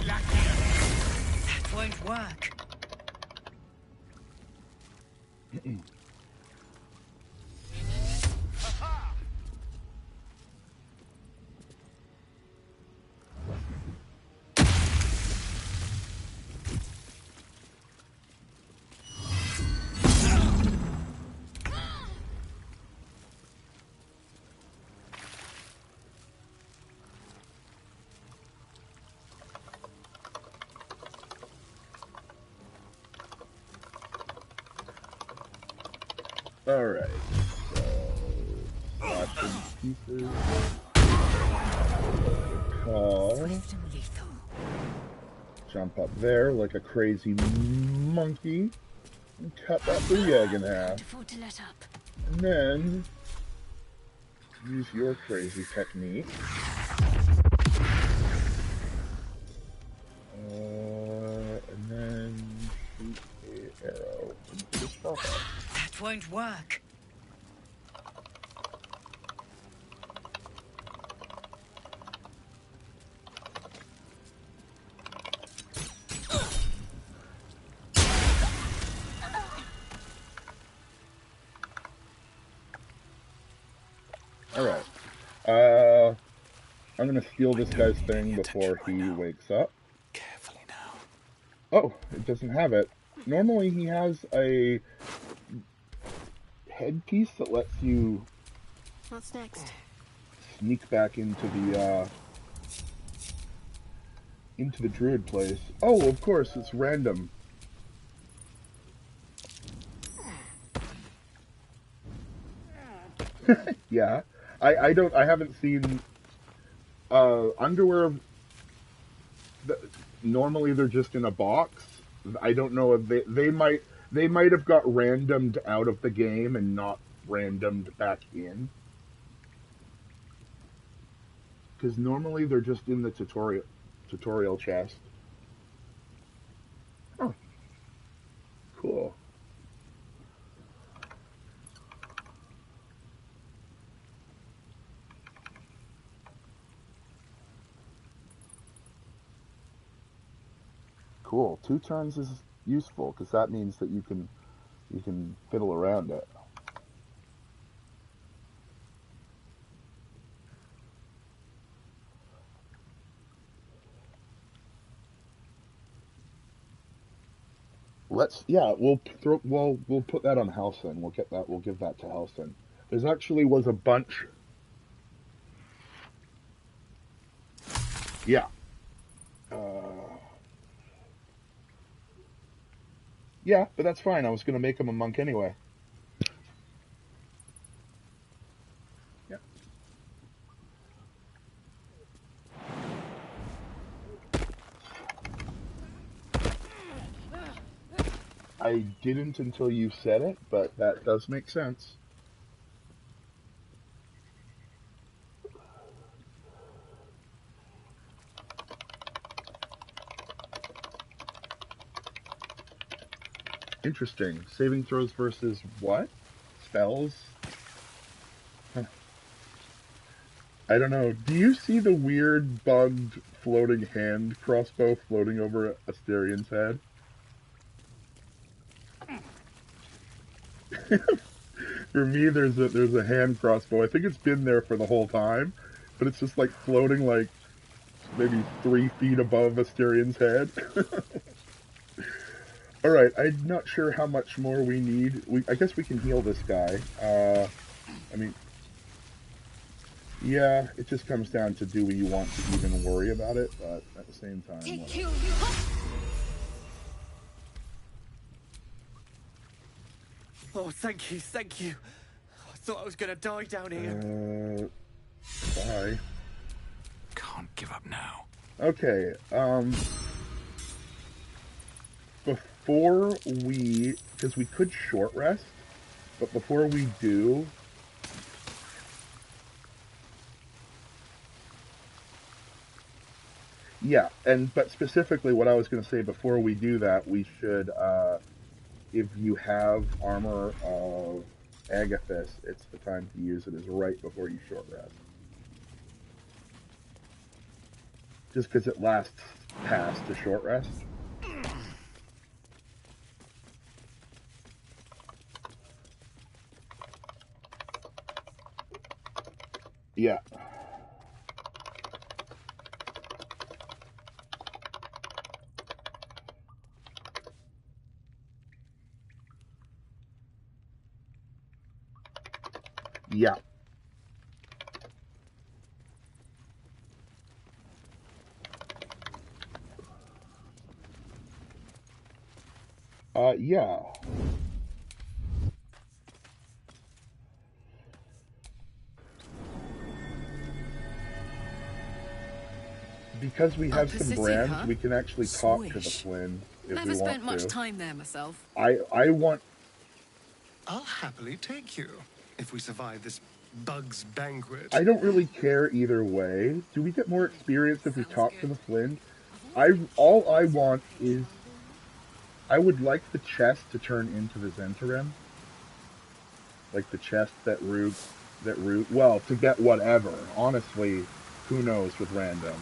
That won't work. Alright, so slash in pieces. Call. Jump up there like a crazy monkey and cut that blue egg in half. And then use your crazy technique. And then shoot an arrow into the spell head. That won't work. Alright. I'm gonna steal this guy's thing before he wakes up. Carefully now. Oh, it doesn't have it. Normally he has a headpiece that lets you What's next? sneak back into the druid place. Oh, of course, it's random. Yeah. I haven't seen underwear. Normally they're just in a box. I don't know if they might have got randomed out of the game and not randomed back in. Because normally they're just in the tutorial chest. Oh, cool. Cool. 2 turns is useful because that means that you can fiddle around it. We'll put that on Halcyon. We'll give that to Halcyon. There's actually was a bunch. Yeah. Yeah, but that's fine. I was going to make him a monk anyway. Yeah. I didn't until you said it, but that does make sense. Interesting. Saving throws versus what? Spells? Huh. I don't know. Do you see the weird bugged floating hand crossbow floating over Asterian's head? For me, there's a hand crossbow. I think it's been there for the whole time, but it's just like floating like maybe 3 feet above Asterian's head. Alright, I'm not sure how much more we need. I guess we can heal this guy. I mean, yeah, it just comes down to do we want to even worry about it, but at the same time... Oh, thank you. I thought I was gonna die down here. Bye. Can't give up now. Okay, before we... because we could short rest, but before we do... Yeah, but specifically what I was going to say before we do that, we should, if you have Armor of Agathis, it's the time to use it, is right before you short rest. Just because it lasts pass to short rest. Yeah. Yeah. Yeah. Because we have some Pacific, brands, huh? we can actually talk to the Swish. Flynn if Never we want spent much to. time there myself. I want... I'll happily take you if we survive this bug's banquet. I don't really care either way. Do we get more experience if we Sounds talk to good. the Flynn? All I want is... I would like the chest to turn into the Zentarim. Like the chest that root... Well, to get whatever. Honestly, who knows with random.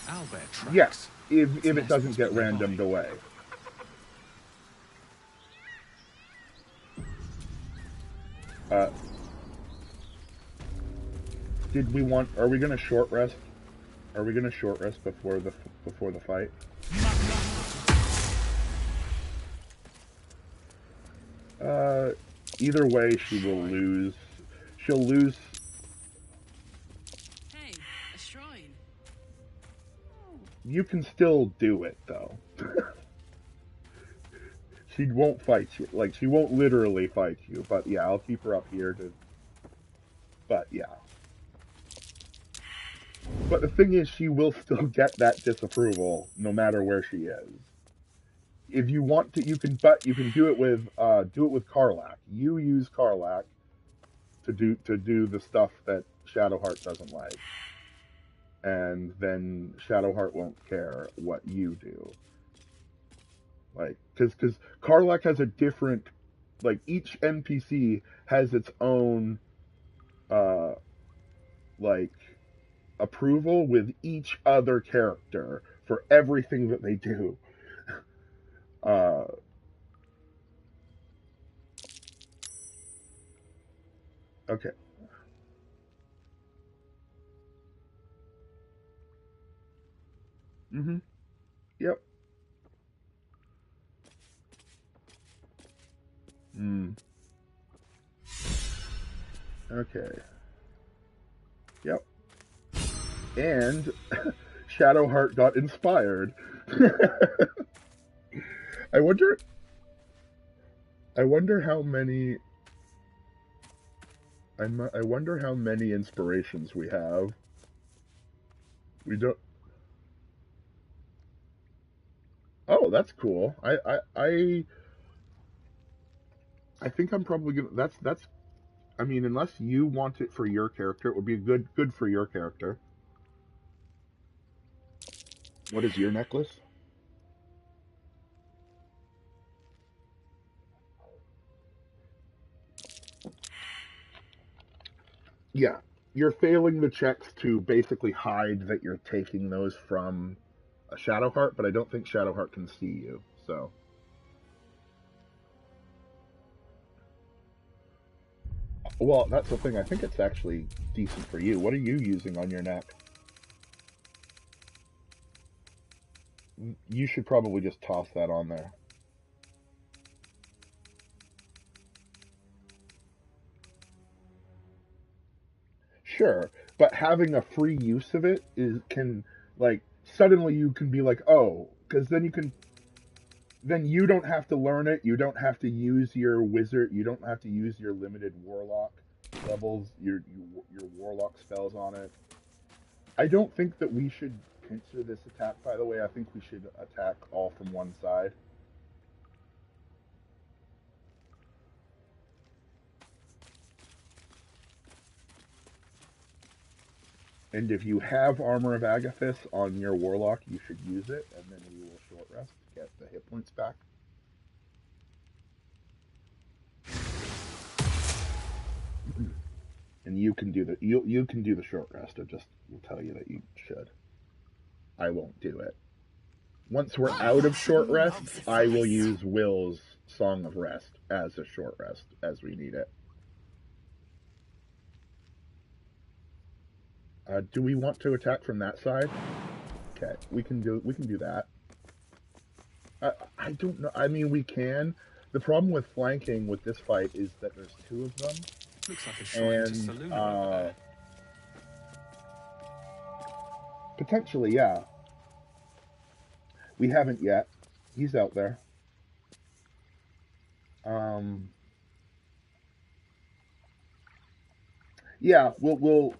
Owlbear tracks. Yes, if it doesn't get randomed away. Did we want... Are we going to short rest? Are we going to short rest before the fight? Either way, she will lose. She'll lose. Hey, a shrine. You can still do it, though. She won't fight you. Like, she won't literally fight you. But yeah, I'll keep her up here to... But yeah. But the thing is, she will still get that disapproval no matter where she is. If you want to, you can do it with Karlach. You use Karlach to do the stuff that Shadowheart doesn't like, and then Shadowheart won't care what you do. Like, because Karlach has a different, like, each NPC has its own, like, approval with each other character for everything that they do. Okay. Mm-hmm. Yep. Mm. Okay. Yep. And Shadowheart got inspired. I wonder how many I wonder how many inspirations we have. We don't... Oh, that's cool. I think I'm probably gonna... That's... I mean, unless you want it for your character, it would be good for your character. What is your necklace? Yeah. You're failing the checks to basically hide that you're taking those from a Shadowheart, but I don't think Shadowheart can see you, so... Well, that's the thing. I think it's actually decent for you. What are you using on your neck? You should probably just toss that on there. Sure, but having a free use of it can, like, suddenly you can be like, oh, because then you don't have to learn it. You don't have to use your wizard. You don't have to use your limited warlock levels, your warlock spells on it. I don't think that we should pincer this attack, by the way. I think we should attack all from one side. And if you have Armor of Agathis on your warlock, you should use it, and then we will short rest to get the hit points back. And you can do you can do the short rest. I just will tell you that you should. I won't do it. Once we're out of short rest, I will use Will's Song of Rest as a short rest as we need it. Do we want to attack from that side? Okay, we can do that. I don't know. I mean, we can. The problem with flanking with this fight is that there's two of them. Looks like a shrine to Saloon over there. Potentially, yeah. We haven't yet. He's out there. Yeah, we'll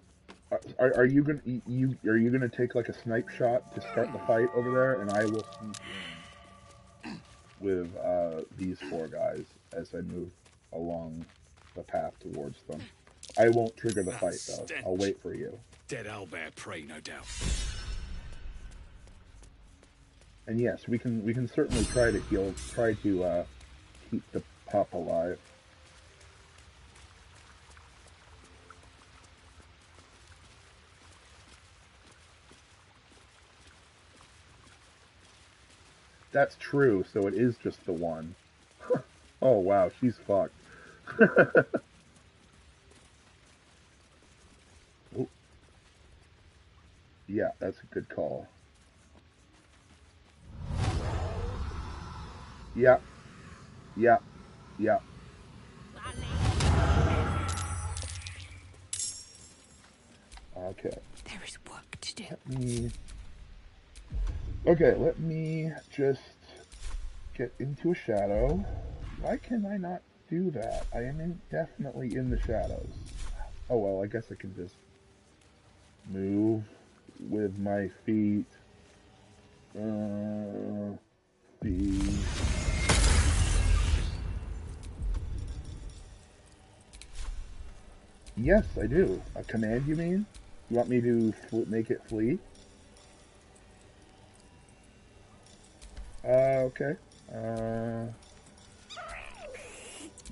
are you gonna take like a snipe shot to start the fight over there, and I will sneak in with these four guys as I move along the path towards them. I won't trigger the fight though. I'll wait for you. Dead owlbear prey, no doubt. And yes, we can certainly try to keep the pup alive. That's true, so it is just the one. Oh wow, she's fucked. Oh. Yeah, that's a good call. Yeah. Yeah. Yeah. Okay. There is work to do. Let me just get into a shadow. Why can I not do that? I am definitely in the shadows. Oh well, I guess I can just move with my feet. B. Yes, I do. A command, you mean? You want me to make it flee? Okay.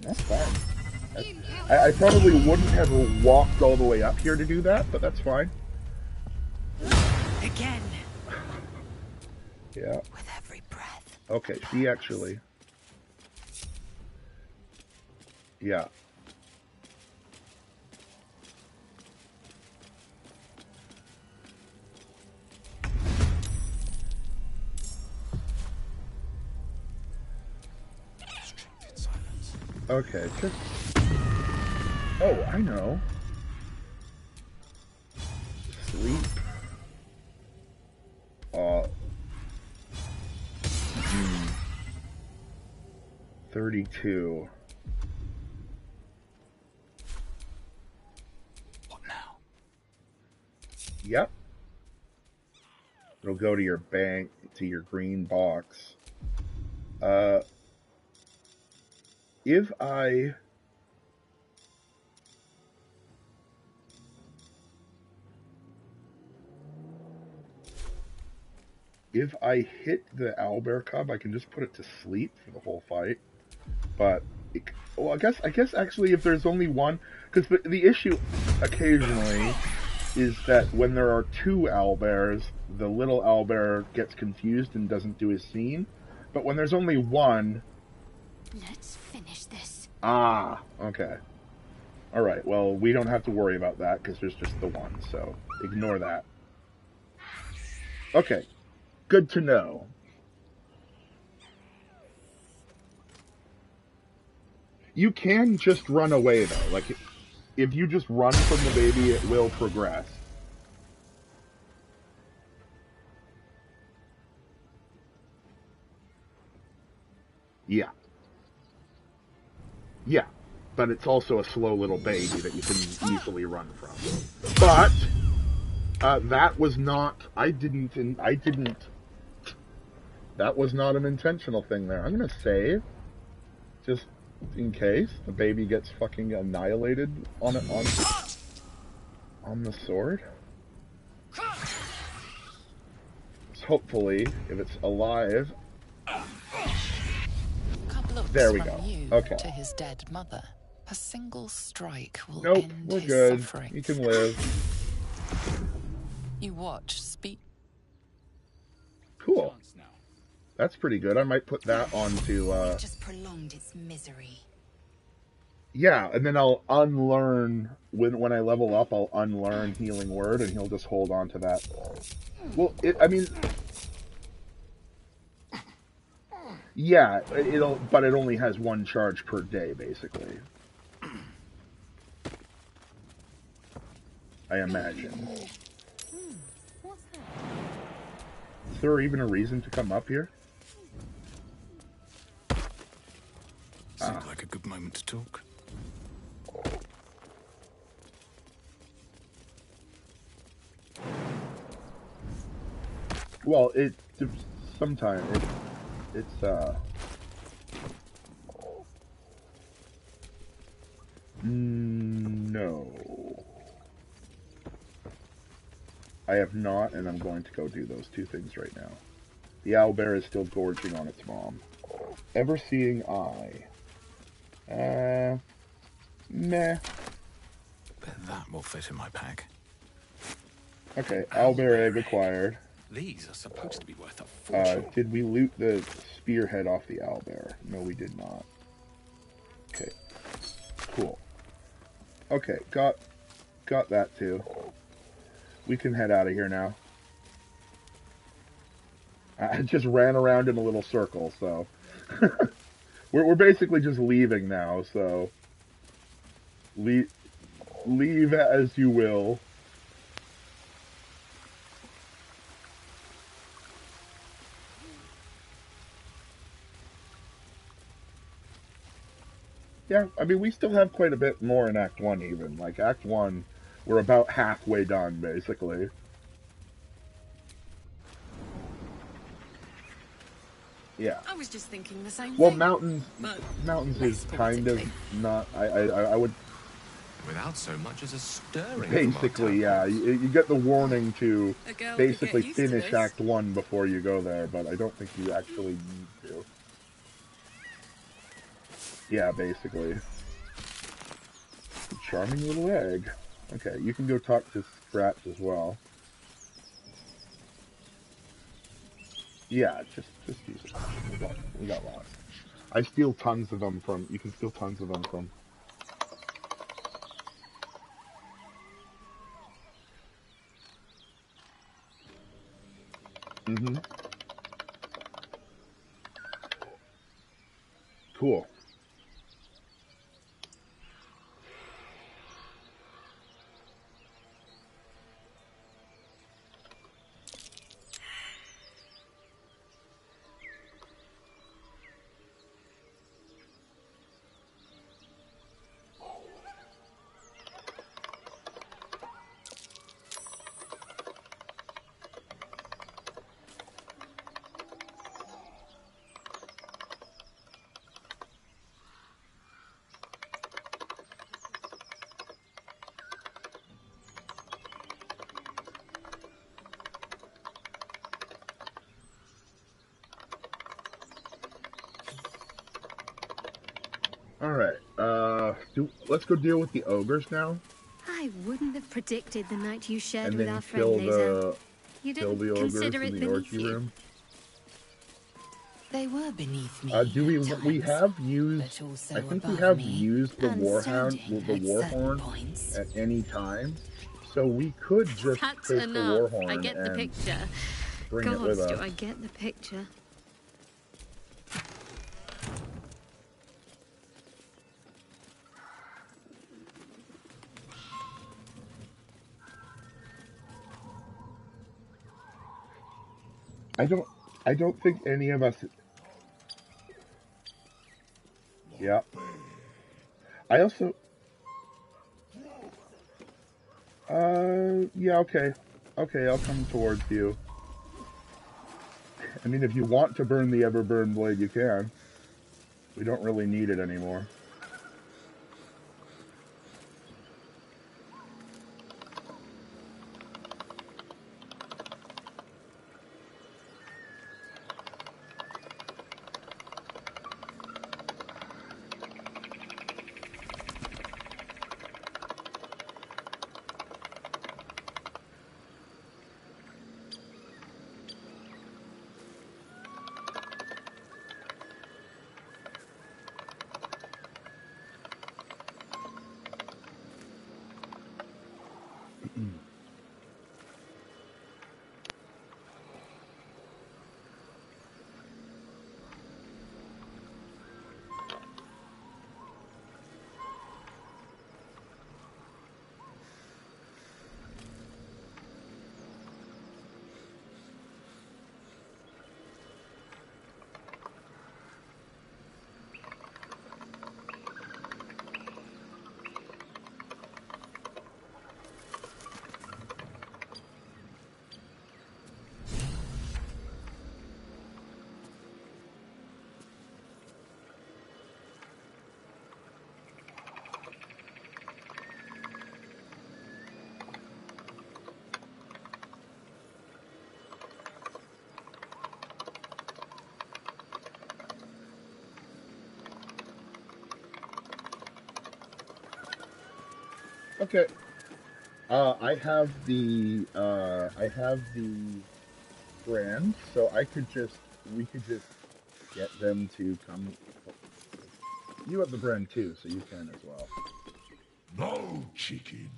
That's fine. I probably wouldn't have walked all the way up here to do that, but that's fine. Again. Yeah. With every breath. Okay, she actually... Yeah. Okay, just... Oh, I know. Sleep. 32. What now? Yep. It'll go to your bank, to your green box. If I... If I hit the owlbear cub, I can just put it to sleep for the whole fight. But, well, I guess actually if there's only one... Because the issue occasionally is that when there are two owlbears, the little owlbear gets confused and doesn't do his scene. But when there's only one... Let's finish this. Ah, okay. Alright, well, we don't have to worry about that because there's just the one, so ignore that. Okay, good to know. You can just run away, though. Like, if you just run from the baby, it will progress. Yeah. Yeah, but it's also a slow little baby that you can easily run from. But that was not. I didn't. That was not an intentional thing there. I'm gonna save, just in case the baby gets fucking annihilated on the sword. Hopefully, if it's alive. Couple of There we from go. You Okay. to his dead mother. A single strike will Nope, end we're his good. suffering. You can live. You watch, speak. Cool. Chance now. That's pretty good. I might put that onto, We've just prolonged its misery. yeah, and then I'll unlearn, when I level up, I'll unlearn Healing Word, and he'll just hold on to that. Well, I mean, yeah, but it only has one charge per day, basically. I imagine. What's that? Is there even a reason to come up here? Seemed like a good moment to talk. Well, sometimes it's no. I have not, and I'm going to go do those two things right now. The owlbear is still gorging on its mom. Ever-seeing eye. Meh. Bet that will fit in my pack. Okay, owlbear egg acquired. These are supposed to be worth a fortune. Did we loot the spearhead off the owlbear? No, we did not. Okay. Cool. Okay, got that too. We can head out of here now. I just ran around in a little circle, so... we're basically just leaving now, so... Leave as you will. Yeah, I mean, we still have quite a bit more in Act 1, even. Like, Act 1, we're about halfway done, basically. Yeah. I was just thinking the same Well, thing. Mountains less is kind of politically. not... I would... Without so much as a stirring. Basically, yeah. You get the warning to A girl could basically get used to finish this. Act 1 before you go there, but I don't think you actually need to. Yeah, basically. Charming little egg. Okay, you can go talk to Scratch as well. Yeah, just use it. We got lots. I steal tons of them from... You can steal tons of them from... Mm-hmm. Cool. Alright, let's go deal with the ogres now, I wouldn't have predicted the night you shared and with then our kill friend Liza. You kill didn't the ogres consider in it the beneath orgy you. room. They were beneath me. We at times, have used, but also I think we above have me. used the Uncertain the at war certain horn points. at any time, so we could just That's take the war enough. horn I get the and picture. bring it with Gods, do us. I get the picture. I don't think any of us. Yeah. I also. Yeah. Okay. Okay. I'll come towards you. I mean, if you want to burn the Everburn blade, you can. We don't really need it anymore. Okay. I have the brand, so we could just get them to come. You have the brand too, so you can as well. No, chicken.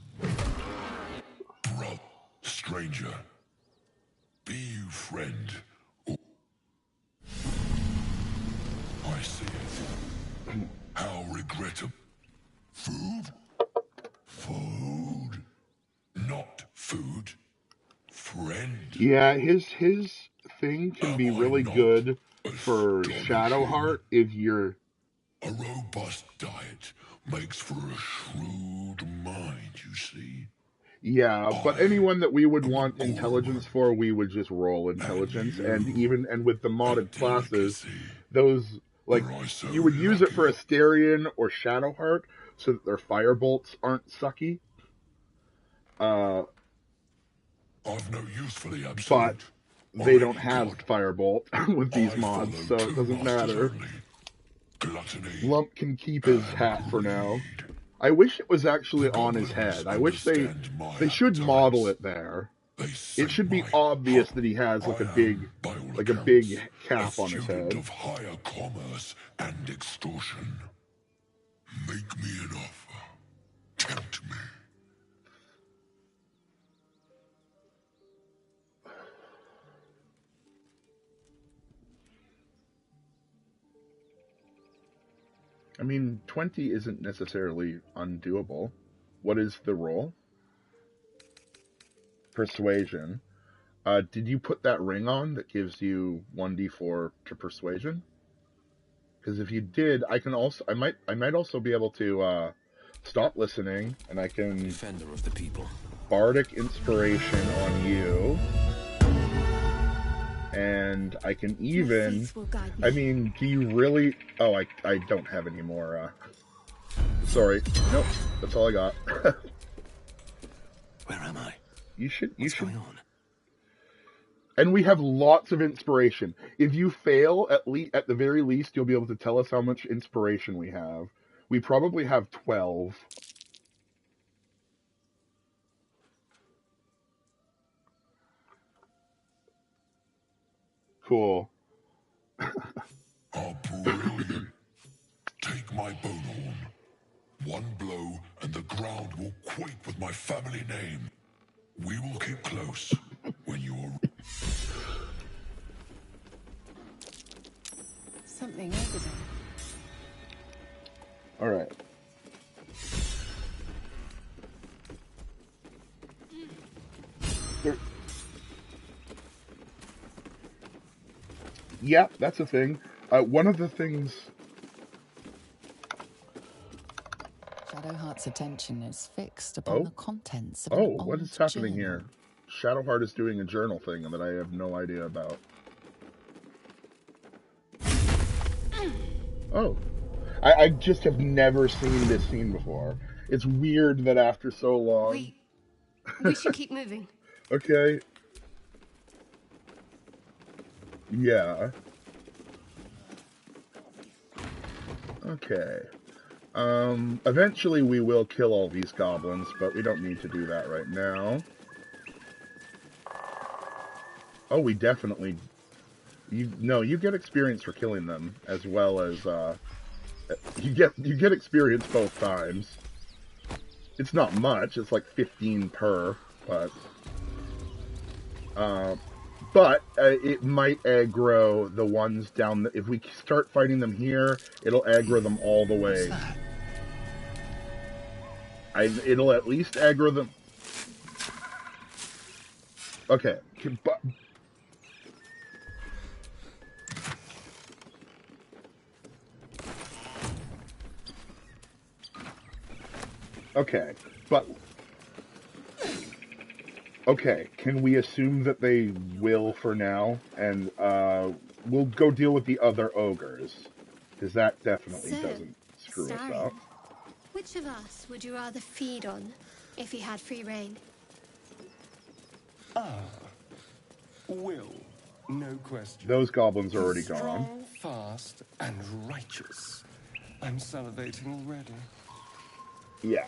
Bro, stranger. Be you friend. Or... I see it. How regrettable. Food? Food. Not food. Friend. Yeah, his thing can be Am I really not good for astonishing? Shadowheart if you're. A robust diet makes for a shrewd mind, you see. Yeah, but I anyone that we would am a want intelligence gourmet, for, we would just roll and intelligence, you and with the a modded classes, delicacy. those like Were I so you would use it for lucky? Asterion or Shadowheart, so that their fire bolts aren't sucky. I've no use for the But absolute, or they don't any have god. firebolt with these I mods, follow so it two doesn't masters matter. only. Gluttony Lump can keep his and hat for now. greed. I wish it was actually The on his goblins head. I wish they understand my should model appetites. it there. They It sate should be my obvious hunger. that he has I am, by all like a big accounts, a cap on his student head. of higher commerce and extortion. Make me an offer. Tempt me. I mean, 20 isn't necessarily undoable. What is the roll? Persuasion. Did you put that ring on that gives you 1d4 to persuasion? Because if you did, I might also be able to stop listening, and I can Defender of the people. bardic inspiration on you, and I can even. Faith will guide me. I mean, do you really? Oh, I don't have any more. Sorry, nope. That's all I got. Where am I? You should. What's going on? And we have lots of inspiration. If you fail, at the very least, you'll be able to tell us how much inspiration we have. We probably have 12. Cool. Oh, brilliant. Take my bone horn. One blow, and the ground will quake with my family name. We will keep close when you're... Something over there. All right. Yeah, that's a thing. One of the things. Shadowheart's attention is fixed upon the contents of an Oh, old what is happening journal. here? Shadowheart is doing a journal thing that I have no idea about. Oh. I just have never seen this scene before. It's weird that after so long. We should keep moving. Okay. Yeah. Okay. Eventually we will kill all these goblins, but we don't need to do that right now. Oh, we definitely... you get experience for killing them, as well as, you get experience both times. It's not much, it's like 15 per. but it might aggro the ones down. If we start fighting them here, it'll aggro them all the way. It'll at least aggro them. Okay, but okay, but okay. Can we assume that they will for now, and we'll go deal with the other ogres, because that definitely doesn't screw us up. Which of us would you rather feed on if he had free reign? Will, no question. Those goblins are already Strong, gone. fast, and righteous. I'm salivating already. Yeah.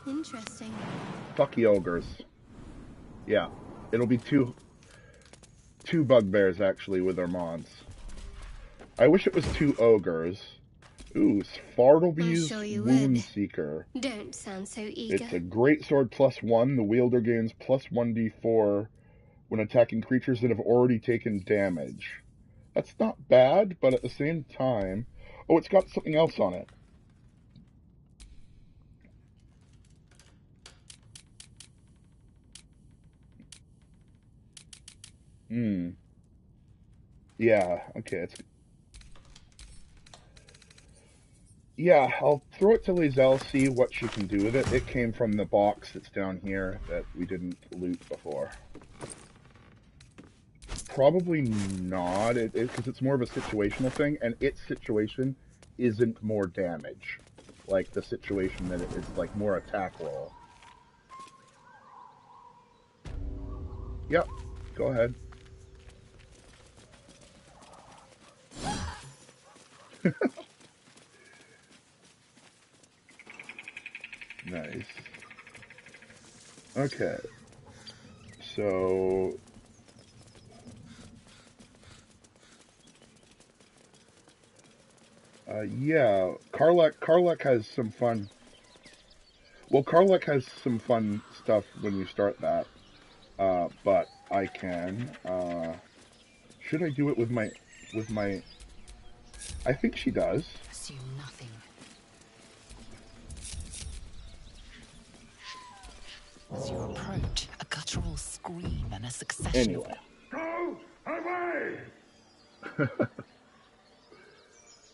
Interesting. Fuck the ogres. Yeah. It'll be two bugbears, actually, with their mods. I wish it was 2 ogres. Ooh, Svartleby's Wound Seeker. Don't sound so eager. It's a great sword +1. The wielder gains +1d4 when attacking creatures that have already taken damage. That's not bad, but at the same time... Oh, it's got something else on it. Yeah, okay, it's... Yeah, I'll throw it to Lizelle, see what she can do with it. It came from the box that's down here that we didn't loot before. Probably not, because it's more of a situational thing, and its situation isn't more damage. Like the situation that it's like more attack roll. Yep, go ahead. Nice. Okay. So... yeah, Karlek has some fun... Well, Karlek has some fun stuff when you start that. But I can. Should I do it with my... I think she does. Assume nothing. As you approach, a guttural scream and a succession Anyway. Go away!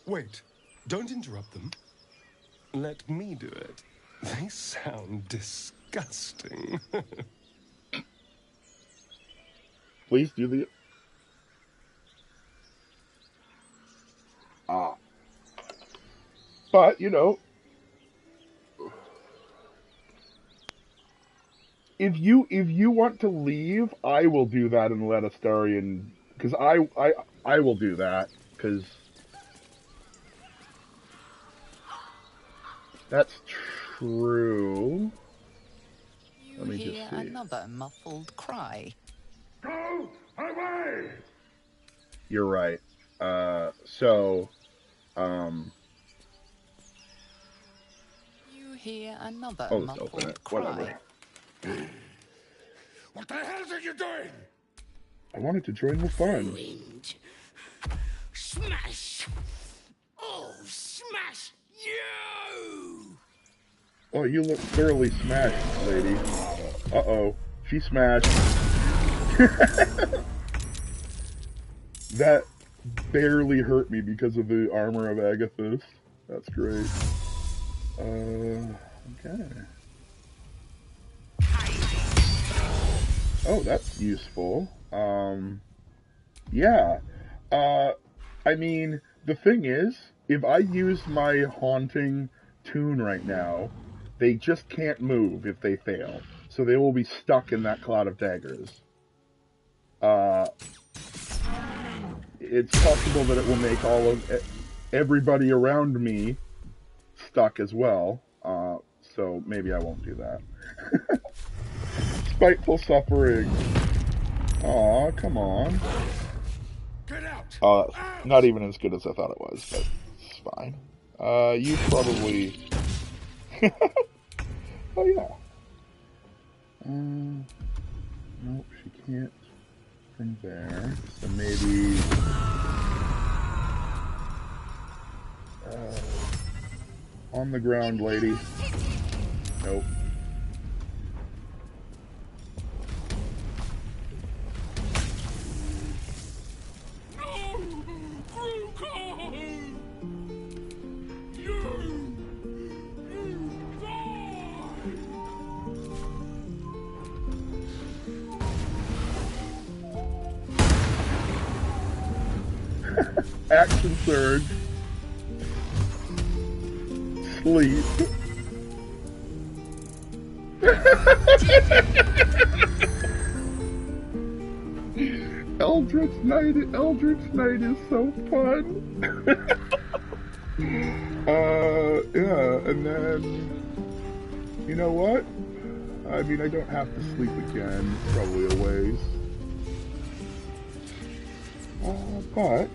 Wait, don't interrupt them. Let me do it. They sound disgusting. Please do the... But, you know... If you want to leave, I will do that and let Astarion... Because I will do that, because... That's true. Let me just see. Another muffled cry. Go away! You're right. You hear another Oh, let's open muffled it. cry. Whatever. What the hell are you doing? I wanted to join the fun. Wind. Smash! Oh, smash you! Oh, you look thoroughly smashed, lady. Uh-oh. She smashed. That barely hurt me because of the armor of Agathis. That's great. Okay. Oh, that's useful. Yeah. I mean, the thing is, if I use my haunting tune right now, they just can't move if they fail. So they will be stuck in that cloud of daggers. It's possible that it will make all of everybody around me stuck as well. So maybe I won't do that. Spiteful suffering. Aw, come on. Get out! Not even as good as I thought it was, but it's fine. You probably... Oh, yeah. Nope, she can't from there. So maybe... on the ground, lady. Nope. Action surge. Sleep. Eldritch Knight is so fun. Yeah, and then, you know what? I mean, I don't have to sleep again. It's probably a ways. But, let's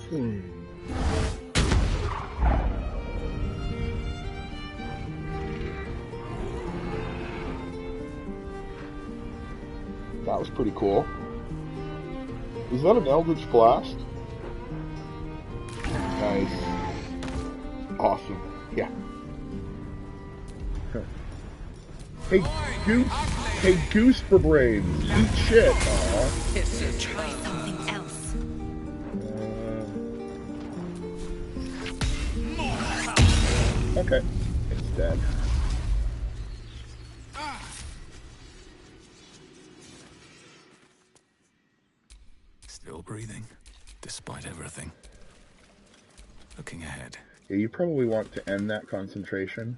see. That was pretty cool. Is that an Eldritch Blast? Nice. Awesome. Yeah. Hey, Goose for brains. Eat shit. Try something else. Okay. It's dead. Still breathing, despite everything. Looking ahead. Yeah, you probably want to end that concentration.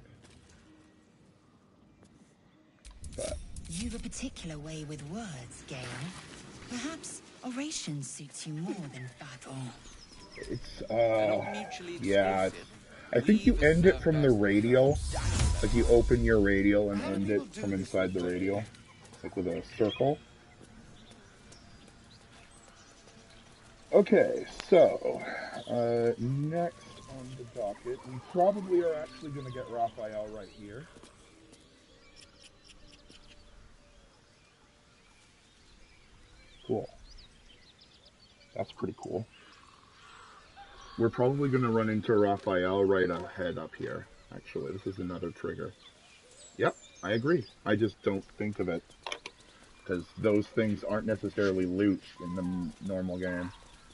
But You've a particular way with words, Gale. Perhaps oration suits you more than battle. it's, yeah. I think you end it from the radial. Like you open your radial and end it from inside the radial. Like with a circle. Okay, so, next on the docket, we probably are actually going to get Raphael right here. Cool. That's pretty cool. We're probably going to run into Raphael right ahead up here, actually. This is another trigger. Yep, I agree. I just don't think of it, because those things aren't necessarily loot in the normal game.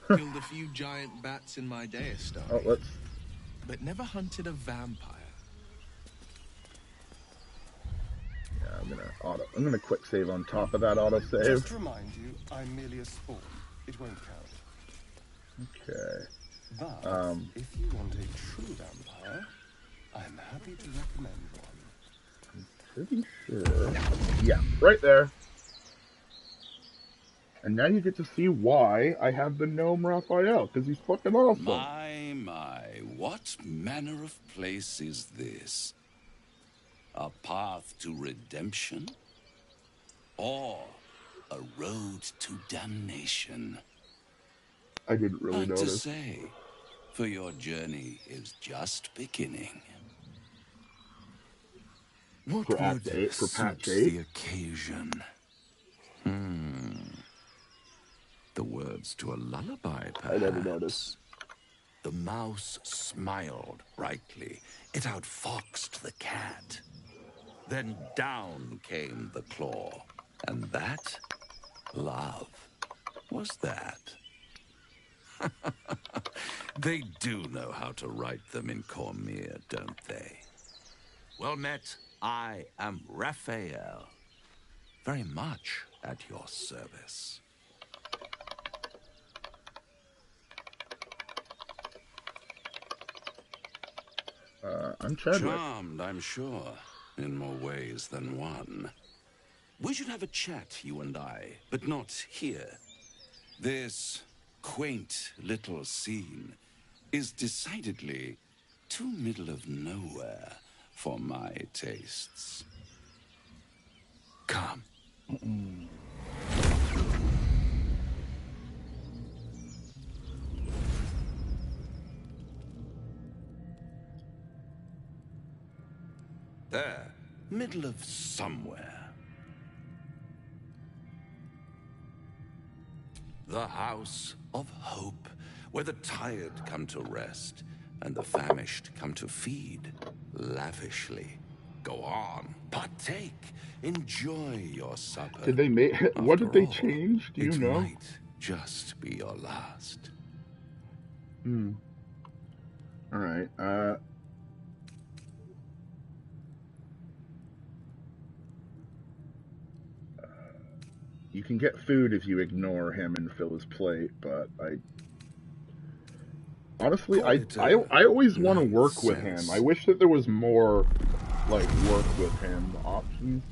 Killed a few giant bats in my day, Star. Oh, let's... But never hunted a vampire. Yeah, I'm gonna quick save on top of that autosave. Just to remind you, I'm merely a spawn. It won't count. Okay. But if you want a true vampire, I'm happy to recommend one. I'm pretty sure. Yeah, right there. And now you get to see why I have the gnome Raphael, because he's fucking awesome. My, what manner of place is this? A path to redemption? Or a road to damnation? I didn't really Hard to notice. say, for your journey is just beginning. What For would Act 8, for suit Patch 8? the occasion? The words to a lullaby, perhaps. I never noticed. The mouse smiled brightly. It outfoxed the cat. Then down came the claw. And that, love, was that. They do know how to write them in Cormier, don't they? Well met, I am Raphael. Very much at your service. I'm Chadwick. Charmed, I'm sure, in more ways than one. We should have a chat, you and I, but not here. This quaint little scene is decidedly too middle of nowhere for my tastes. Come. There, middle of somewhere. The House of Hope, where the tired come to rest and the famished come to feed lavishly. Go on, partake, enjoy your supper. Did they make? What did they After all, change? Do you it know? might just be your last. All right. You can get food if you ignore him and fill his plate, but honestly, I always want to work with him. I wish that there was more, like, work with him options.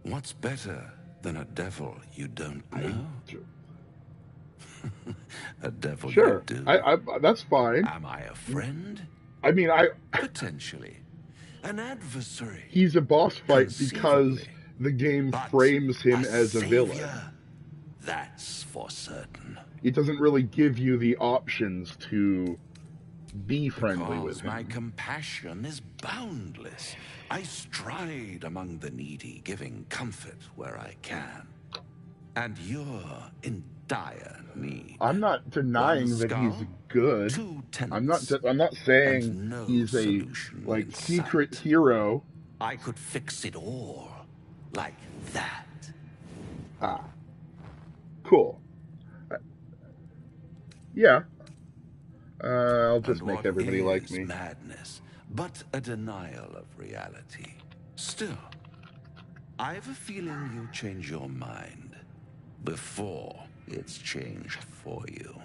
What's better than a devil you don't know? A devil Sure, you do. that's fine. Am I a friend? I mean, Potentially. An adversary. He's a boss fight because the game frames him as a villain. That's for certain. It doesn't really give you the options to be friendly with him. My compassion is boundless. I stride among the needy, giving comfort where I can. And you're in dire need. I'm not denying that he's good. I'm not saying he's a secret hero. I could fix it all like that. Ah, cool. Yeah. I'll just make everybody like me. Madness, but a denial of reality. Still, I have a feeling you'll change your mind before it's changed for you.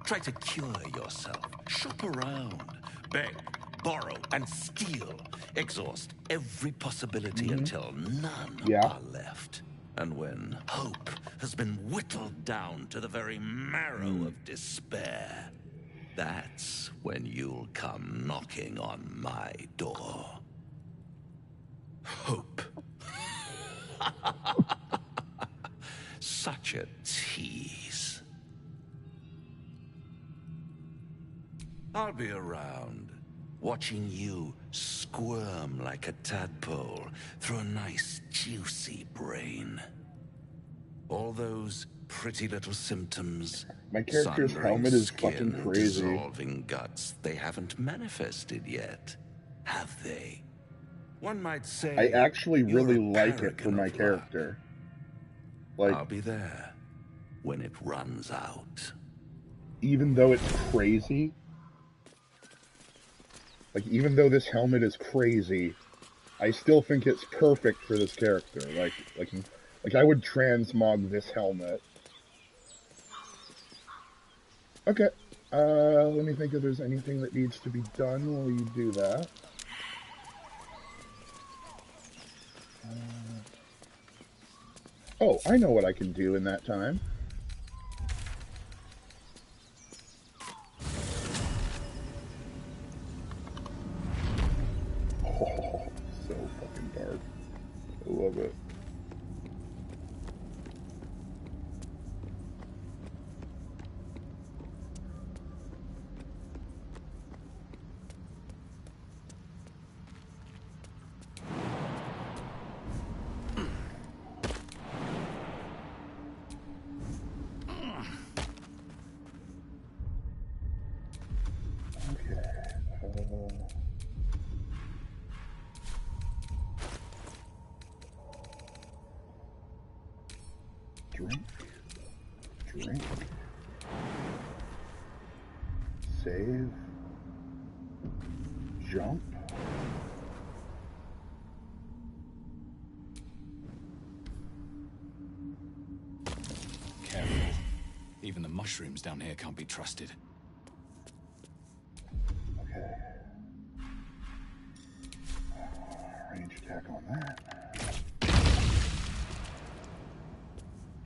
Try to cure yourself. Shop around. Beg, borrow, and steal. Exhaust every possibility until none are left. And when hope has been whittled down to the very marrow of despair, that's when you'll come knocking on my door. Hope. Such a tease. I'll be around, watching you squirm like a tadpole through a nice, juicy brain. All those pretty little symptoms. My character's helmet is fucking crazy. Dissolving guts they haven't manifested yet, have they? One might say I actually really like it for my character. Like, I'll be there when it runs out. Even though it's crazy, like, even though this helmet is crazy, I still think it's perfect for this character. Like I would transmog this helmet. Okay, let me think if there's anything that needs to be done while you do that. Oh, I know what I can do in that time. Oh, so fucking dark. I love it. Drink. Save. Jump. Careful. Even the mushrooms down here can't be trusted. Okay. Range attack on that.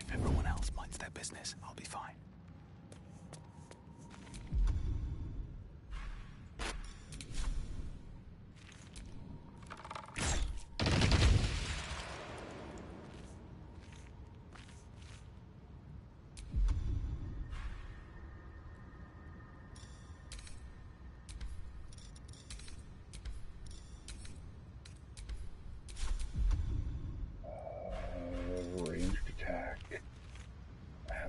If everyone else minds their business, I'll be fine. Ranged attack.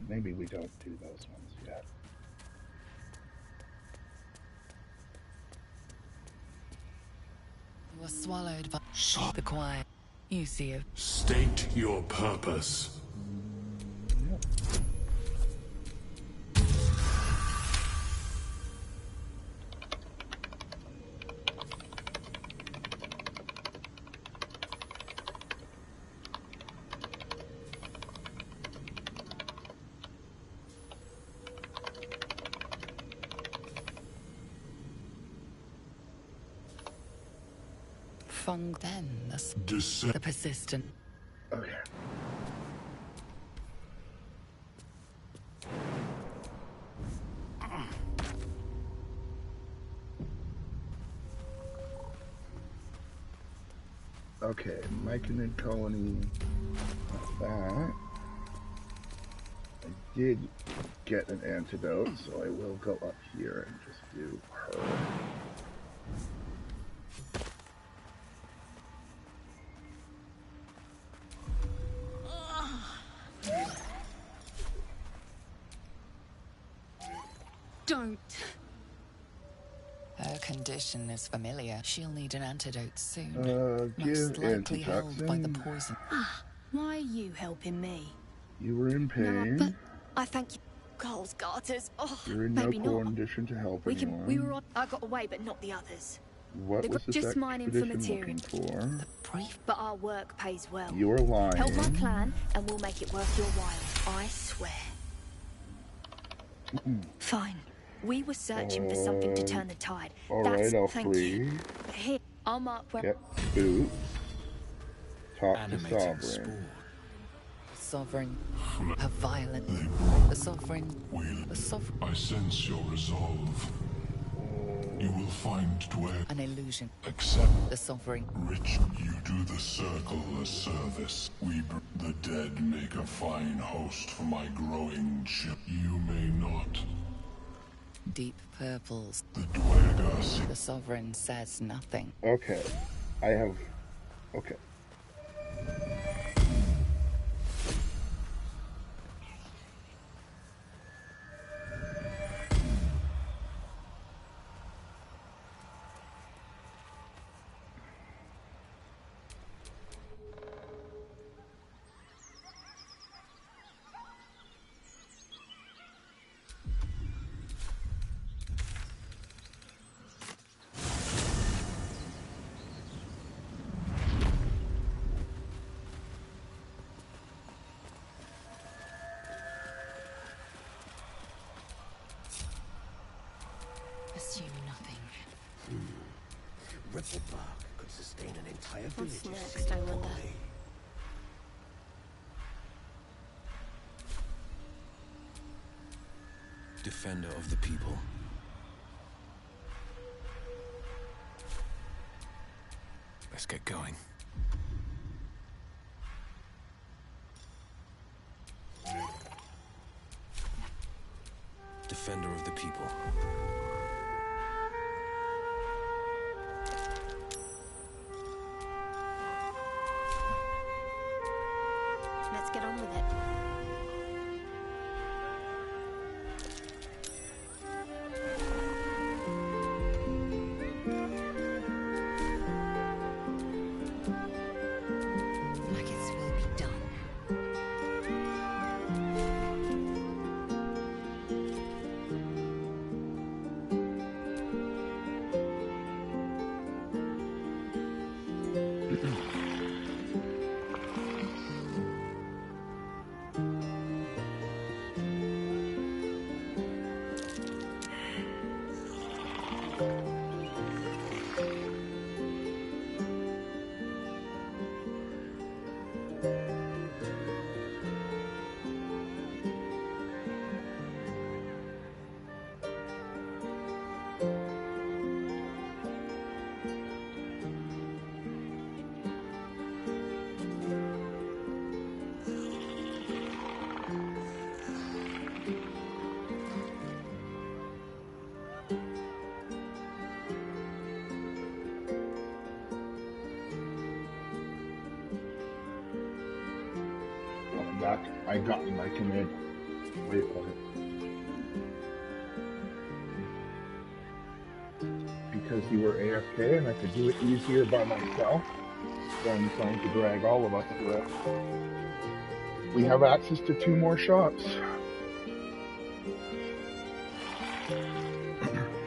Maybe we don't do those ones yet. You were swallowed by the quiet. You see it. State your purpose. Fung then, the persistent. Okay. Okay, Myconid colony. That. I did get an antidote, so I will go up here and just do her. Don't. Her condition is familiar. She'll need an antidote soon. Give Most likely held by the antitoxin. poison. Why are you helping me? You were in pain. No, but I thank you. Coles garters. Oh, You're in no maybe not. condition to help We anyone. were on. I got away, but not the others. What was this just mining for expedition material. looking for? But our work pays well. You're lying. Help my clan, and we'll make it worth your while. I swear. Fine. We were searching for something to turn the tide. Alright, I'll thank free. you. Here, I'll mark where. Get boots. Talk to Animating Sovereign. spore. Sovereign. Her violent. The sovereign. The sovereign. I sense your resolve. You will find dwell. An illusion. Accept. The sovereign. Rich, you do the circle a service. The dead make a fine host for my growing chip. You may not. Deep purples. The Dwergas. The sovereign says nothing. Okay. I have... Okay. Assume nothing. Ripple bark could sustain an entire What's village. next, I wonder? Defender of the people. Let's get going. Defender of the people. Let's get on with it. Maggots will be done. Back. I got my command. Wait for it. Because you were AFK and I could do it easier by myself than trying to drag all of us through it. We have access to 2 more shops.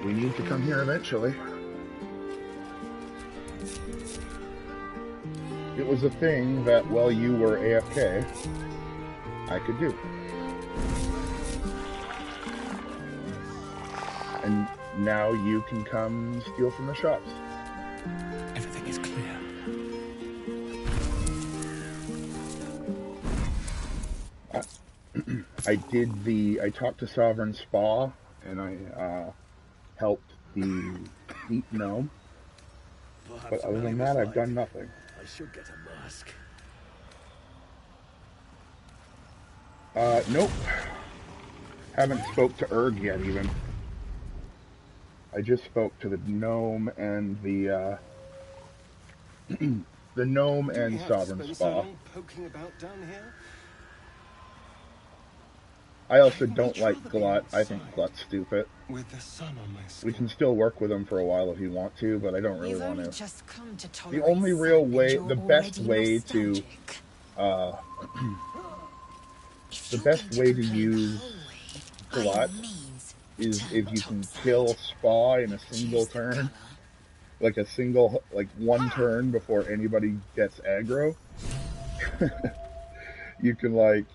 We need to come here eventually. It was a thing that while you were AFK, I could do. And now you can come steal from the shops. Everything is clear. I talked to Sovereign Spa, and I helped the Deep Gnome. But other than that, I've done nothing. I should get a mask. Nope. Haven't spoke to Erg yet, even. I just spoke to the gnome and the gnome and Sovereign Spa. Poking about down here? I also don't like Glut. I think Glut's stupid. With the sun on my skin. We can still work with him for a while if you want to, but I don't really You've want only to. just come to The tolerate only real sun, way, and the you're best already way to, nostalgic. If the you're best going to way to complain the use whole way, by Glut all means, is turn if you can topside. kill Spa in a single Choose the turn. colour. Like a single, like one turn before anybody gets aggro. You can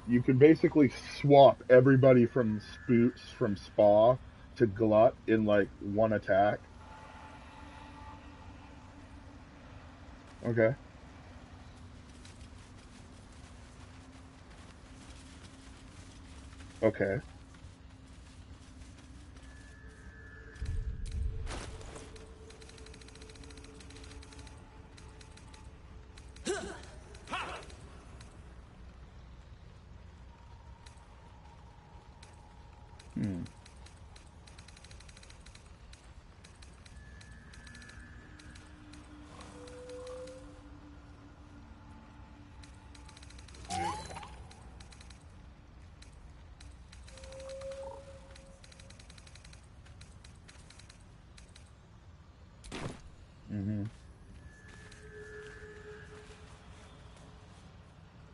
you can basically swap everybody from Spa to Glut in like one attack. Okay. Okay. Hmm. Mm-hmm.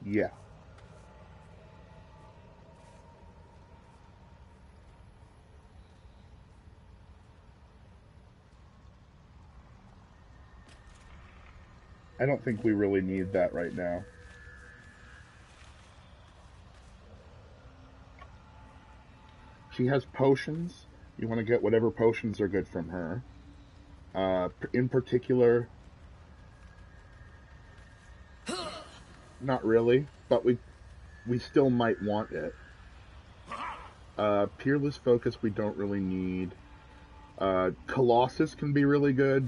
Yeah. I don't think we really need that right now. She has potions. You want to get whatever potions are good from her. In particular, not really, but we still might want it. Peerless Focus we don't really need. Colossus can be really good.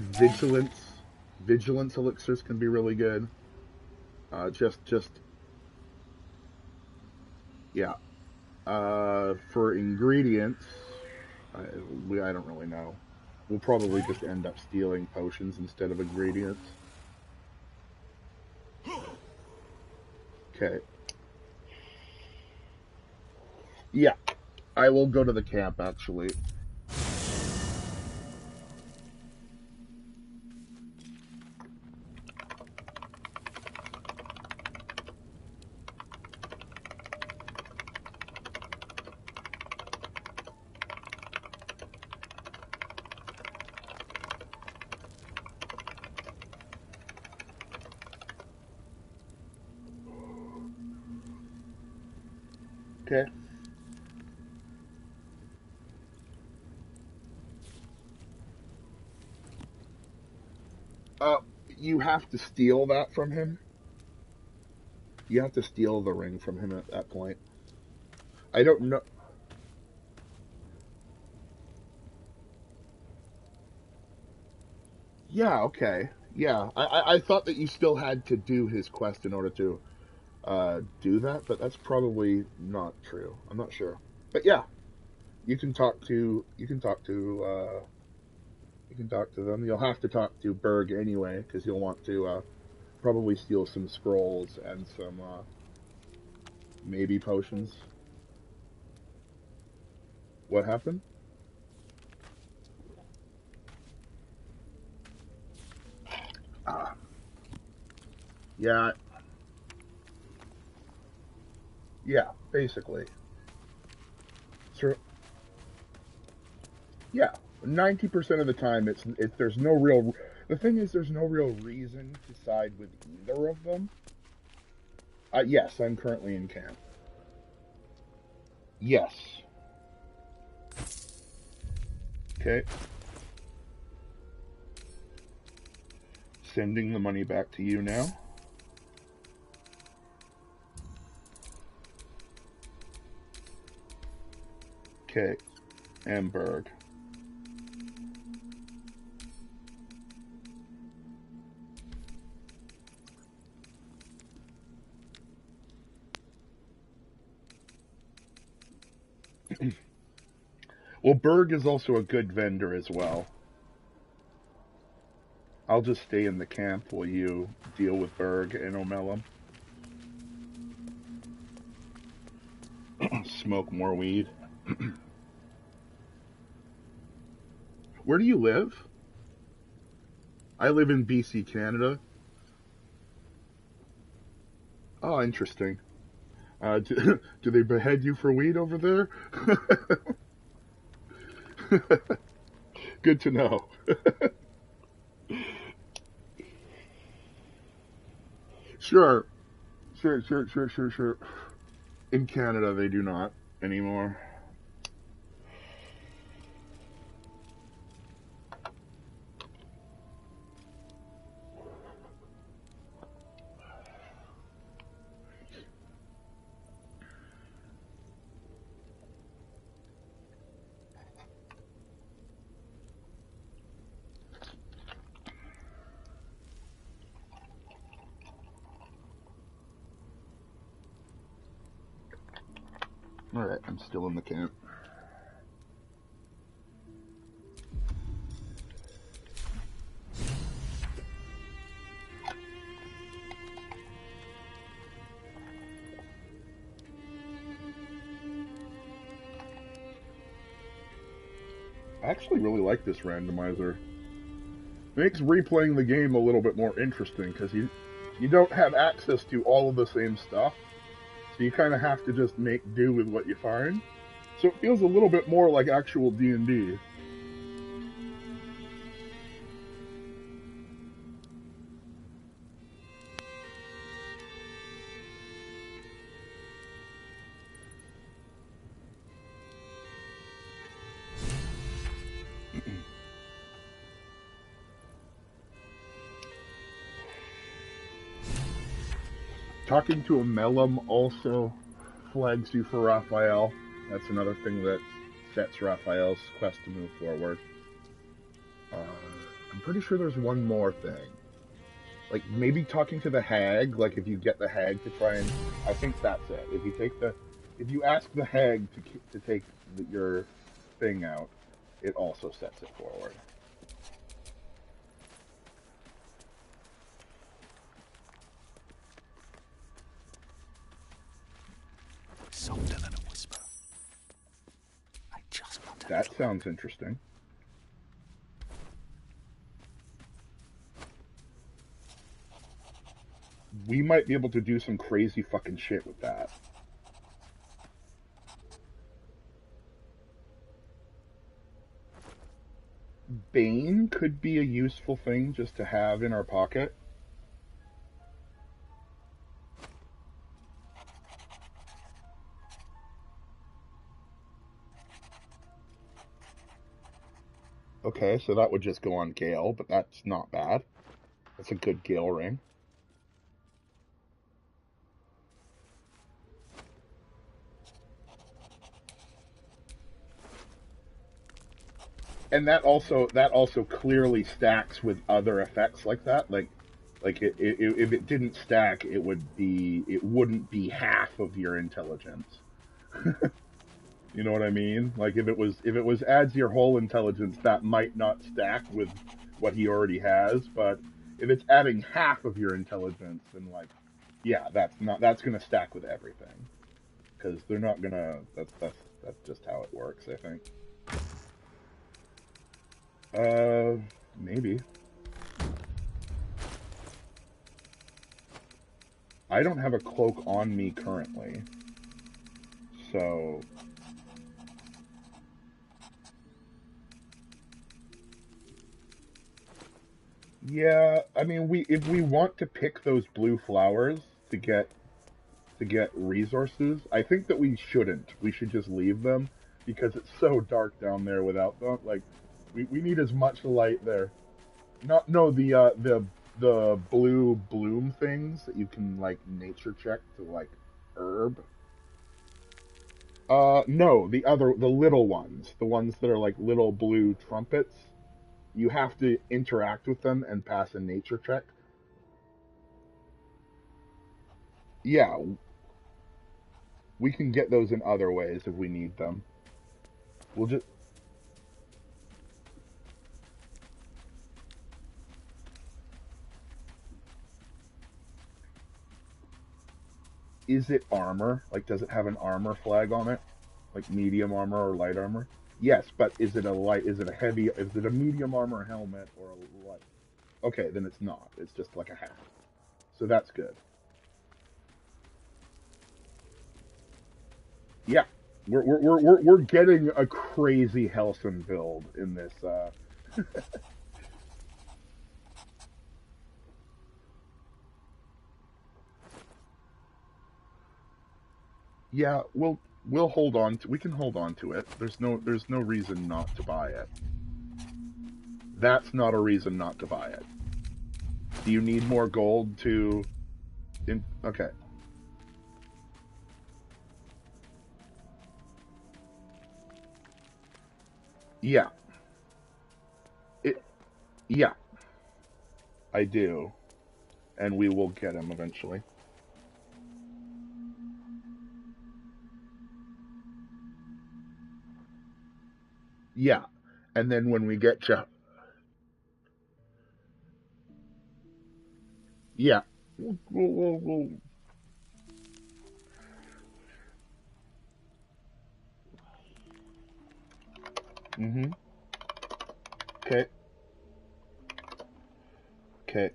Vigilance elixirs can be really good. Yeah. For ingredients, I don't really know. We'll probably just end up stealing potions instead of ingredients. Okay. Yeah. I will go to the camp, actually. Okay. You have to steal that from him. You have to steal the ring from him at that point. I don't know. Yeah, okay. Yeah, I thought that you still had to do his quest in order to do that, but that's probably not true. I'm not sure. But yeah, you can talk to them. You'll have to talk to Berg anyway, because you'll want to probably steal some scrolls and some maybe potions. What happened? Ah, yeah, yeah, basically. So yeah, 90% of the time there's no real. The thing is, there's no real reason to side with either of them. Yes, I'm currently in camp. Yes. Okay. Sending the money back to you now. Okay. Amberg. Well, Berg is also a good vendor as well. I'll just stay in the camp while you deal with Berg and Omelum. Smoke more weed. Where do you live? I live in BC, Canada. Oh, interesting. Do they behead you for weed over there? Good to know. Sure. Sure. In Canada, they do not anymore. Alright, I'm still in the camp. I actually really like this randomizer. Makes replaying the game a little bit more interesting, because you don't have access to all of the same stuff, so you kind of have to just make do with what you find. So it feels a little bit more like actual D&D. Talking to a Melum also flags you for Raphael. That's another thing that sets Raphael's quest to move forward. I'm pretty sure there's one more thing. Like, maybe talking to the hag, like if you get the hag to try and... I think that's it. If you ask the hag to take your thing out, it also sets it forward. Softer than a whisper. I just want to. That sounds interesting. We might be able to do some crazy fucking shit with that. Bane could be a useful thing just to have in our pocket. Okay, so that would just go on Gale, but that's not bad. That's a good Gale ring. And that also clearly stacks with other effects like that. Like if it didn't stack, it wouldn't be half of your intelligence. You know what I mean? Like if it was adds your whole intelligence, that might not stack with what he already has. But if it's adding half of your intelligence, then like, yeah, that's gonna stack with everything because they're not gonna. That's just how it works, I think. Maybe. I don't have a cloak on me currently, so yeah. I mean, if we want to pick those blue flowers to get resources, I think that we shouldn't. We should just leave them because it's so dark down there without them. Like, we need as much light there. Not no the blue bloom things that you can like nature check to like herb. No, the little ones, the ones that are like little blue trumpets. You have to interact with them and pass a nature check. Yeah, we can get those in other ways if we need them. We'll just. Is it armor? Like, does it have an armor flag on it? Like medium armor or light armor? Yes, but is it a light? Is it a heavy? Is it a medium armor helmet or a light? Okay, then it's not. It's just like a hat. So that's good. Yeah, we're getting a crazy Helsing build in this. Yeah, we'll hold on to. We can hold on to it. There's no reason not to buy it. That's not a reason not to buy it. Do you need more gold to? Okay. Yeah. It. Yeah. I do, and we will get him eventually. Yeah, and then when we get to, yeah, we'll mm-hmm. Okay. Okay.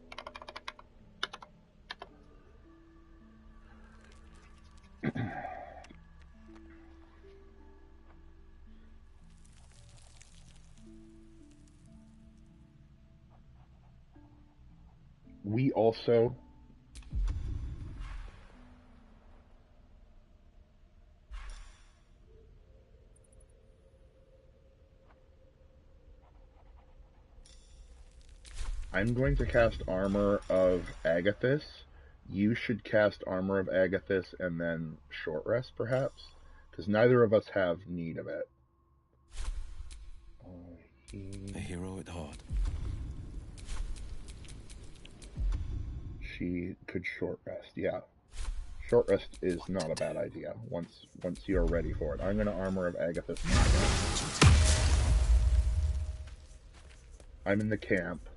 We also. I'm going to cast Armor of Agathis. You should cast Armor of Agathis and then Short Rest, perhaps? Because neither of us have need of it. A hero at heart. She could Short Rest, yeah. Short Rest is not a bad idea once you're ready for it. I'm going to Armor of Agathis. I'm in the camp.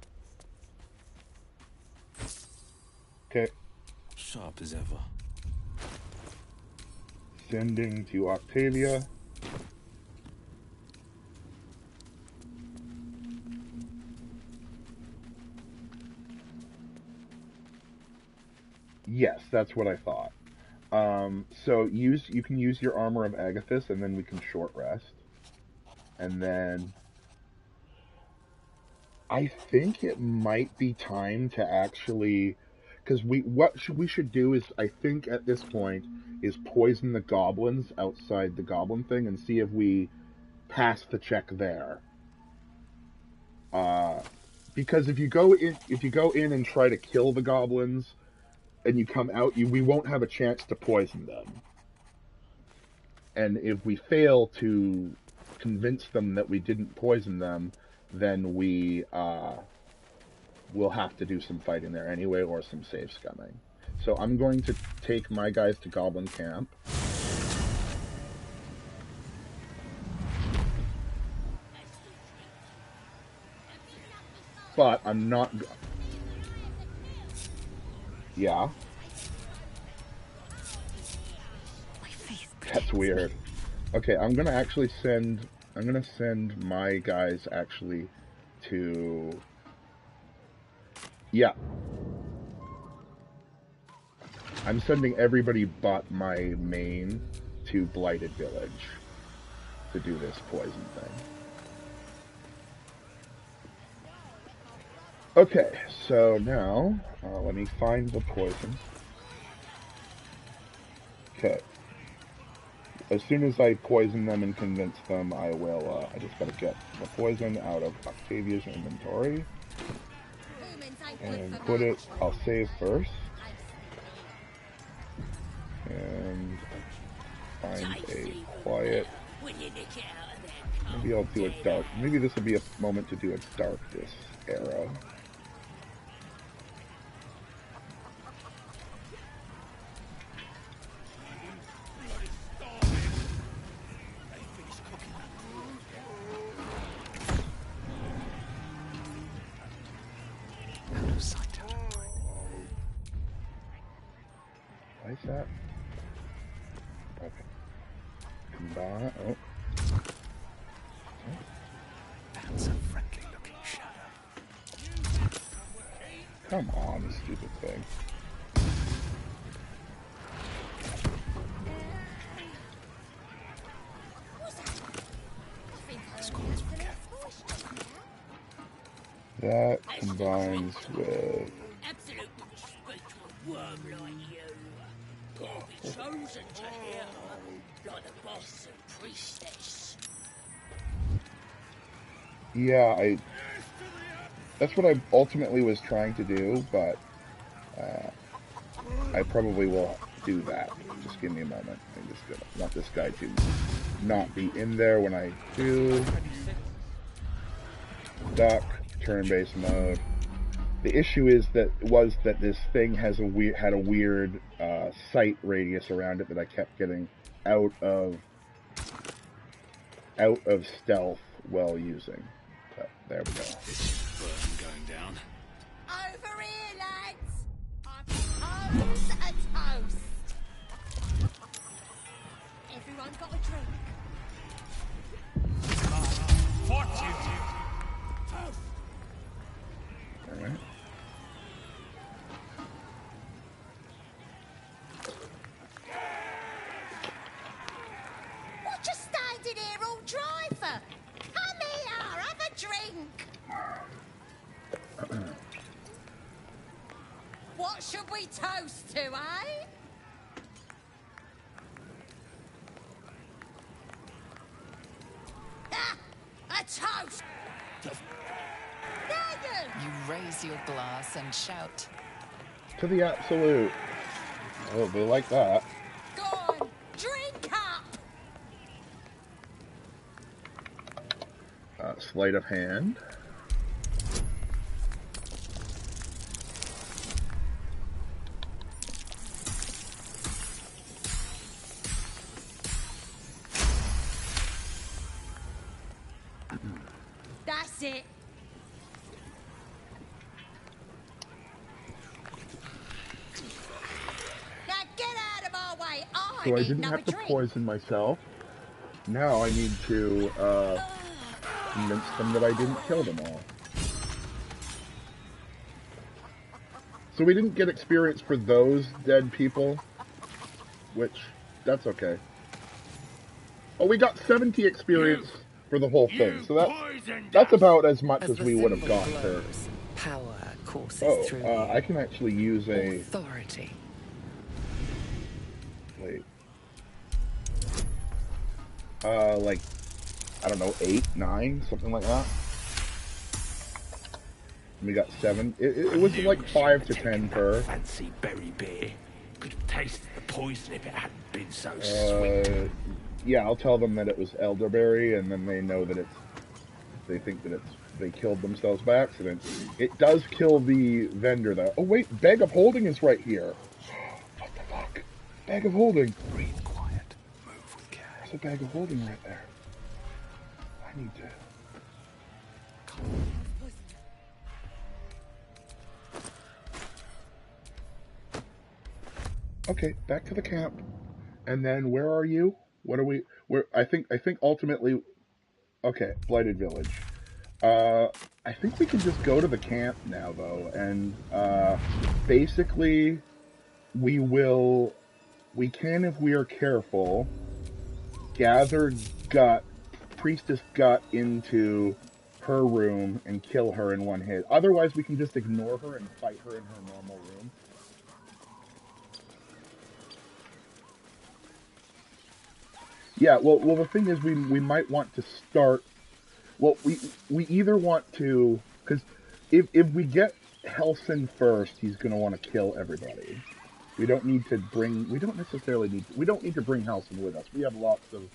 Okay. Sharp as ever. Sending to Octavia. Yes, that's what I thought. So you can use your Armor of Agathis, and then we can Short Rest. And then I think it might be time to actually, because we should do is, I think at this point, is poison the goblins outside the goblin thing and see if we pass the check there. because if you go in and try to kill the goblins, and you come out, we won't have a chance to poison them. And if we fail to convince them that we didn't poison them, then we will have to do some fighting there anyway, or some save scumming. So I'm going to take my guys to Goblin Camp. But I'm not... Yeah. That's weird. Okay, I'm gonna actually send... I'm gonna send my guys actually to... Yeah. I'm sending everybody but my main to Blighted Village to do this poison thing. Okay, so now, let me find the poison. Okay. As soon as I poison them and convince them, I will, I just gotta get the poison out of Octavia's inventory. And put it, I'll save first. And find a quiet, maybe I'll do a dark, maybe this will be a moment to do a darkness arrow. Why is that? Okay. Combine. Oh. That's a friendly looking shadow. Come on, you stupid thing. That combines with... Yeah, that's what I ultimately was trying to do, but I probably will do that. Just give me a moment. I just want this guy to not be in there when I do. Duck, turn-based mode. The issue is that this thing has had a weird sight radius around it that I kept getting out of stealth while using. But there we go. Going down. Over here, lads! I propose a toast! Everyone got a drink? Alright. What you standing here all dry for? Come here, have a drink! What should we toast to, eh? Ah! A toast! You raise your glass and shout. To the absolute. Oh, they like that. Go on, drink up! Sleight of hand. That's it. Now get out of my way. So I didn't have to poison myself. Now I need to convince them that I didn't kill them all. So we didn't get experience for those dead people, which, that's okay. Oh, we got 70 experience for the whole thing, so that's about as much as we would have gotten for... Power courses through I can actually use a... authority. Wait. Like, I don't know, 8, 9, something like that. We got 7. It was like 5 to 10 per. Fancy berry beer. Could have tasted the poison if it hadn't been so sweet. Yeah, I'll tell them that it was elderberry, and then they know that they think that they killed themselves by accident. It does kill the vendor, though. Oh, wait, Bag of Holding is right here. What the fuck? Bag of Holding. Breathe quiet. Move with care. There's a Bag of Holding right there. I need to... Okay, back to the camp. And then where are you? What are we... I think ultimately... Okay, Blighted Village. I think we can just go to the camp now, though, and basically we can, if we are careful, gather Priestess Gut into her room and kill her in one hit. Otherwise, we can just ignore her and fight her in her normal room. Yeah, well, the thing is, we might want to start. Well, we either want to, because if we get Helson first, he's going to want to kill everybody. We don't need to bring. We don't necessarily need. We don't need to bring Helson with us. We have lots of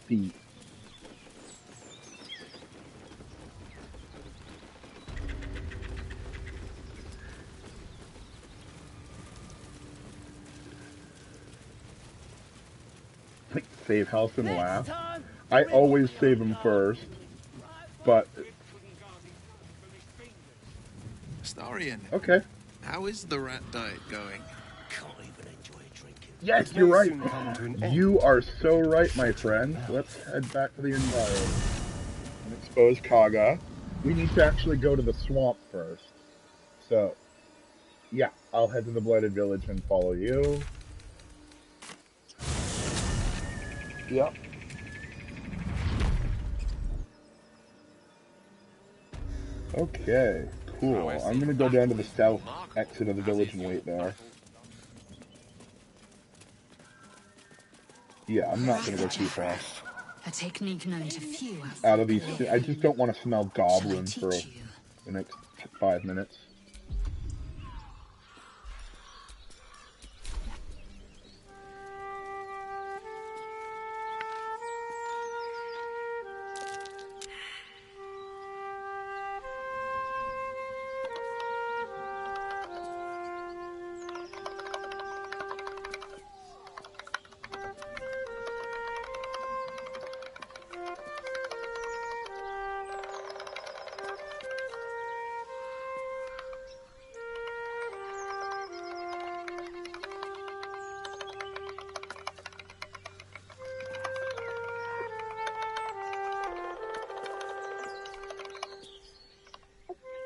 feet. Save Helson last. I always save him first, but... Starian. Okay. How is the rat diet going? Can't even enjoy drinking. Yes, you're right. You are so right, my friend. Let's head back to the environment and expose Kaga. We need to actually go to the swamp first. So, yeah, I'll head to the Blighted Village and follow you. Yep. Okay, cool. I'm gonna go down to the south exit of the village and wait there. Yeah, I'm not gonna go too fast. A technique known to few. Out of these, I just don't want to smell goblins for the next 5 minutes.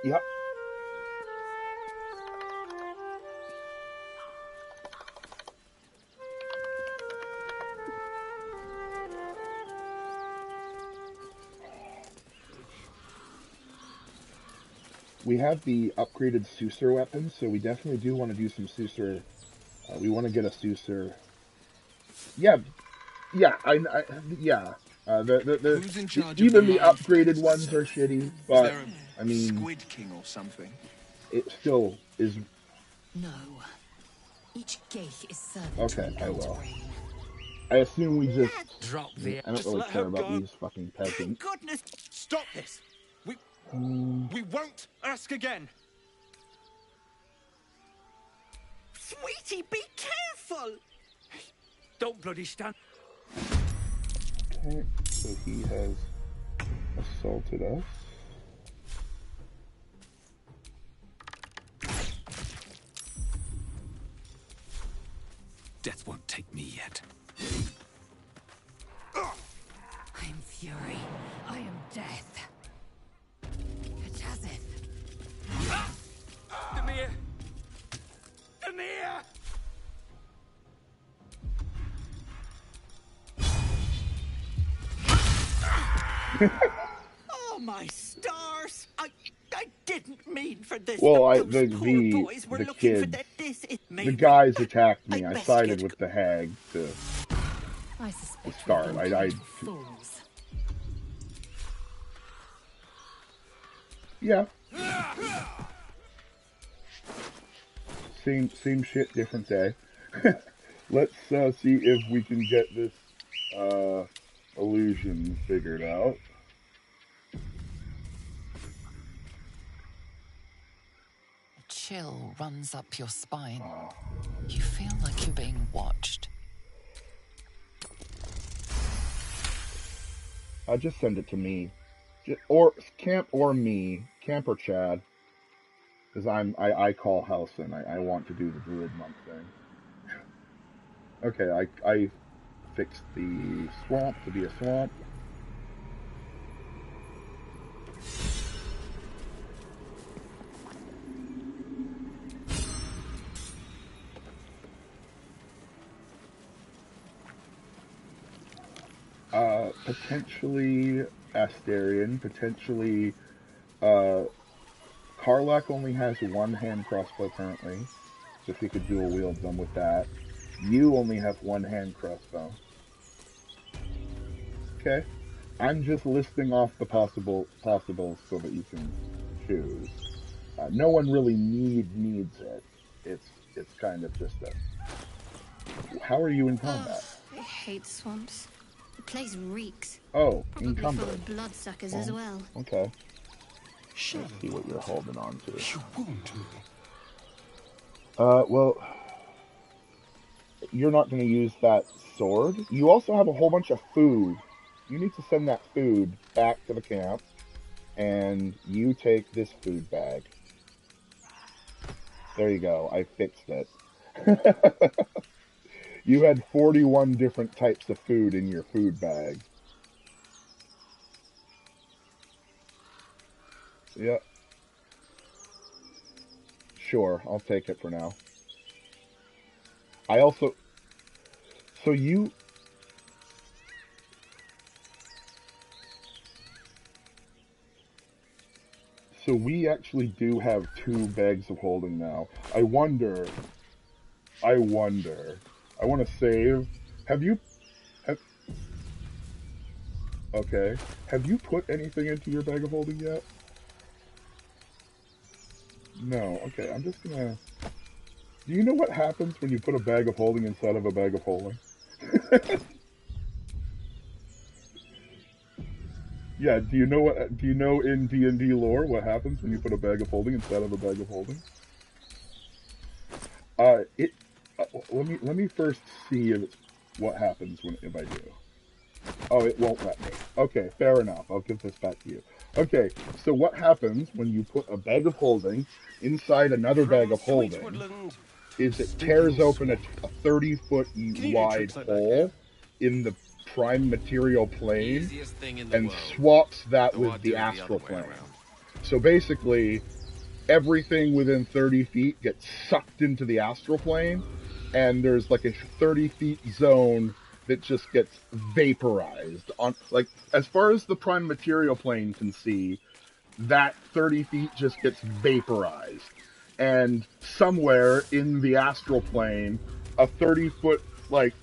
Yep. We have the upgraded Sucer weapon, so we definitely do want to do some Sucer. We want to get a Sucer. Yeah, yeah, yeah. Even the upgraded ones are shitty, but I mean, Squid King or something. It still is. No, each gate is served. Okay, I will. I assume we just. I don't really care about these fucking peasants. Goodness! Stop this! We won't ask again. Sweetie, be careful! Don't bloody stand. Okay, so he has assaulted us. Death won't take me yet. I am fury. I am death. Demir! Demir! Oh my stars! I didn't mean for this. Well, the kid, the guys attacked me. I sided with the hag to start. Yeah. Same shit, different day. Let's see if we can get this illusion figured out. A chill runs up your spine. You feel like you're being watched. I'll just send it to me. Or Camp or me. Camp or Chad. Because I call Halson. I want to do the Druid Monk thing. Okay, I fixed the swamp to be a swamp. Potentially Asterion, potentially Karlach only has one hand crossbow currently, so if you could dual wield them with that. You only have one hand crossbow. Okay. I'm just listing off the possibles so that you can choose. No one really needs it. It's kind of just a... How are you in combat? I hate swamps. The place reeks. Oh, Probably encumbered. full of bloodsuckers as well. Okay. Let's see what you're holding on to. You wound me. Well, you're not going to use that sword. You also have a whole bunch of food. You need to send that food back to the camp, and you take this food bag. There you go. I fixed it. You had 41 different types of food in your food bag. Yep. Sure, I'll take it for now. I also... So you... So we actually do have 2 bags of holding now. I wonder... I want to save... Okay. Have you put anything into your bag of holding yet? No. Okay, I'm just gonna... Do you know what happens when you put a bag of holding inside of a bag of holding? Yeah, do you know in D&D lore what happens when you put a bag of holding inside of a bag of holding? Let me first see what happens if I do. Oh, it won't let me. Okay, fair enough. I'll give this back to you. Okay, so what happens when you put a bag of holding inside another bag of holding is it tears open a 30-foot wide hole in the prime material plane and swaps that with the astral plane. So basically, everything within 30 feet gets sucked into the astral plane, and there's like a 30-feet zone that just gets vaporized. Like, as far as the prime material plane can see, that 30 feet just gets vaporized. And somewhere in the astral plane, a 30-foot, like,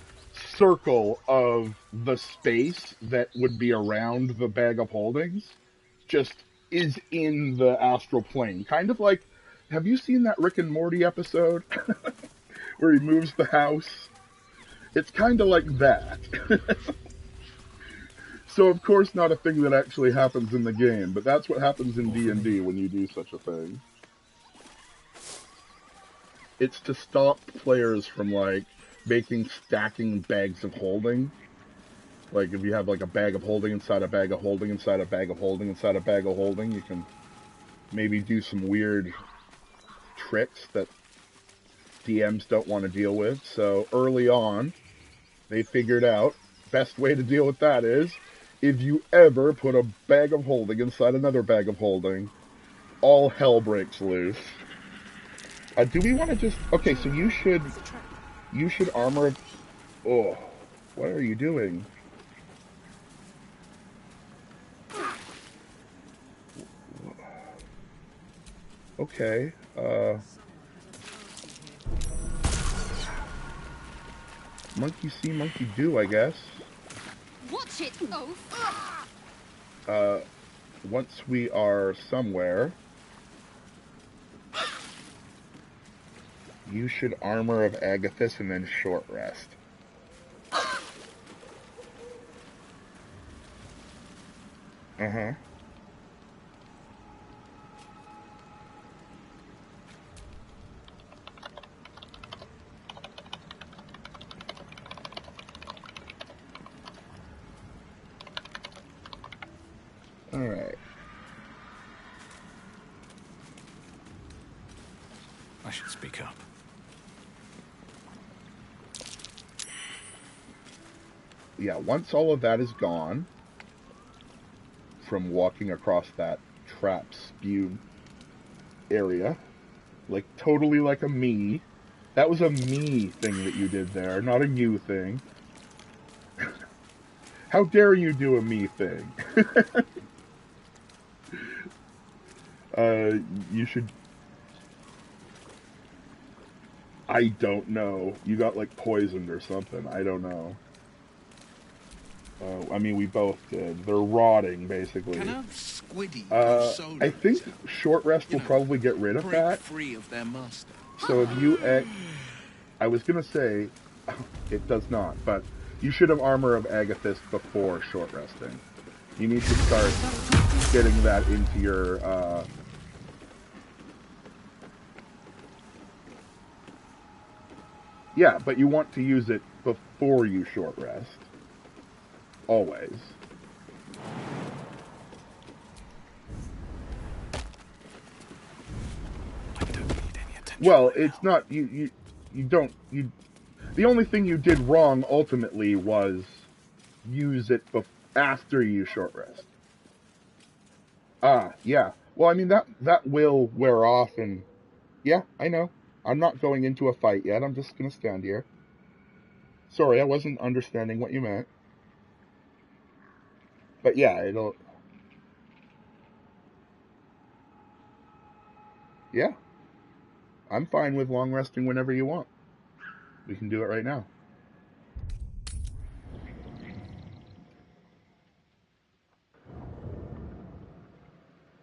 circle of the space that would be around the bag of holdings just is in the astral plane. Kind of like, have you seen that Rick and Morty episode where he moves the house? It's kind of like that. So, of course, not a thing that actually happens in the game, but that's what happens in D&D when you do such a thing. It's to stop players from, like, stacking bags of holding. Like, if you have, like, a bag of holding inside a bag of holding inside a bag of holding inside a bag of holding, you can maybe do some weird tricks that DMs don't want to deal with. So, early on, they figured out best way to deal with that is if you ever put a bag of holding inside another bag of holding, all hell breaks loose. Do we want to just... Okay, so you should armor... Oh, what are you doing? Okay, monkey see, monkey do, I guess. Watch it, Once we are somewhere, You should Armor of Agathis and then short rest. Uh-huh. Alright. I should speak up. Yeah, once all of that is gone, from walking across that trap spewed area, like totally like a me. That was a me thing that you did there, not a you thing. How dare you do a me thing? You should... I don't know. You got, like, poisoned or something. I don't know. I mean, we both did. They're rotting, basically. I think short rest will probably get rid of that. Free of their master. So if you... I was gonna say, it does not, but you should have Armor of Agathis before short resting. You need to start getting that into your... Yeah, but you want to use it before you short rest. Always. I don't need any attention. Well, it's not... You don't... The only thing you did wrong, ultimately, was use it after you short rest. Ah, yeah. Well, I mean, that will wear off, and... Yeah, I know. I'm not going into a fight yet. I'm just going to stand here. Sorry, I wasn't understanding what you meant. But yeah, it'll... Yeah. I'm fine with long resting whenever you want. We can do it right now.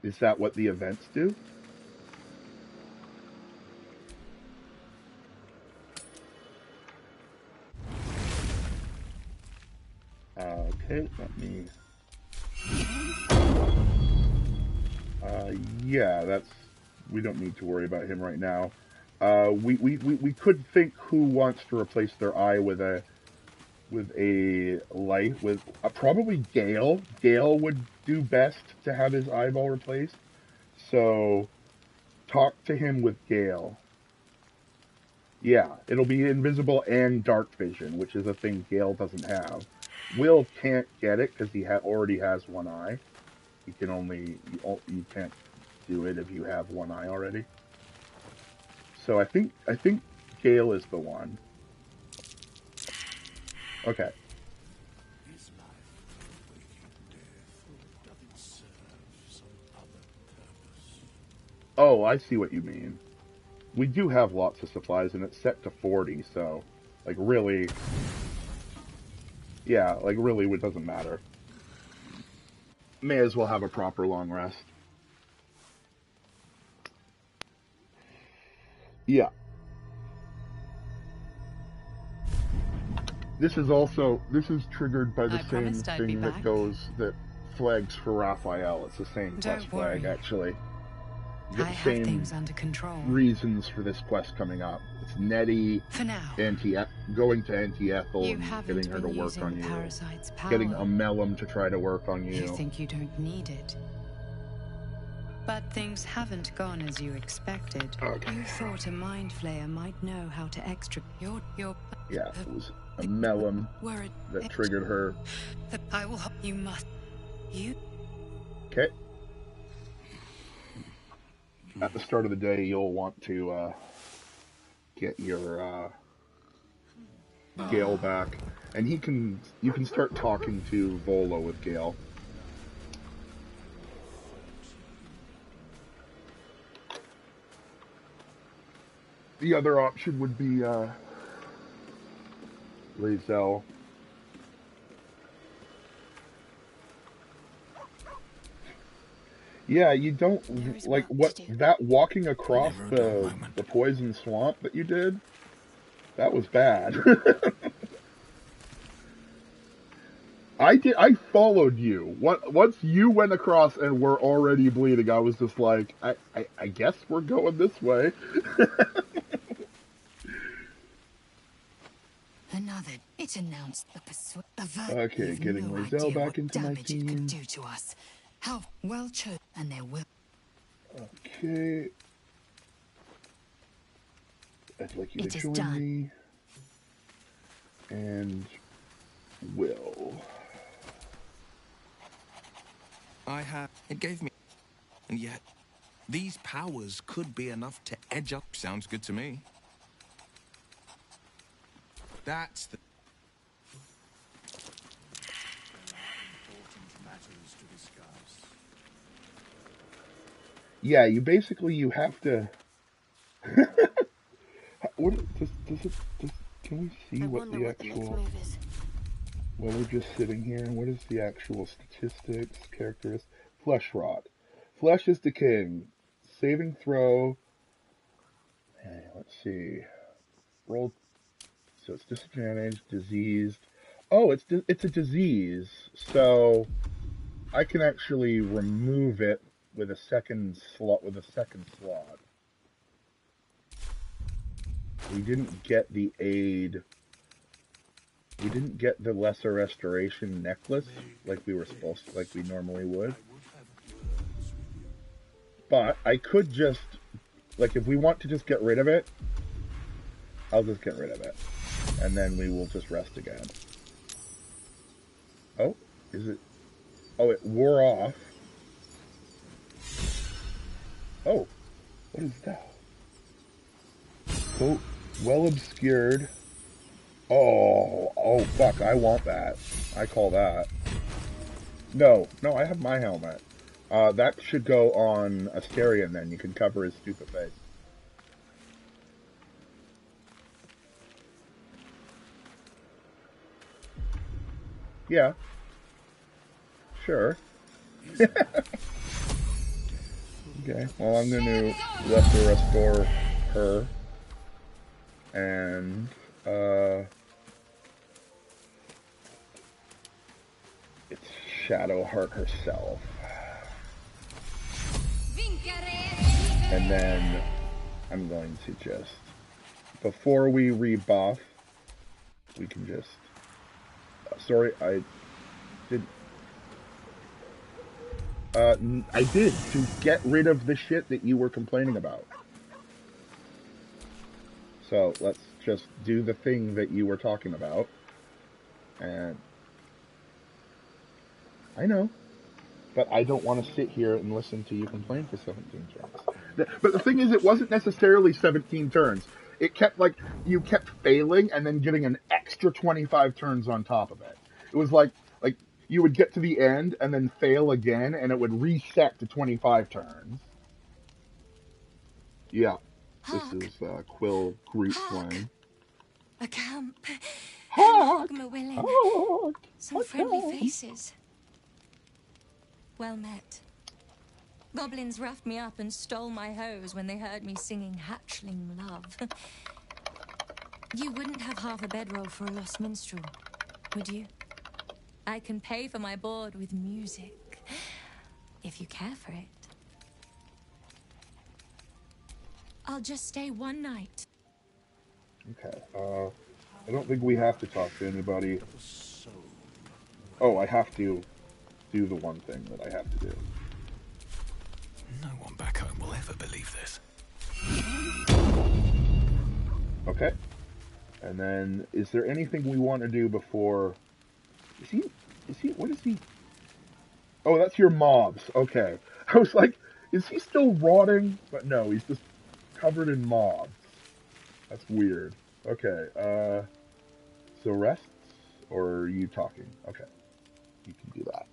Is that what the events do? Okay, let me... yeah, that's... We don't need to worry about him right now. We could think who wants to replace their eye with a light, with... probably Gale. Gale would do best to have his eyeball replaced. So, talk to him with Gale. Yeah, it'll be invisible and dark vision, which is a thing Gale doesn't have. Will can't get it because he already has one eye. He can only... You can't do it if you have one eye already. So I think Gale is the one. Okay. Oh, I see what you mean. We do have lots of supplies, and it's set to 40, so, like, really... Yeah, like, really, it doesn't matter. May as well have a proper long rest. Yeah. This is triggered by the same thing that flags for Raphael. It's the same quest flag, actually. You get the same under control. Reasons for this quest coming up. It's Nettie, For now, going to Auntie Ethel and getting her to work on you. Getting a Mellum to try to work on you. You think you don't need it. But things haven't gone as you expected. Okay. You thought a mind flayer might know how to your Yeah, it was a Mellum that triggered her. I will help you must. You Okay. At the start of the day, you'll want to get your Gale back, and you can start talking to Volo with Gale. The other option would be Lae'zel. Yeah, you don't like what that walking across Never a dull the moment. the poison swamp that you did. That was bad. I followed you. Once you went across and were already bleeding, I was just like, I guess we're going this way. Another. It announced the Okay, You've getting no Rizal idea back what into my damage it could team. do to us. How well chosen, and there will. Okay. I'd like you It to is join done. me. And Will. It gave me. And yet, these powers could be enough to edge up. Sounds good to me. That's the. Yeah, you have to. What can we see what the actual? Well, we're just sitting here. What is the actual statistics, characteristics? Flesh rot. Flesh is decaying. Saving throw. Let's see. Roll. So it's disadvantaged, diseased. Oh, it's a disease. So I can actually remove it with a second slot. We didn't get the aid. We didn't get the lesser restoration necklace like we were supposed to, like we normally would. But I could just, like, if we want to just get rid of it, I'll just get rid of it. And then we will just rest again. Oh, is it? Oh, it wore off. Oh, what is that? Oh, well obscured. Oh, fuck, I want that. I call that. No, I have my helmet. That should go on Asterion then. You can cover his stupid face. Yeah. Sure. Okay, well I'm going to lesser restore her. And, it's Shadowheart herself. And then I'm going to just, before we rebuff, we can just, sorry, I did, to get rid of the shit that you were complaining about. So let's just do the thing that you were talking about. And I know, but I don't want to sit here and listen to you complain for 17 turns. But the thing is, it wasn't necessarily 17 turns. It kept, like, you kept failing and then getting an extra 25 turns on top of it. It was like you would get to the end and then fail again, and it would reset to 25 turns. Yeah, Hark. this is Quill Groot Hark. playing. A camp. Hark! Willing. Hark! Some friendly faces. Well met. Goblins roughed me up and stole my hose when they heard me singing hatchling love. You wouldn't have half a bedroll for a lost minstrel, would you? I can pay for my board with music, if you care for it. I'll just stay one night. Okay, I don't think we have to talk to anybody. Oh, I have to do the one thing that I have to do. No one back home will ever believe this. Okay. And then, is there anything we want to do before... what is he... Oh, that's your mobs. Okay. I was like, is he still rotting? But no, he's just covered in mobs. That's weird. Okay, so rests? Or are you talking? Okay. You can do that.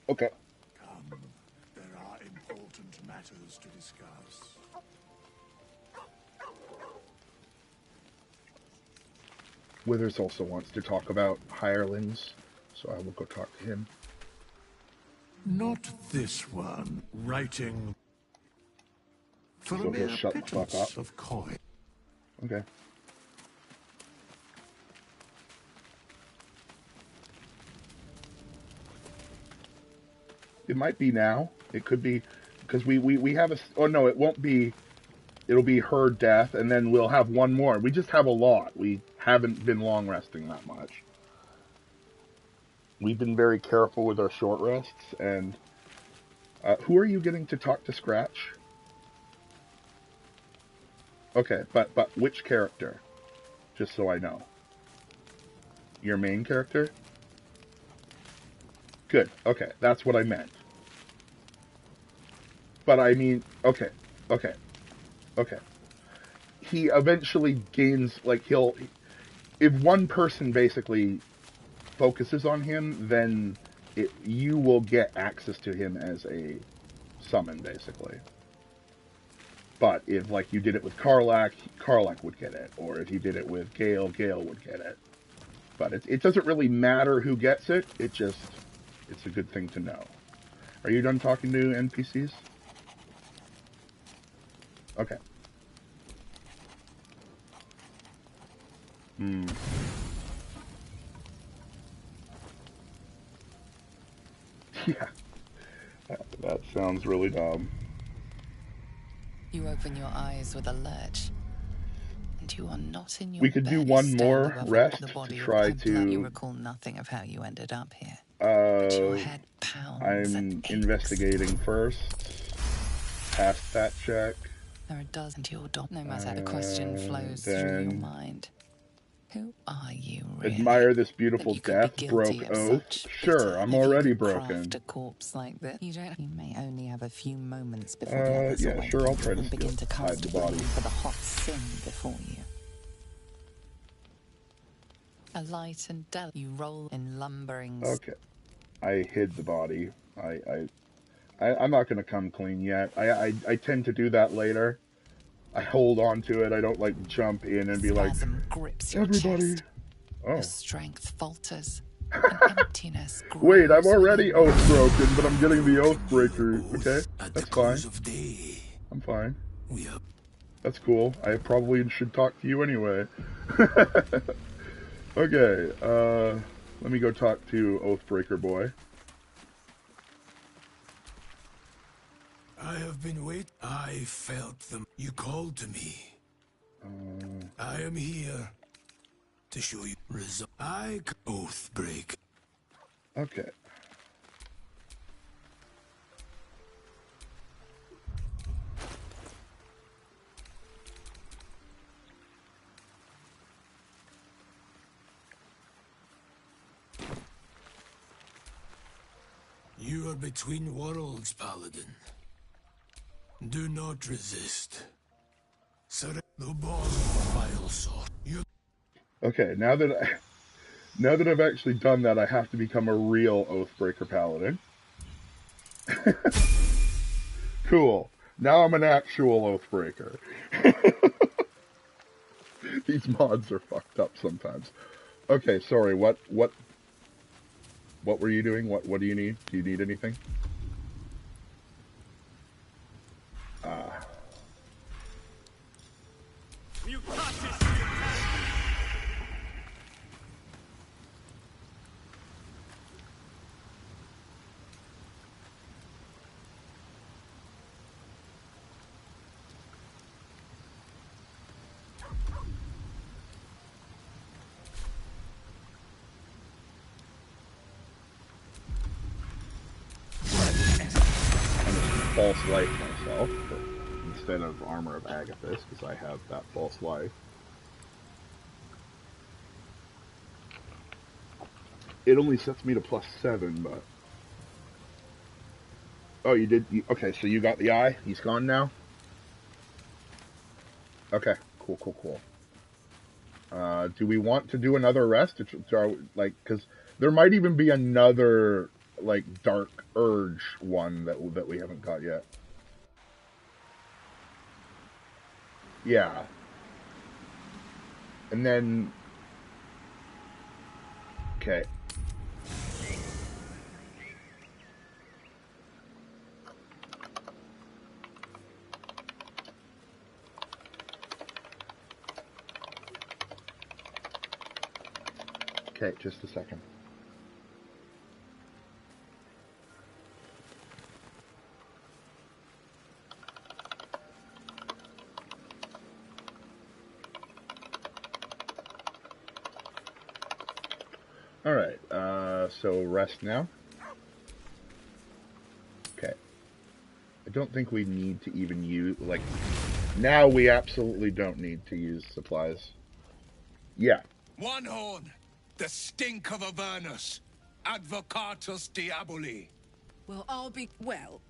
Okay. Come, there are important matters to discuss. Withers also wants to talk about hirelings, so I will go talk to him. Not this one. Writing for So a he'll mere shut the fuck pittance up. of coin. Okay. It might be now. It could be, because we have a... Oh, no, it won't be... It'll be her death, and then we'll have one more. We just have a lot. We haven't been long resting that much. We've been very careful with our short rests, and... who are you getting to talk to Scratch? Okay, but which character? Just so I know. Your main character? Good, okay, that's what I meant. But I mean, okay. He eventually gains, like, if one person basically focuses on him, then you will get access to him as a summon, basically. But if, like, you did it with Karlach, Karlach would get it. Or if you did it with Gale, Gale would get it. But it doesn't really matter who gets it, it's a good thing to know. Are you done talking to NPCs? Okay. Yeah. That sounds really dumb. You open your eyes with a lurch, and you are not in your We could bed. do one more above rest the body to of try a blood. You to... recall nothing of how you ended up here. But your head pounds I'm and investigating first. Past that check. there are dozens to your door. No matter the question flows through your mind. Who are you, really? Admire this beautiful That you could death, be broke guilty of oath. such Sure, I'm if you already could broken. Craft a corpse like this. You may only have a few moments before the others Yeah, awake sure, I'll try to and begin to hide cast the blame body. for the hot sin before you. A light and you roll in lumberings. Okay. I hid the body. I'm not gonna come clean yet. I tend to do that later. I hold on to it. I don't, like, jump in and be like, grips your everybody. chest. Oh. Your strength falters. An emptiness grows. Wait, I'm already oath broken, but I'm getting the oath breaker. Okay, that's fine. I'm fine. That's cool. I probably should talk to you anyway. Okay, let me go talk to Oathbreaker Boy. I have been waiting. I felt them. You called to me. I am here to show you result. I oath break. Okay. You are between worlds, Paladin. Do not resist. Surrender the bond of vile sort. Okay, now that I've actually done that, I have to become a real Oathbreaker Paladin. Cool. Now I'm an actual Oathbreaker. These mods are fucked up sometimes. Okay, sorry, what were you doing? What do you need? Do you need anything? False life myself, but instead of Armor of Agathis, because I have that false life. It only sets me to +7, but... Oh, you did? Okay, so you got the eye? He's gone now? Okay, cool. Do we want to do another rest? Like, because there might even be another, like, Dark Urge one that we haven't got yet. Yeah. And then Okay. Okay, just a second. Alright, so rest now. Okay. I don't think we need to even use, like, now we absolutely don't need to use supplies. Yeah. One horn, the stink of Avernus, advocatus diaboli. Well, I'll be, well,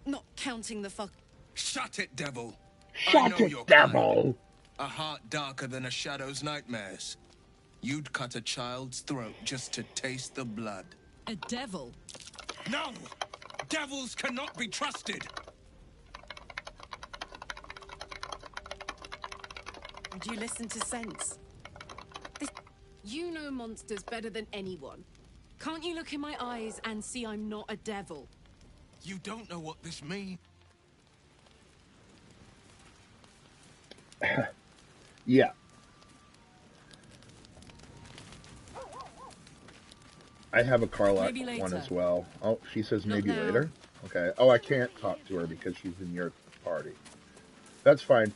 not counting the fuck. Shut it, devil. Shut it, devil! Kind. A heart darker than a shadow's nightmares. You'd cut a child's throat just to taste the blood. A devil? No! Devils cannot be trusted! Would you listen to sense? You know monsters better than anyone. Can't you look in my eyes and see I'm not a devil? You don't know what this means. Yeah. I have a Carlac one as well. Oh, she says maybe later? Okay. Oh, I can't talk to her because she's in your party. That's fine.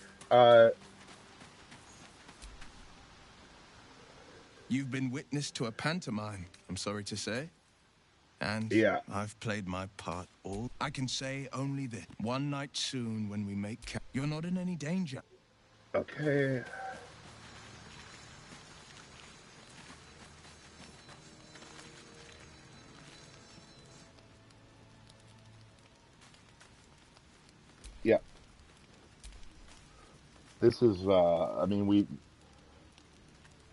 You've been witness to a pantomime, I'm sorry to say. And yeah, I've played my part all. I can say only this. One night soon when we make you're not in any danger. Okay. Yeah. This is, I mean,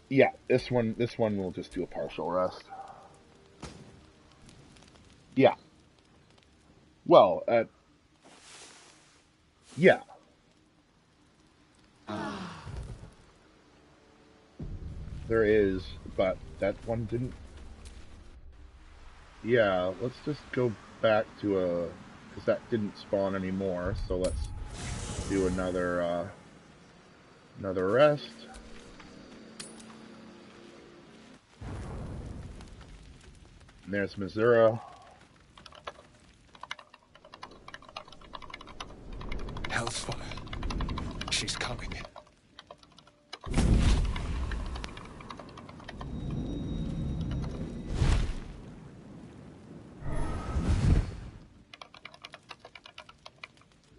yeah, this one we'll just do a partial rest. Yeah. Well, yeah. There is, but that one didn't. Yeah, let's just go back to because that didn't spawn anymore, so let's do another rest. And there's Missouri. Hellsfire. She's coming.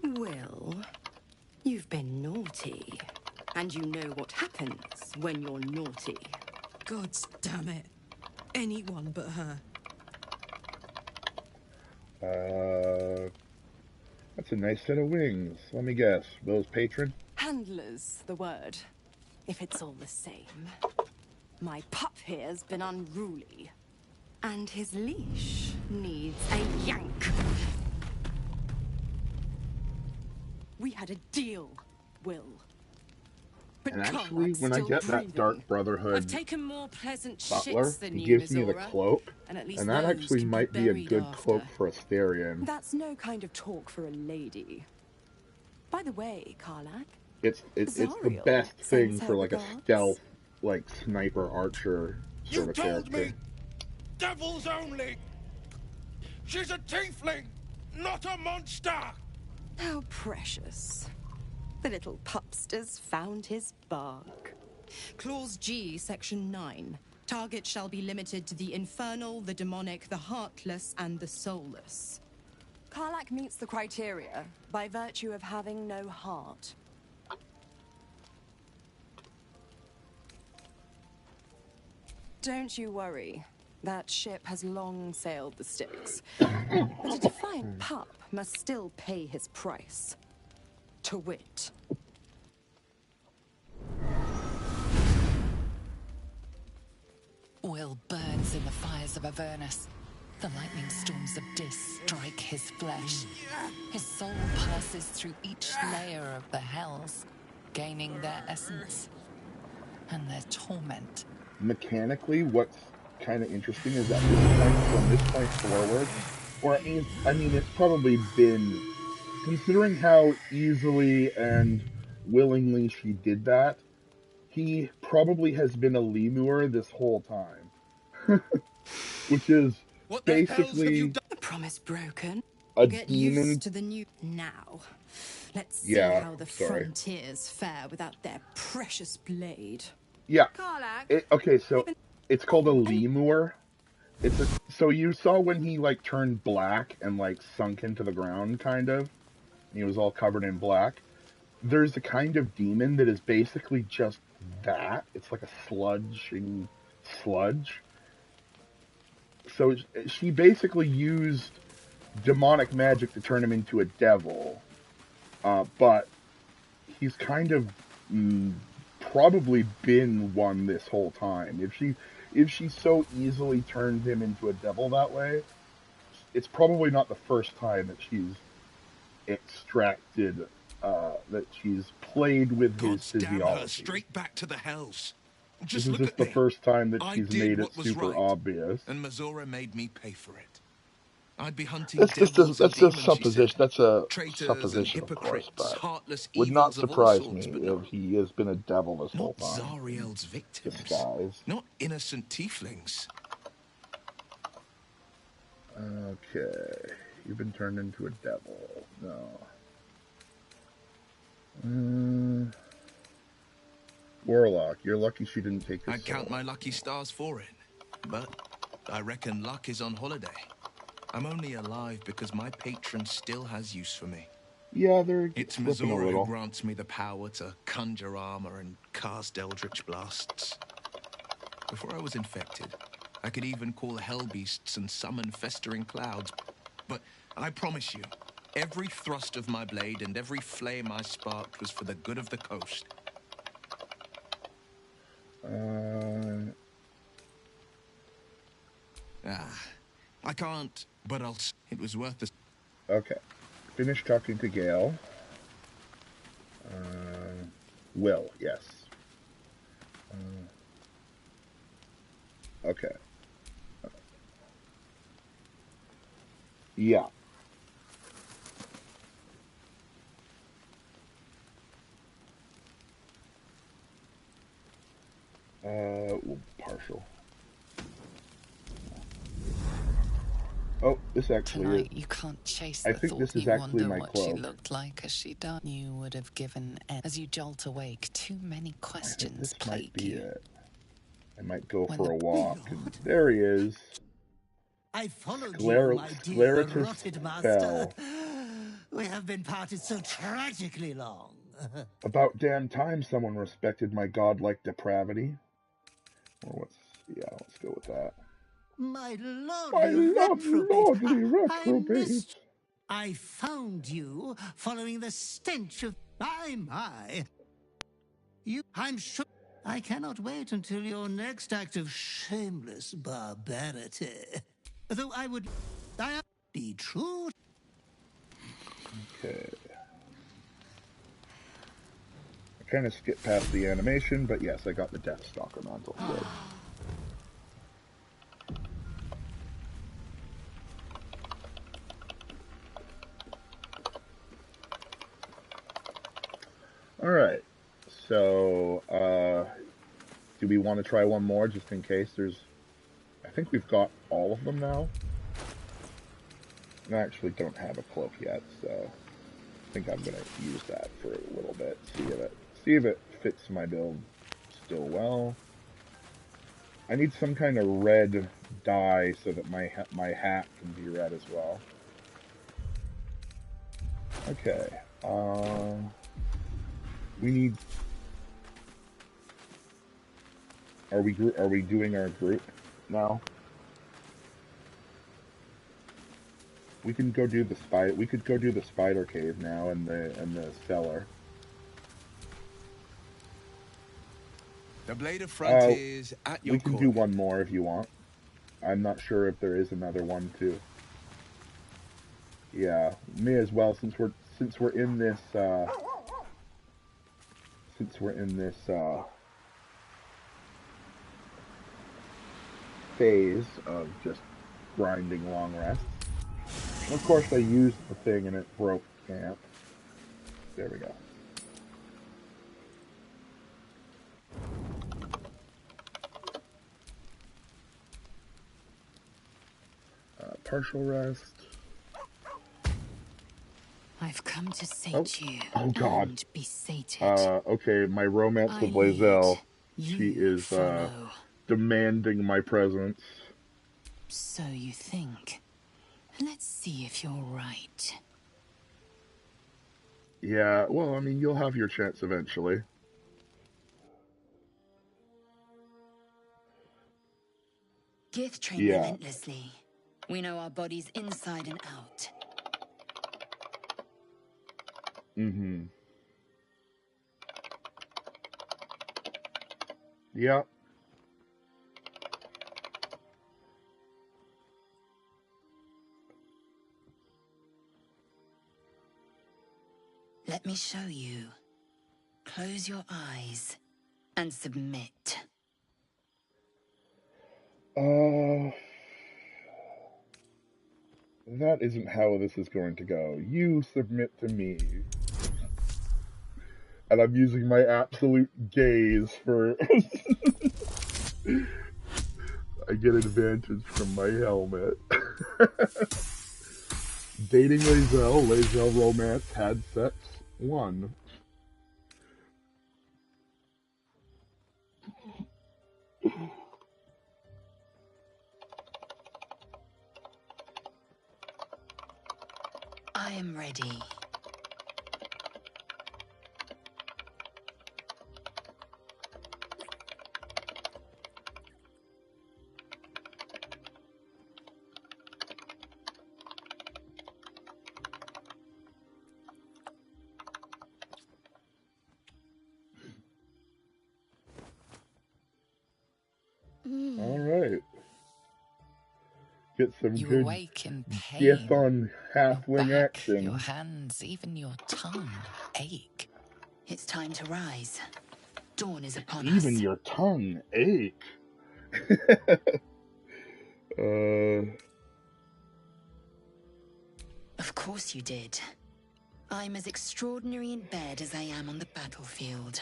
Well, you've been naughty. And you know what happens when you're naughty. God damn it. Anyone but her. That's a nice set of wings. Let me guess. Those patron? Handler's the word. If it's all the same. My pup here's been unruly. And his leash needs a yank. We had a deal, Will. But and actually, when I get that Dark Brotherhood I've taken more pleasant butler, shits than he you, gives me the Missouri. cloak, And that actually might be a good cloak for Asterion. That's no kind of talk for a lady. By the way, Karlach, It's the best thing for like a stealth, like sniper archer sort of character. Me, devils only. She's a tiefling, not a monster. How precious. The little pupster's found his bark. Clause G, Section 9. Target shall be limited to the infernal, the demonic, the heartless, and the soulless. Karlach meets the criteria by virtue of having no heart. Don't you worry. That ship has long sailed the Styx. But a defiant pup must still pay his price. To wit. Will burns in the fires of Avernus. The lightning storms of Dis strike his flesh. His soul passes through each layer of the hells, gaining their essence and their torment. Mechanically, what's kind of interesting is at this point, from this point forward, or I mean, it's probably been, considering how easily and willingly she did that, he probably has been a lemur this whole time. Which is What the hells have you basically done? The promise broken. a Get demon. used to the new. Now, let's see Yeah, how the sorry. frontiers fare without their precious blade. Yeah. Karlach. Okay, so it's called a lemur. So you saw when he like turned black and like sunk into the ground, kind of. And he was all covered in black. There's a kind of demon that is basically just that. It's like a sludge. So she basically used demonic magic to turn him into a devil. But he's kind of probably been one this whole time. If she so easily turned him into a devil that way, it's probably not the first time that she's extracted, that she's played with his physiology. Straight back to the hells. This is just the first time that she's made it was super right, obvious. and Mazora made me pay for it. I'd be hunting That's just devils and a demons, supposition. That's a traitors supposition, and of course, hypocrites, but heartless would not evils of all surprise sorts, me but if he has been a devil this whole not time. Zariel's victims, Disguise. not innocent tieflings. Okay, you've been turned into a devil. No. Warlock, you're lucky she didn't take your I'd count my lucky stars for it, but I reckon luck is on holiday. I'm only alive because my patron still has use for me. Yeah, they're It's slipping a Mazora little. who grants me the power to conjure armor and cast eldritch blasts. Before I was infected, I could even call hell beasts and summon festering clouds. But I promise you, every thrust of my blade and every flame I sparked was for the good of the coast. I can't, but it was worth the... Okay. Finish talking to Gale. Will, yes. Okay. Yeah. Partial. Oh, this actually Tonight is. you can't chase I the think thought. this is You actually wonder my what she cloak. looked like as she died. You would have given as you jolt awake. Too many questions This plague might be you. it. I might go When for the- a walk. And there he is. I followed you, my dear Scleratus rotted master. fell. We have been parted so tragically long. About damn time someone respected my godlike depravity. Or let's go with that. My lovely reprobate. I found you following the stench of... My. I'm sure... I cannot wait until your next act of shameless barbarity. Though I be true. Okay. I kind of skipped past the animation, but yes, I got the Deathstalker mantle. Good. Alright, so, do we want to try one more, just in case I think we've got all of them now. And I actually don't have a cloak yet, so I think I'm going to use that for a little bit, see if it fits my build still well. I need some kind of red dye so that my hat can be red as well. Okay, we need... Are we doing our group now? We can go do the spider. We could go do the spider cave now and the cellar. The Blade of Frontiers at your We can do one more if you want. I'm not sure if there is another one too. Yeah, may as well since we're in this phase of just grinding long rests. And of course, I used the thing and it broke camp. There we go. Partial rest. I've come to sate you. Oh God. And be sated. Okay, my romance with Lae'zel. She is demanding my presence. So you think. Let's see if you're right. Yeah, well, I mean, you'll have your chance eventually. Gith train relentlessly. We know our bodies inside and out. Mm-hmm. Yeah. Let me show you. Close your eyes and submit. That isn't how this is going to go. You submit to me. And I'm using my absolute gaze for... I get advantage from my helmet. Dating Lae'zel romance, had sex, 1. I am ready. Alright. Get some You good awake in pain. Gith on halfling Your back, action. your hands, even your tongue ache. It's time to rise. Dawn is upon us. Even your tongue ache. Of course you did. I'm as extraordinary in bed as I am on the battlefield.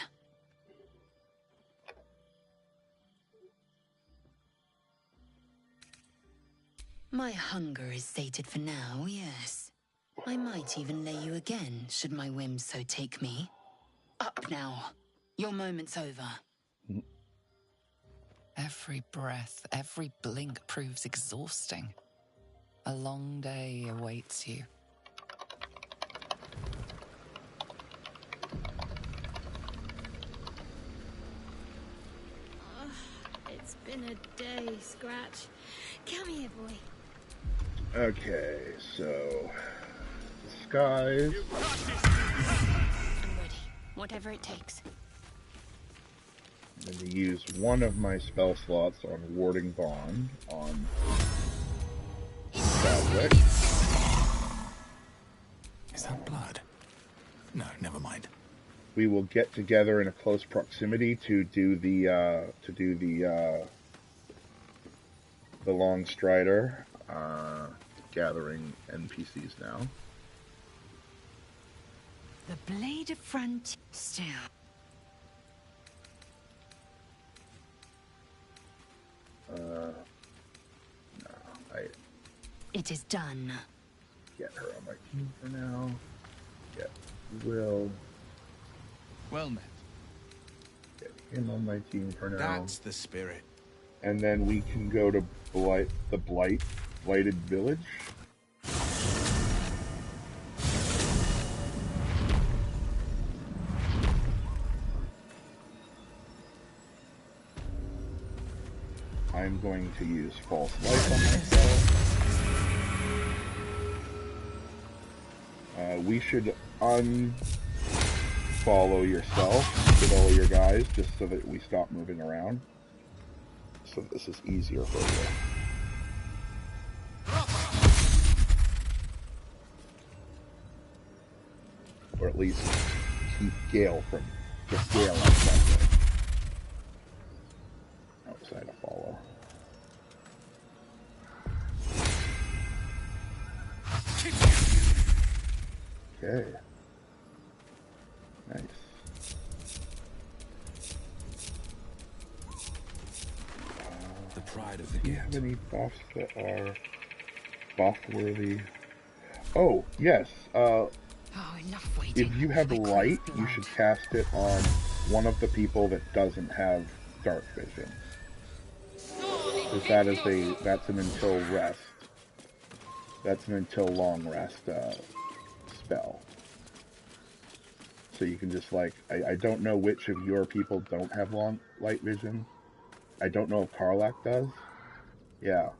My hunger is sated for now, yes. I might even lay you again, should my whims so take me. Up now. Your moment's over. Every breath, every blink proves exhausting. A long day awaits you. It's been a day, Scratch. Come here, boy. Okay, so... Disguise. I'm ready. Whatever it takes. I'm going to use one of my spell slots on Warding Bond on Chadwick. Is that blood? No, never mind. We will get together in a close proximity to do the Long Strider, gathering NPCs now. The blade of frontier still. No, It is done. Get her on my team for now. Get Will. Well met. Get him on my team for now. That's the spirit. And then we can go to Blighted Village. I'm going to use False Life on myself. We should unfollow yourself with all your guys, just so that we stop moving around. So this is easier for you. Or at least keep Gale from... Just Gale outside to follow. pride of the Do you guild. have any buffs that are buff-worthy? Oh, yes. Enough waiting. If you have light, you should cast it on one of the people that doesn't have dark vision. Because that's an until rest. That's an until long rest spell. So you can just like, I don't know which of your people don't have long light vision. I don't know if Karlak does. Yeah.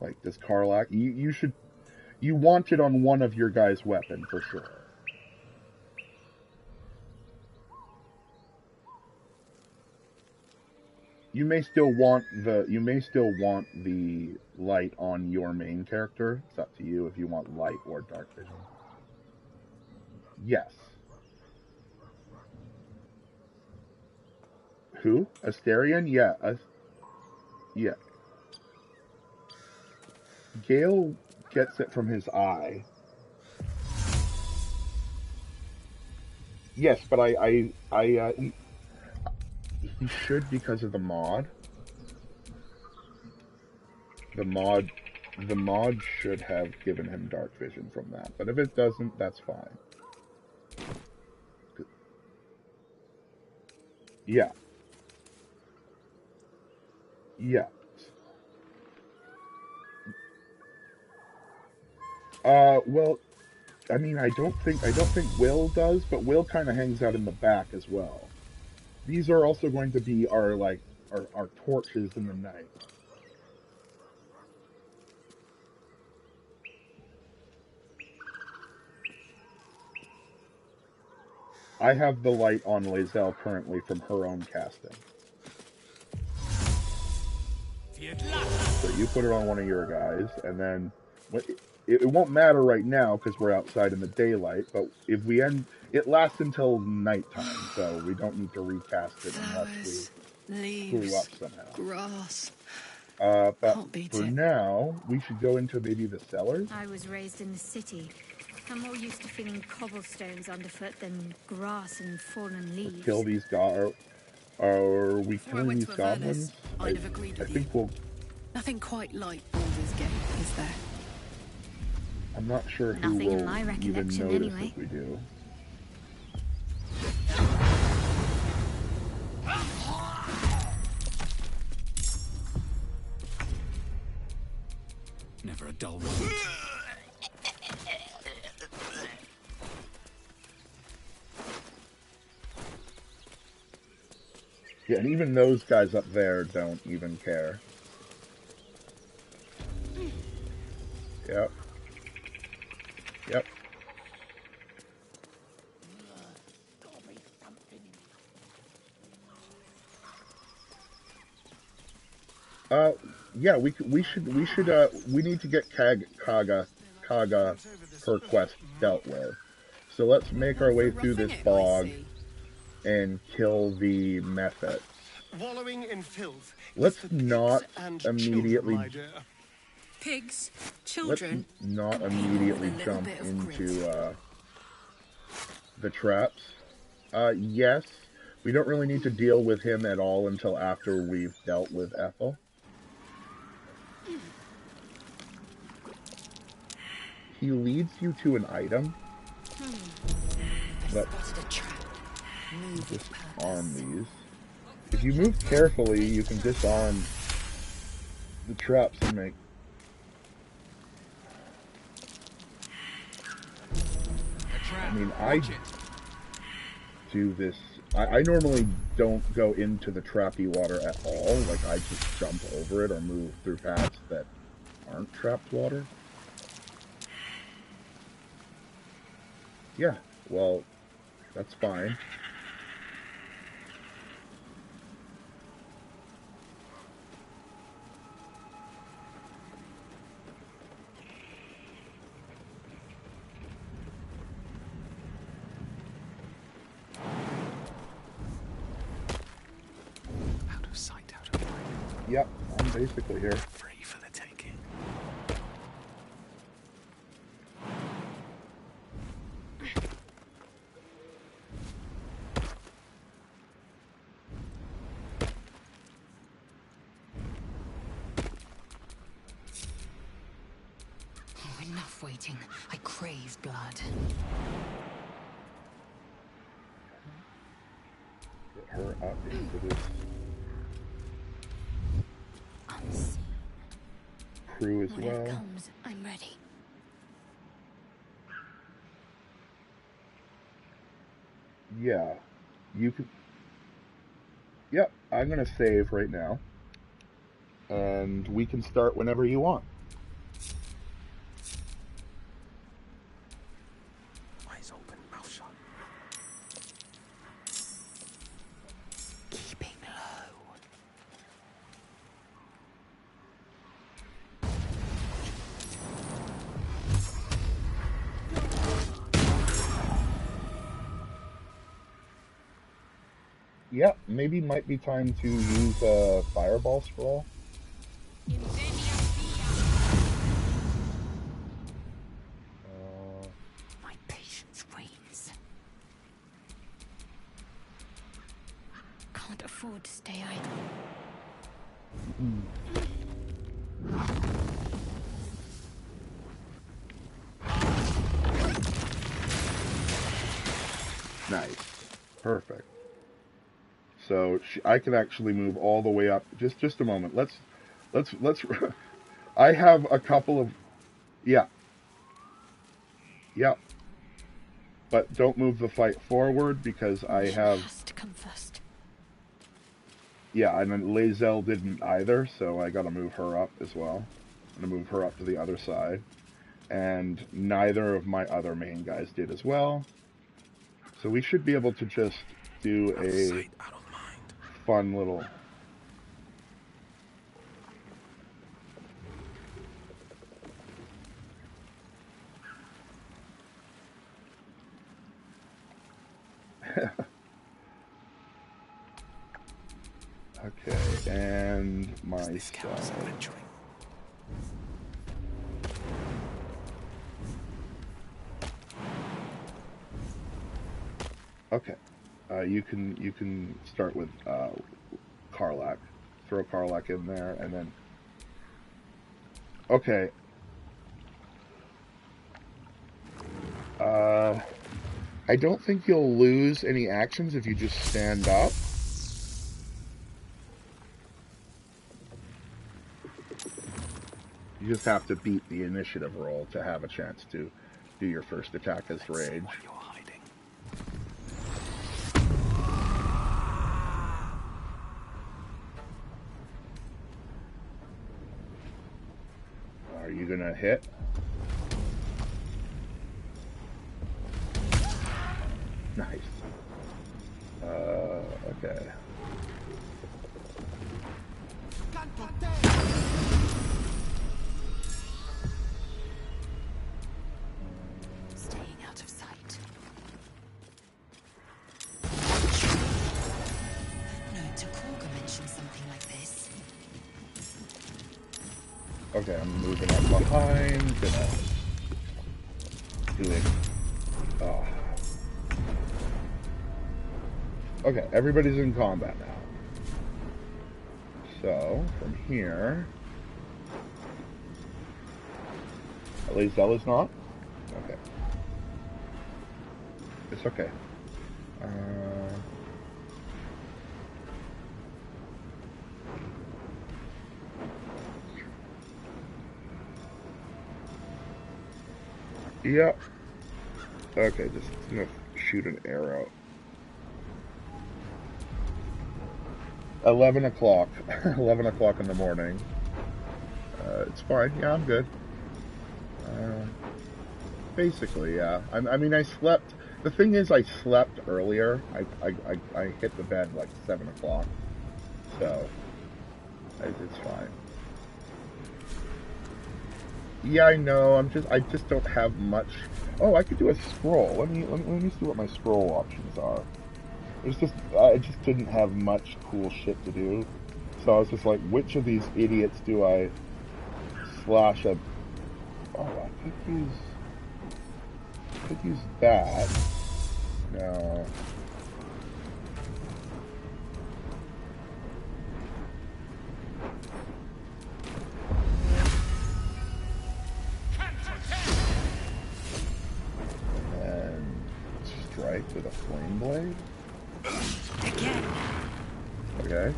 Like, does Karlak, you want it on one of your guys' weapon for sure. You may still want the light on your main character. It's up to you if you want light or dark vision. Yes. Who? Asterion? Yeah. Yeah. Gale gets it from his eye. Yes, but he should because of the mod. The mod should have given him dark vision from that. But if it doesn't, that's fine. Yeah. Yeah. Well, I mean, I don't think Will does, but Will kind of hangs out in the back as well. These are also going to be our torches in the night. I have the light on Lae'zel currently from her own casting. So you put it on one of your guys, and then it won't matter right now because we're outside in the daylight, but if we end, it lasts until nighttime, so we don't need to recast it unless we screw up somehow. Grass. But for now, we should go into maybe the cellars. I was raised in the city. I'm more used to feeling cobblestones underfoot than grass and fallen leaves. Kill these are we killing these goblins? I'd have agreed with I think we'll. Nothing quite like Baldur's Gate, is there? I'm not sure who Nothing will in my even recollection, notice anyway. if we do. Never a dull moment. Yeah, and even those guys up there don't even care. Yep. Yep. Yeah, we need to get Kaga, her quest dealt with. So let's make our way through this bog and kill the Mephit. Wallowing in filth. Let's not immediately. Pigs, children. Let's not immediately jump into the traps. Yes, we don't really need to deal with him at all until after we've dealt with Ethel. He leads you to an item. Let's disarm these. If you move carefully, you can disarm the traps and make. I mean, I do this. I normally don't go into the trappy water at all. Like, I just jump over it or move through paths that aren't trapped water. Yeah, well, that's fine. Out of sight, out of mind. Yep, I'm basically here. Free for the taking. waiting. I crave blood. Get her up into this crew as Whatever well. comes, I'm ready. Yeah, you can. Yep, I'm gonna save right now, and we can start whenever you want. Eyes open, mouth shut. Keeping low. Yep, maybe might be time to use a fireball scroll. My patience wanes. Can't afford to stay idle. Nice, perfect. So I can actually move all the way up. Just a moment. Let's. I have a couple of. Yeah. Yep. But don't move the fight forward because I have. Has to come first. Yeah, and then Lae'zel didn't either, so I gotta move her up as well. I'm gonna move her up to the other side. And neither of my other main guys did as well. So we should be able to just do a fun little... Okay, and my side. Okay, you can start with Karlach. Throw Karlach in there, and then. Okay. I don't think you'll lose any actions if you just stand up. You just have to beat the initiative roll to have a chance to do your first attack as Rage. Are you gonna hit? Nice. Okay. Staying out of sight. No, Takorga mentioned something like this. Okay, I'm moving up behind, gonna do it. Oh. Okay, everybody's in combat now. So, from here... At least Zella's not? Okay. It's okay. Yep. Okay, just gonna shoot an arrow. 11 o'clock. 11 o'clock in the morning. It's fine. Yeah, I'm good. Basically, yeah. I mean, I slept. The thing is, I slept earlier. I hit the bed like 7 o'clock. So, it's fine. Yeah, I know. I just don't have much. Oh, I could do a scroll. Let me see what my scroll options are. I just didn't have much cool shit to do. So I was just like, which of these idiots do I slash a... Oh, I could use that. No. Flame Blade? Again. Okay.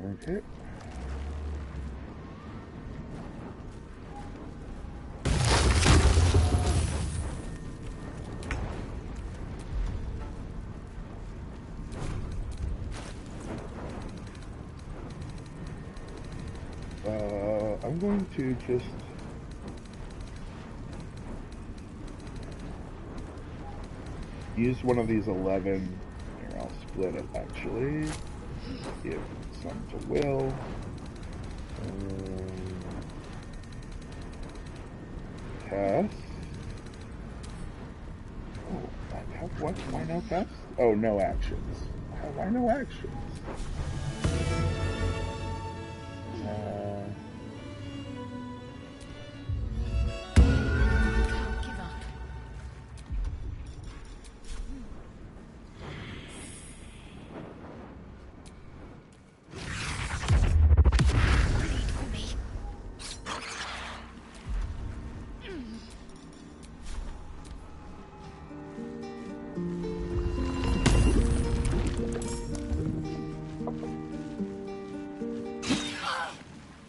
Okay. I'm going to just use one of these 11. Here, I'll split it actually. Give some to Will. Tess. Oh, what? Why no Tess? Oh, no actions. Why no actions?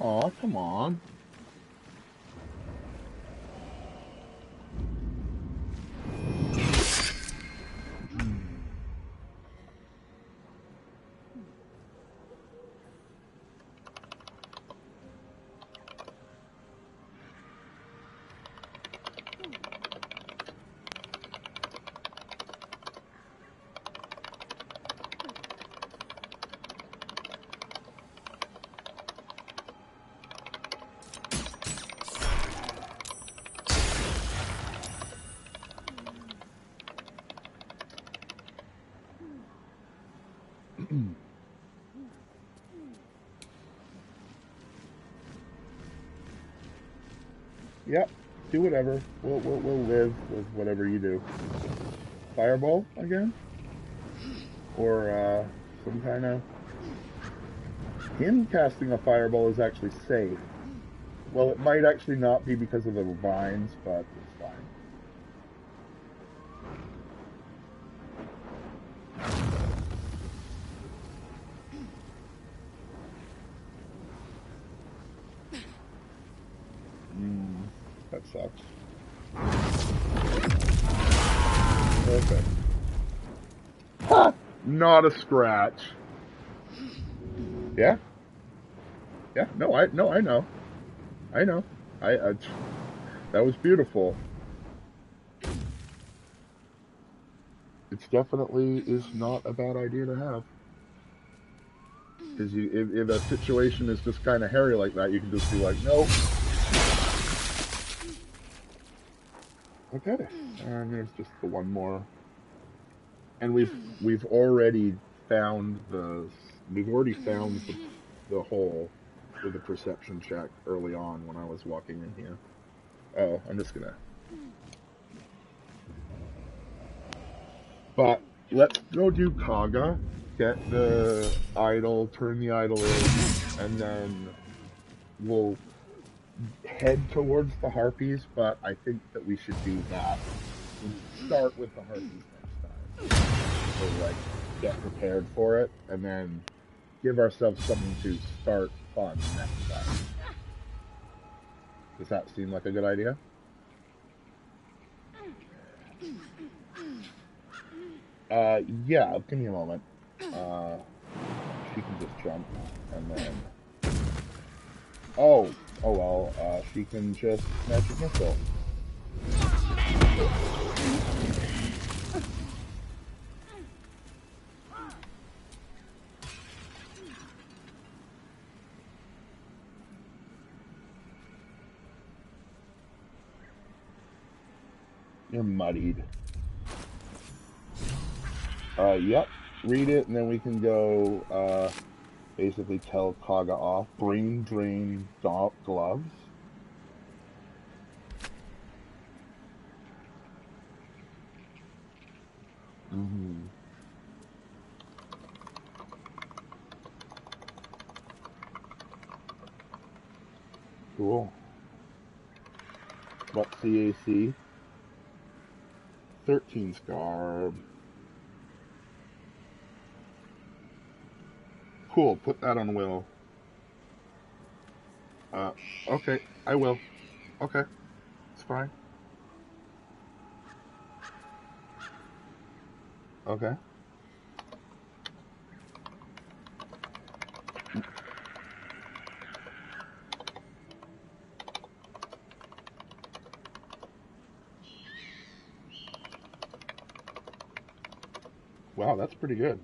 Aw, come on. Yep, do whatever. We'll live with whatever you do. Fireball again? Or some kind of... Him casting a fireball is actually safe. Well, it might actually not be because of the vines, but it's fine. That sucks. Perfect. Ha! Not a scratch. Yeah? Yeah, no, I know. I know. That was beautiful. It's definitely is not a bad idea to have. Because if a situation is just kind of hairy like that, you can just be like, nope. Okay, and there's just the one more. And we've already found the hole with a perception check early on when I was walking in here. Oh, I'm just gonna. But let's go do Kaga, get the idol, turn the idol in, and then we'll head towards the harpies, but I think that we should do that. We'll start with the harpies next time. So, like, get prepared for it, and then give ourselves something to start fun next time. Does that seem like a good idea? Yeah, give me a moment. She can just jump, and then... Oh well, she can just magic missile. You're muddied. Yep. Read it, and then we can go, basically tell Kaga off. Brain drain gloves. Mm-hmm. Cool. What's the AC? 13 Scarb. Cool, put that on Will. Okay, I will. Okay, it's fine. Okay. Wow, that's pretty good.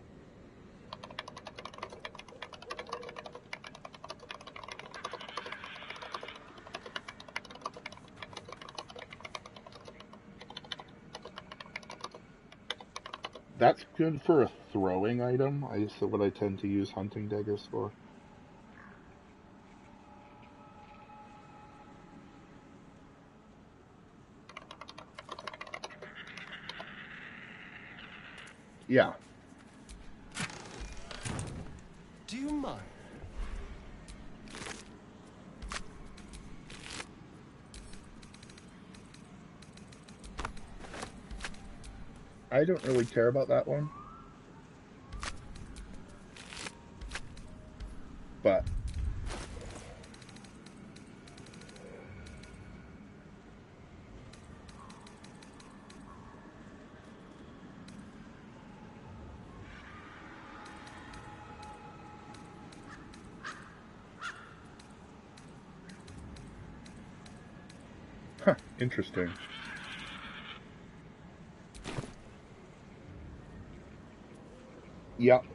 That's good for a throwing item. What I tend to use hunting daggers for. Yeah. Do you mind? I don't really care about that one. But interesting. Yep.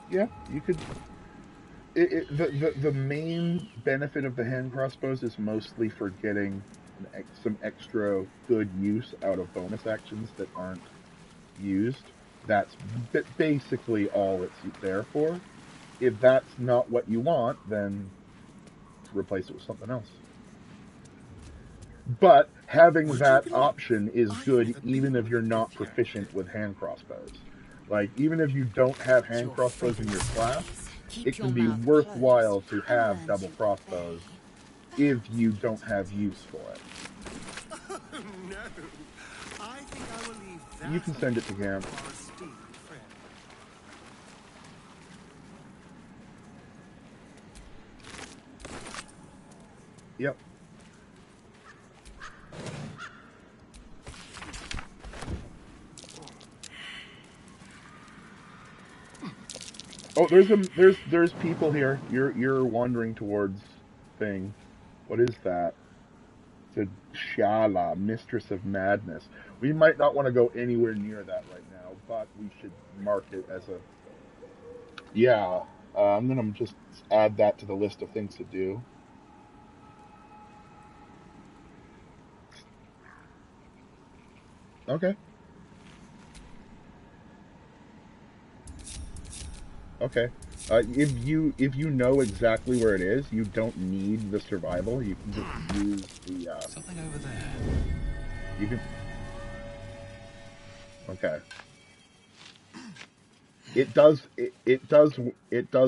Yeah, you could. The main benefit of the hand crossbows is mostly for getting some extra good use out of bonus actions that aren't used. That's basically all it's there for. If that's not what you want, then replace it with something else. But having that option is good even if you're not proficient with hand crossbows. Like, even if you don't have hand crossbows in your class, it can be worthwhile to have double crossbows if you don't have use for it. No, I think I will leave that. You can send it to camp. Yep. Oh, there's people here. You're wandering towards thing. What is that? It's a Shala, Mistress of Madness. We might not want to go anywhere near that right now, but we should mark it as a. Yeah, I'm gonna just add that to the list of things to do. Okay. Okay. If you know exactly where it is, you don't need the survival. You can just use the. Something over there. You can. Okay. It does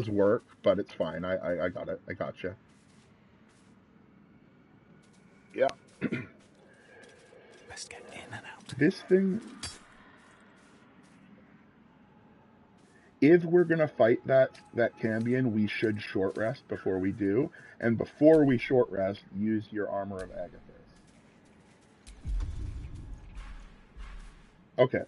work, but it's fine. I got it. I got you. Yeah. Best get in and out. This thing. If we're gonna fight that Cambion, we should short rest before we do, and before we short rest, use your Armor of Agathis. Okay.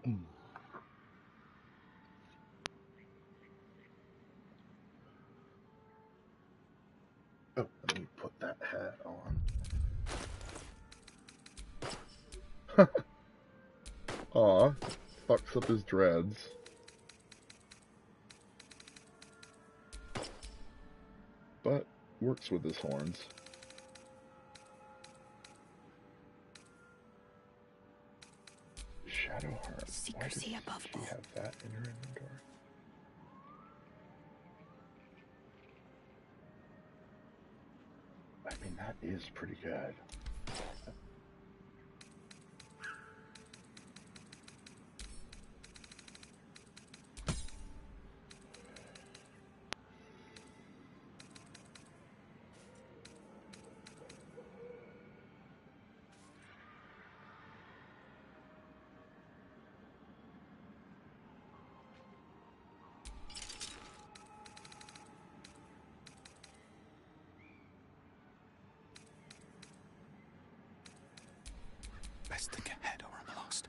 Oh, let me put that hat on. Aw, fucks up his dreads. But works with his horns. Shadowheart. Secrecy Why above does she have that in her inventory? I mean, that is pretty good. Best think ahead or I'm lost.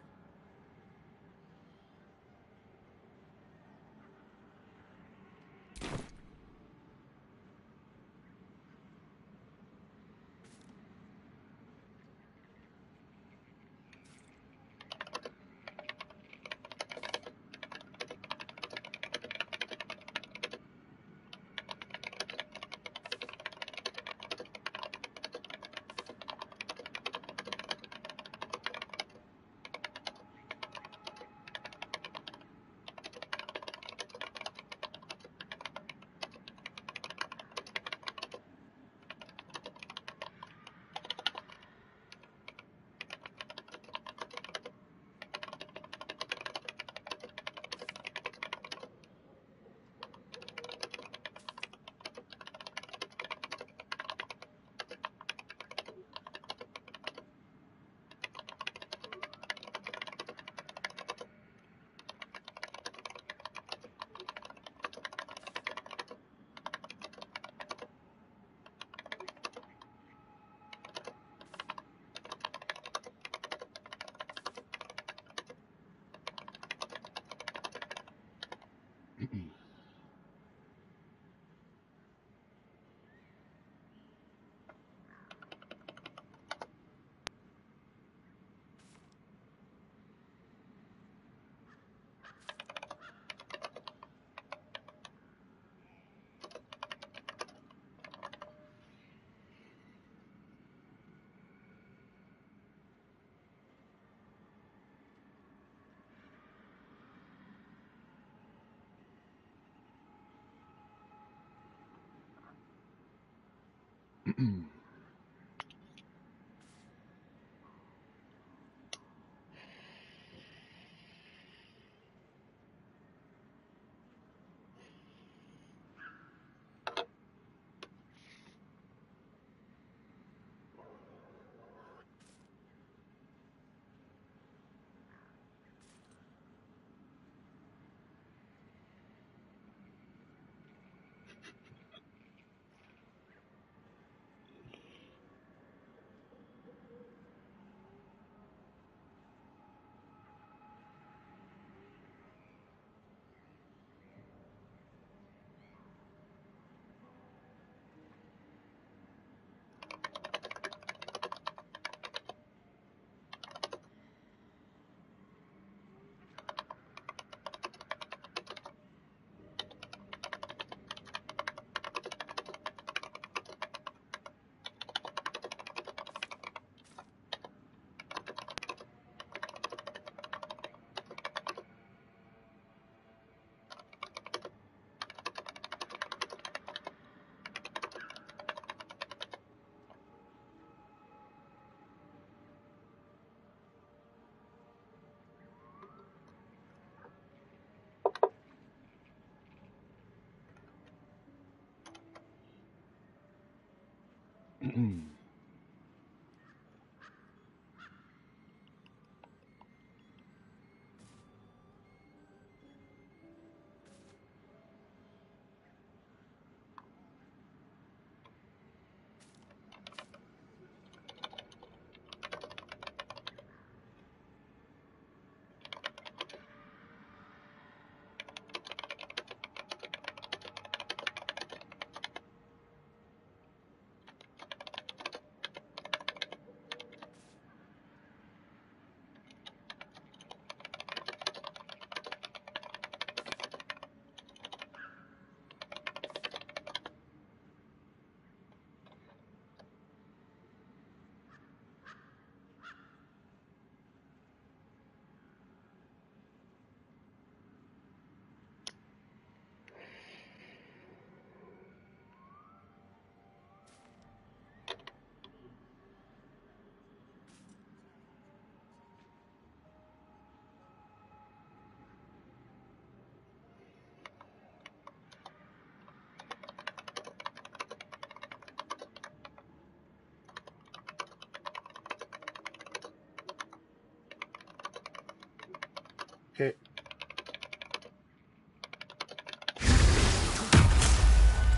Okay.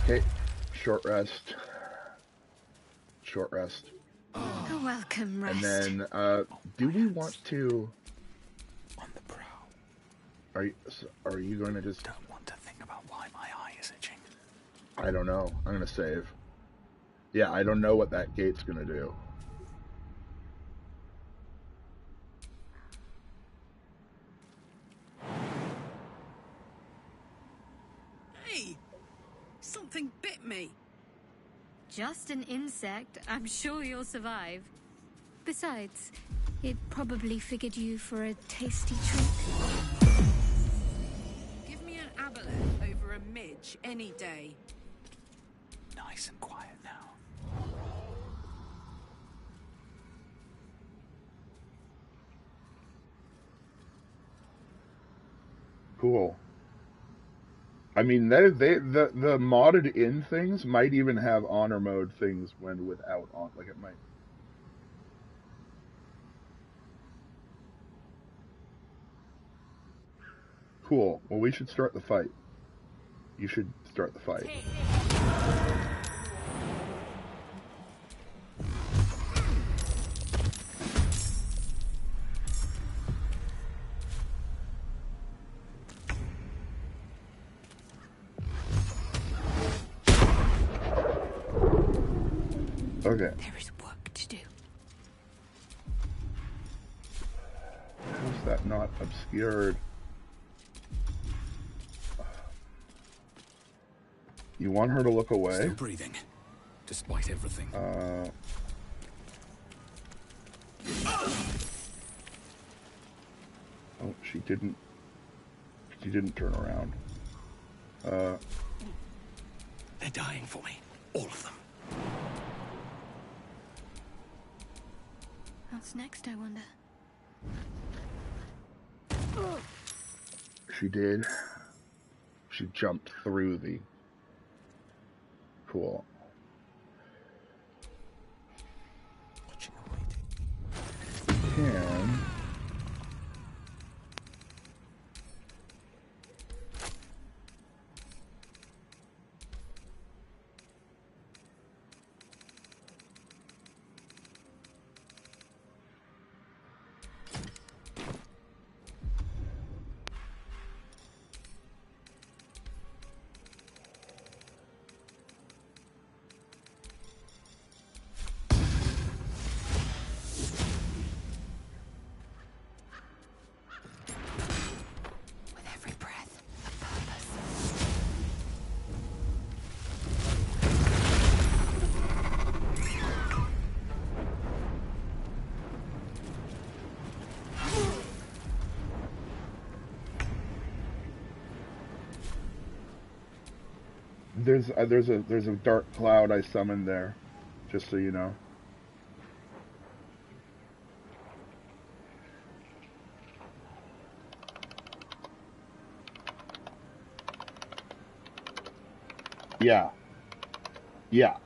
Okay. Short rest. Short rest. A welcome rest. And then, do we want to... On the prowl. Are you going to just... Don't want to think about why my eye is itching. I don't know. I'm going to save. Yeah, I don't know what that gate's going to do. Hey! Something bit me. Just an insect. I'm sure you'll survive. Besides, it probably figured you for a tasty treat. Give me an aboleth over a midge any day. Nice and quiet now. Cool. I mean, the modded in things might even have honor mode things when without on, like it might. Cool. Well, we should start the fight. You should start the fight. Okay. There is work to do. How's that not obscured? You want her to look away? Still breathing, despite everything. Oh, she didn't turn around. They're dying for me. All of them. What's next, I wonder? She did. She jumped through the... Cool. Watching and waiting. Can... There's a dark cloud I summoned there, just so you know. Yeah. Yeah.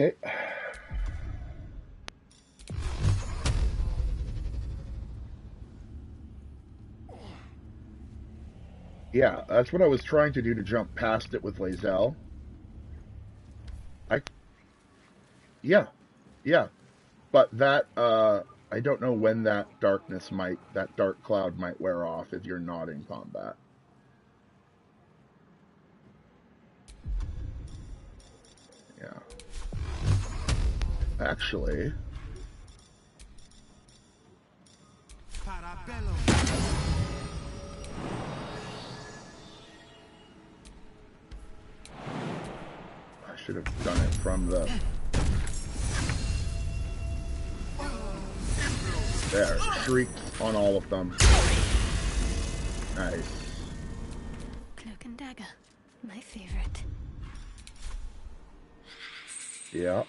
Okay. Yeah, that's what I was trying to do to jump past it with Lae'zel. Yeah. But that, I don't know when that dark cloud might wear off if you're not in combat. Yeah. Actually... I should have done it from the... There, shrieked on all of them. Nice. broken dagger. My favorite. Yeah.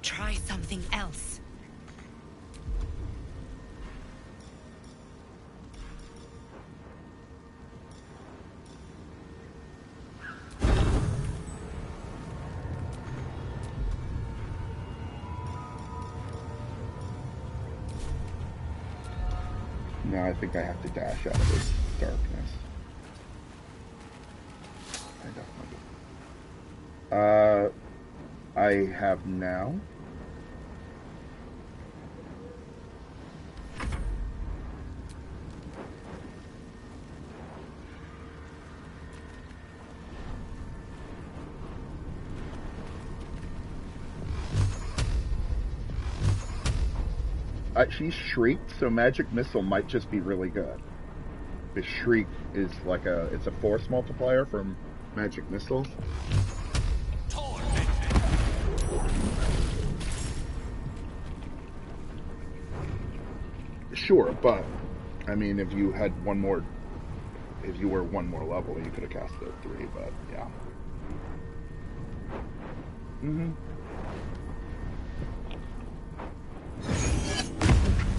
Try something else. No, I think I have to dash out of this darkness. I don't know. I have now. She shrieked, so magic missile might just be really good. The shriek is like it's a force multiplier from magic missile. Sure, but I mean, if you were one more level, you could have cast it at 3. But yeah.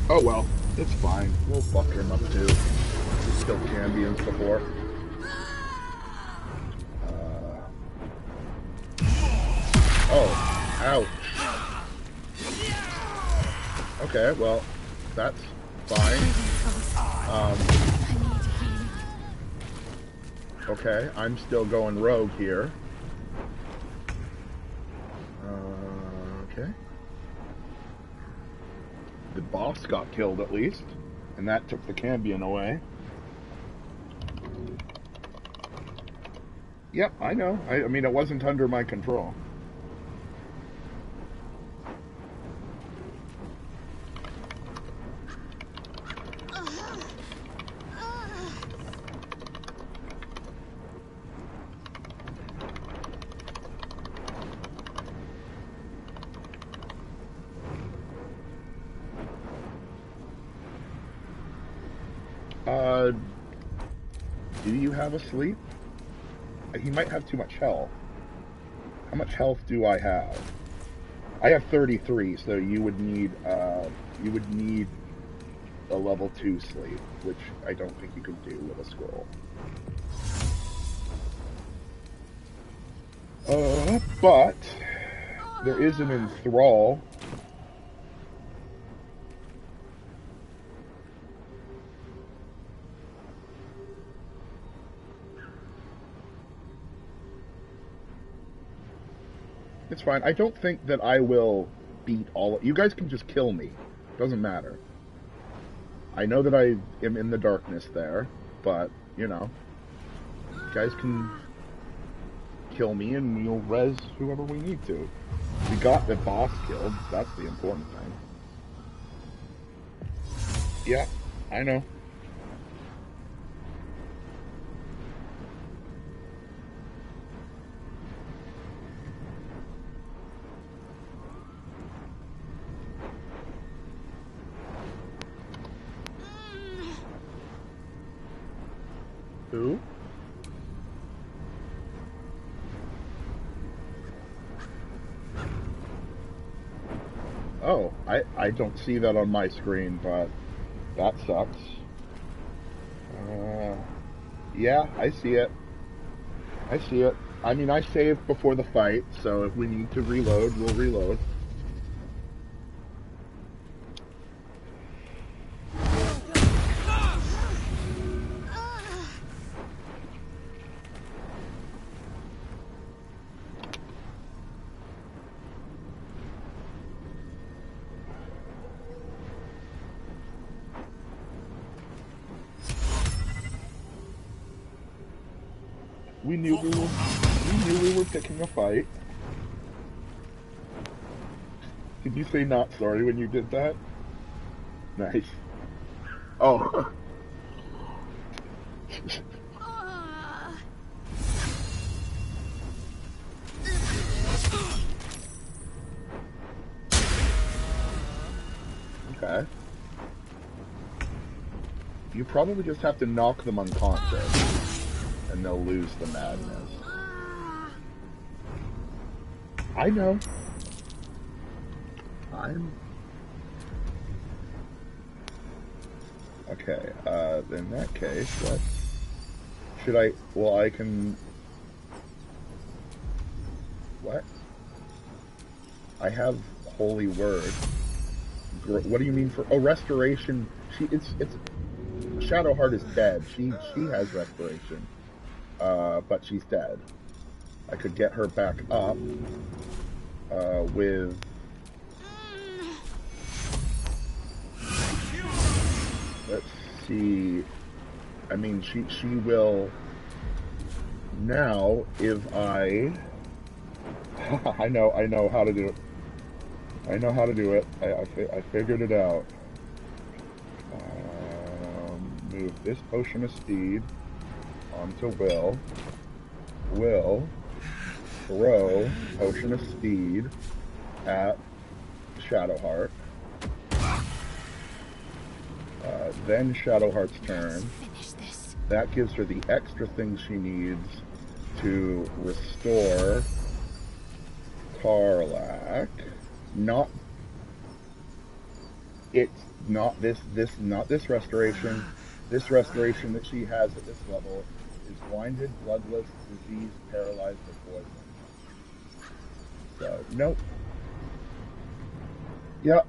Oh well, it's fine. We'll fuck him up too. He's killed champions before. Oh, ouch. Okay, well, that's fine. Okay, I'm still going rogue here. Okay. The boss got killed at least, and that took the Cambion away. Yep, I know. I mean, it wasn't under my control. Do you have a sleep? He might have too much health. How much health do I have? I have 33, so you would need a level 2 sleep, which I don't think you could do with a scroll. But there is an enthrall. It's fine. I don't think that I will beat all of you guys. Can just kill me. Doesn't matter. I know that I am in the darkness there, but you know, you guys can kill me and we'll res whoever we need to. We got the boss killed. That's the important thing. Yeah, I know. Who? Oh, I don't see that on my screen, but that sucks. Yeah, I see it. I see it. I mean, I saved before the fight, so if we need to reload, we'll reload. We knew we were picking a fight. Did you say not sorry when you did that? Nice. Oh. You probably just have to knock them unconscious, and they'll lose the madness. I know. Okay, in that case, should I... Well, I can... What? I have Holy Word. What do you mean for... Oh, Restoration. It's Shadowheart is dead. She has Restoration. But she's dead. I could get her back up, with... Let's see. I mean, she will... Now, if I... I know how to do it. I know how to do it. I figured it out. Move this Potion of Speed onto Will. Will throw Potion of Speed at Shadowheart. Then Shadowheart's turn. That gives her the extra thing she needs to restore Karlach. Not this restoration. This restoration that she has at this level is blinded, bloodless, diseased, paralyzed, or poisoned. So, nope. Yeah,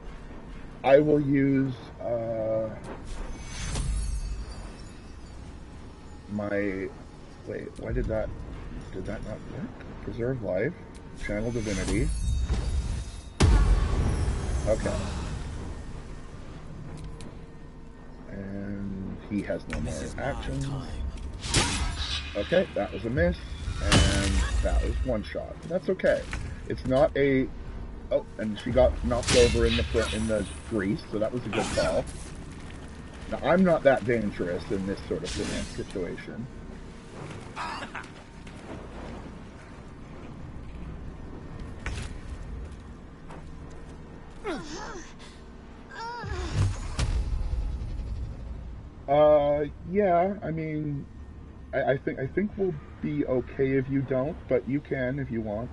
I will use my... Wait, why did that not work? Preserve life, channel divinity. Okay. And he has no more actions. Okay, that was a miss, and that was one shot. That's okay. It's not a... Oh, and she got knocked over in the grease, so that was a good call. Now, I'm not that dangerous in this sort of situation. Yeah, I mean, I think we'll be okay if you don't, but you can if you want.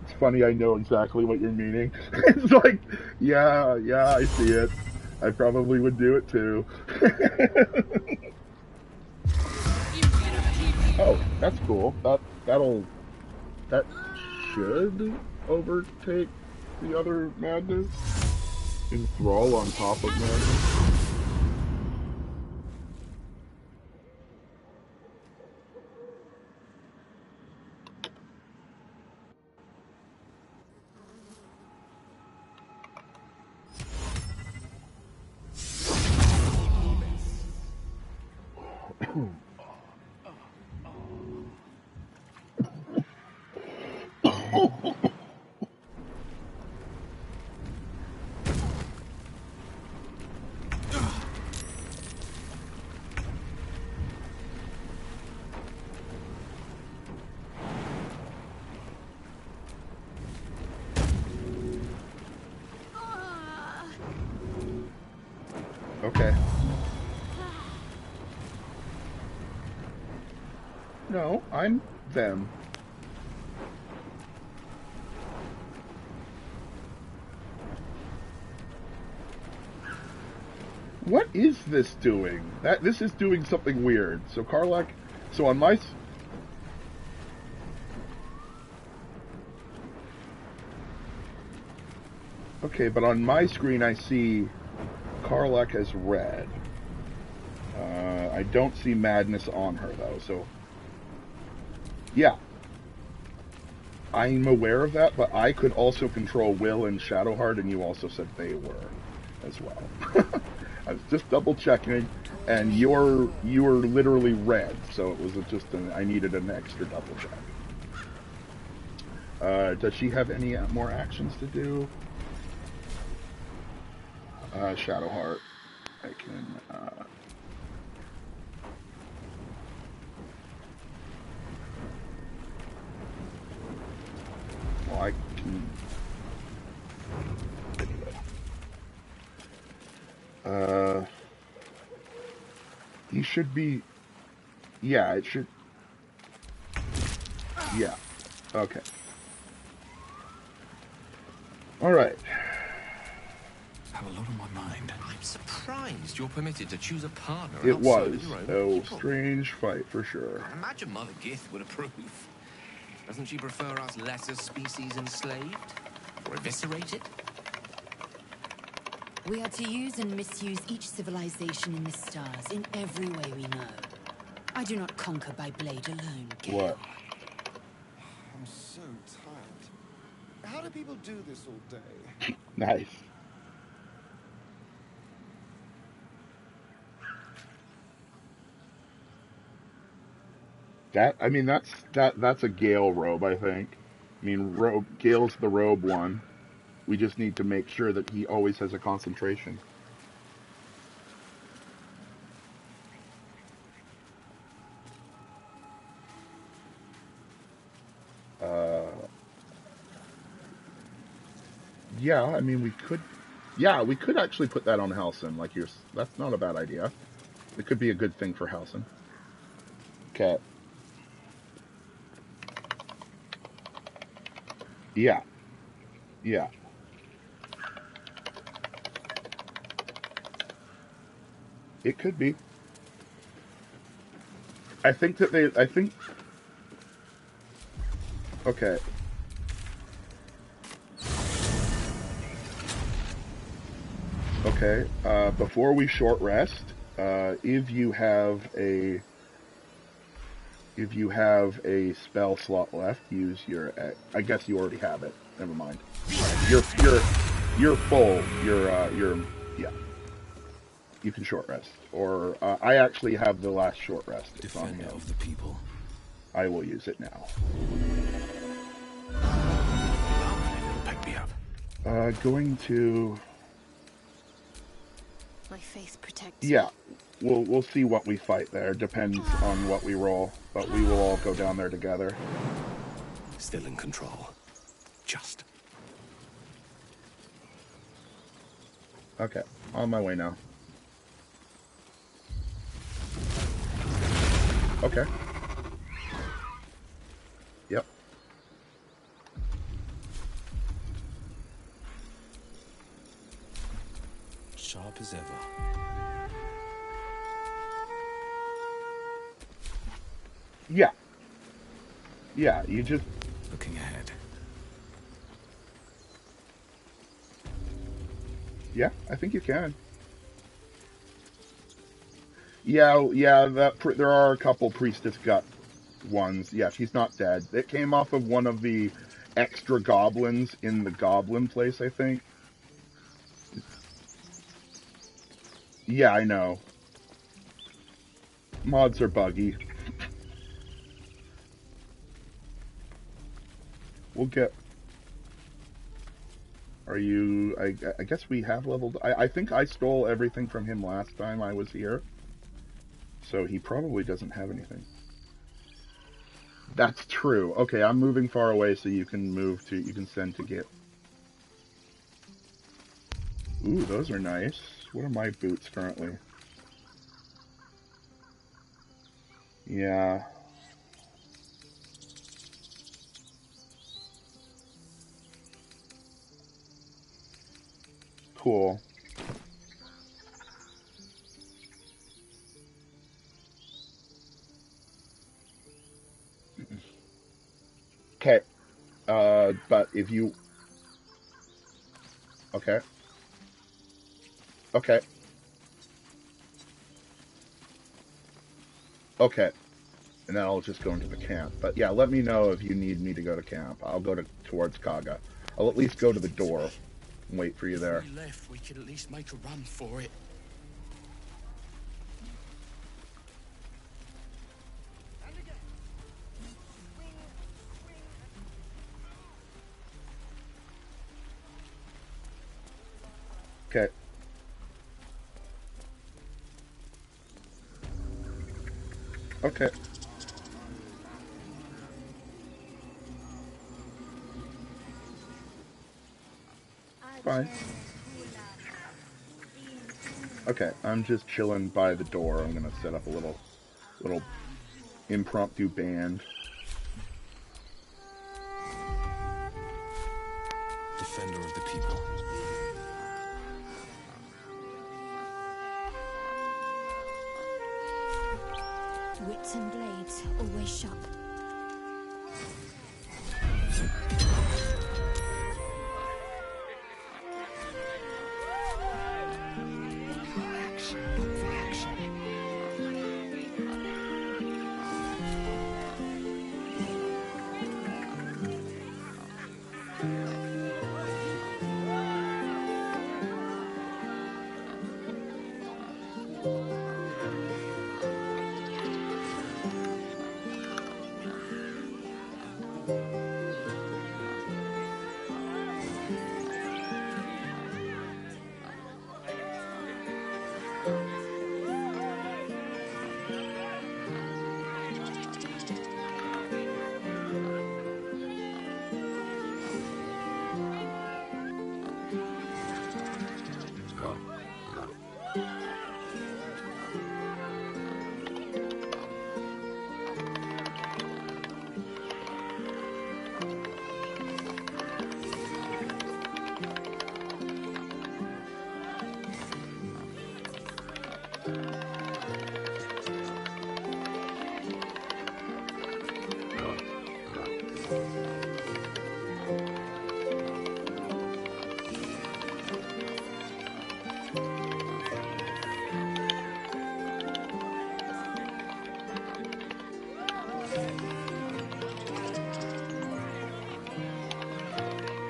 It's funny, I know exactly what you're meaning. It's like, yeah, I see it. I probably would do it too. Oh, that's cool. That should overtake the other madness. Enthrall on top of madness. Okay. No, I'm them. What is this doing? This is doing something weird. So Karlach, so on my... Okay, but on my screen I see Karlach as red. I don't see madness on her though, so... Yeah. I'm aware of that, but I could also control Will and Shadowheart, and you also said they were as well. I was just double checking, and you were literally red, so it was just I needed an extra double check. Does she have any more actions to do? Shadowheart. I can, well, I can... Anyway. He should be... Yeah, it should... Yeah. Okay. Alright. Have a lot on my mind. I'm surprised you're permitted to choose a partner It outside was of your own a people. strange fight, for sure. I imagine Mother Gith would approve. Doesn't she prefer us lesser species enslaved? Or eviscerated? We are to use and misuse each civilization in the stars in every way we know. I do not conquer by blade alone, Gale. What? I'm so tired. How do people do this all day? Nice. I mean, that's a Gale robe, I think. I mean, Gale's the robe one. We just need to make sure that he always has a concentration. Yeah, I mean, we could... Yeah, we could actually put that on Halcyon. Like, that's not a bad idea. It could be a good thing for Halcyon. Okay. Yeah. Yeah. It could be. I think... Okay. Okay, before we short rest, if you have a spell slot left, use your... I guess you already have it. Never mind. You're full. Yeah. You can short rest. Or, I actually have the last short rest. It's on him. Defender of the people. I will use it now. Pick me up. Going to... My faith protects Yeah, we'll see what we fight there. Depends on what we roll, but we will all go down there together. Still in control. Just. Okay, on my way now. Okay. Yep. Sharp as ever. Yeah. Yeah, you just... Looking ahead. Yeah, I think you can. Yeah, there are a couple Priestess Gut ones. Yeah, she's not dead. It came off of one of the extra goblins in the goblin place, I think. Yeah, I know. Mods are buggy. We'll get... Are you... I guess we have leveled... I think I stole everything from him last time I was here. So he probably doesn't have anything. That's true. Okay, I'm moving far away so you can move to... You can send to get... Ooh, those are nice. What are my boots currently? Yeah. Cool. Okay. But if you... Okay. Okay. Okay. And then I'll just go into the camp. But yeah, let me know if you need me to go to camp. I'll go towards Kaga. I'll at least go to the door and wait for you there. If we left, we could at least make a run for it. Okay. Okay. Fine. Okay, I'm just chilling by the door. I'm gonna set up a little impromptu band. Defender of the people. Wits and blades, always sharp.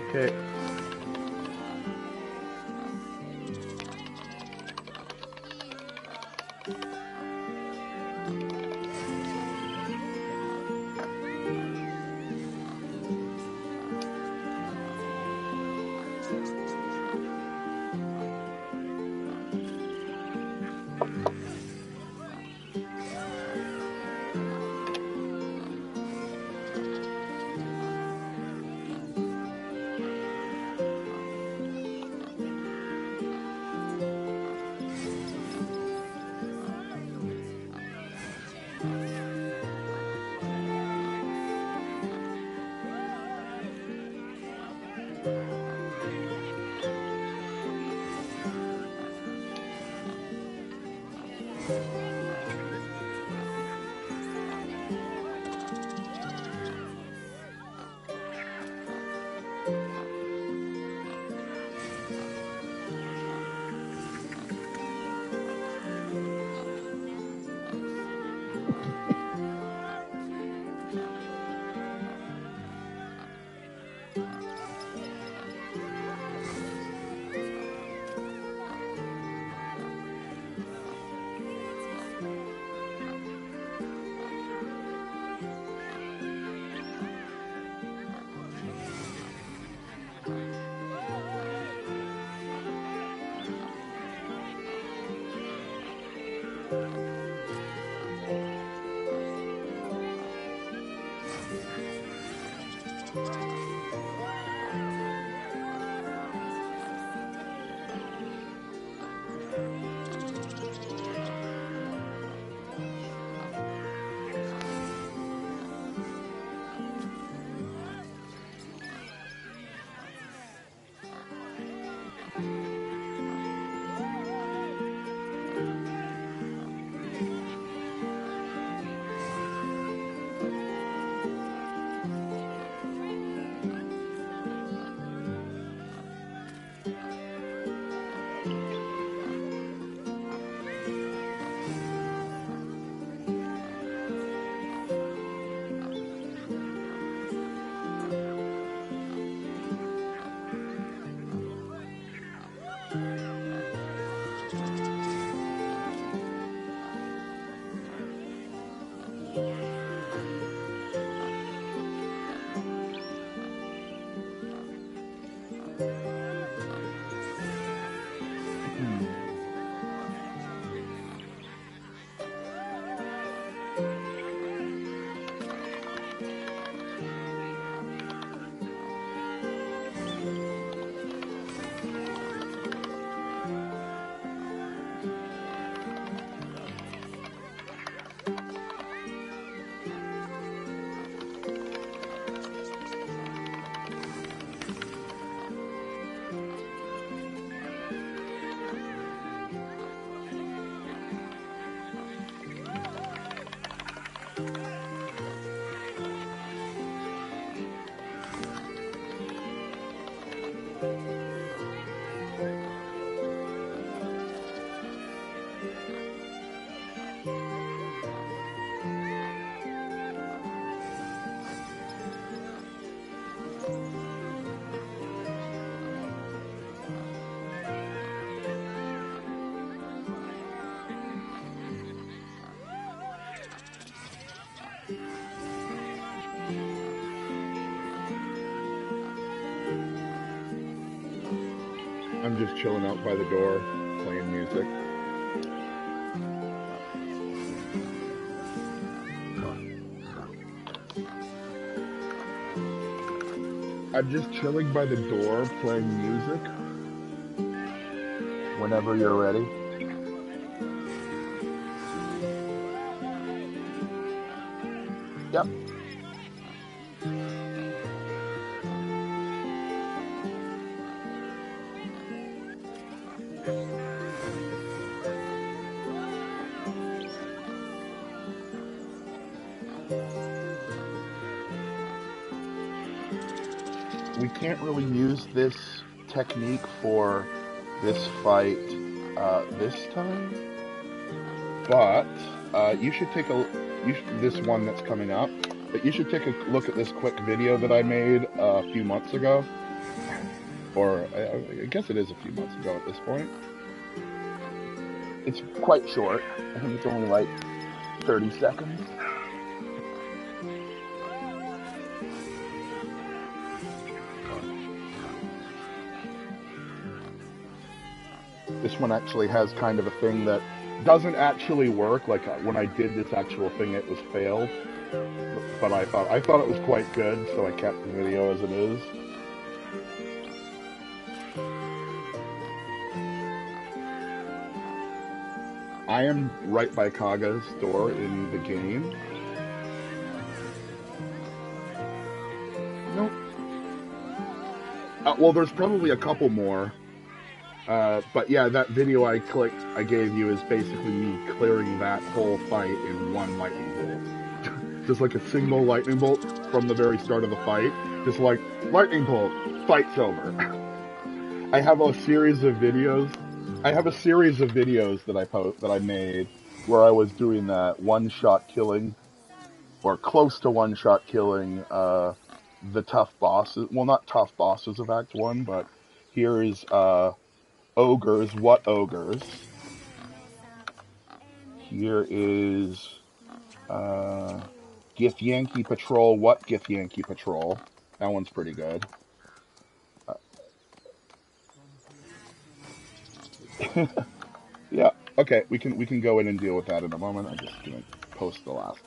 Okay. I'm just chilling out by the door, playing music. I'm just chilling by the door, playing music. Whenever you're ready. Yep. We can't really use this technique for this fight this time, but you should take this one that's coming up. But you should take a look at this quick video that I made a few months ago, or I guess it is a few months ago at this point. It's quite short. I think it's only like 30 seconds. This one actually has kind of a thing that doesn't actually work. Like when I did this actual thing, it was failed. But I thought it was quite good, so I kept the video as it is. I am right by Kaga's door in the game. Nope. Well, there's probably a couple more. But yeah, that video I gave you is basically me clearing that whole fight in one lightning bolt. Just like a single lightning bolt from the very start of the fight. Just like, lightning bolt, fight's over. I have a series of videos that I made where I was doing that one-shot killing, or close to one-shot killing, the tough bosses. Well, not tough bosses of Act 1, but here is, ogres, what ogres? Here is, Githyanki Patrol, what Githyanki Patrol? That one's pretty good. Yeah, okay, we can go in and deal with that in a moment. I'm just gonna post the last,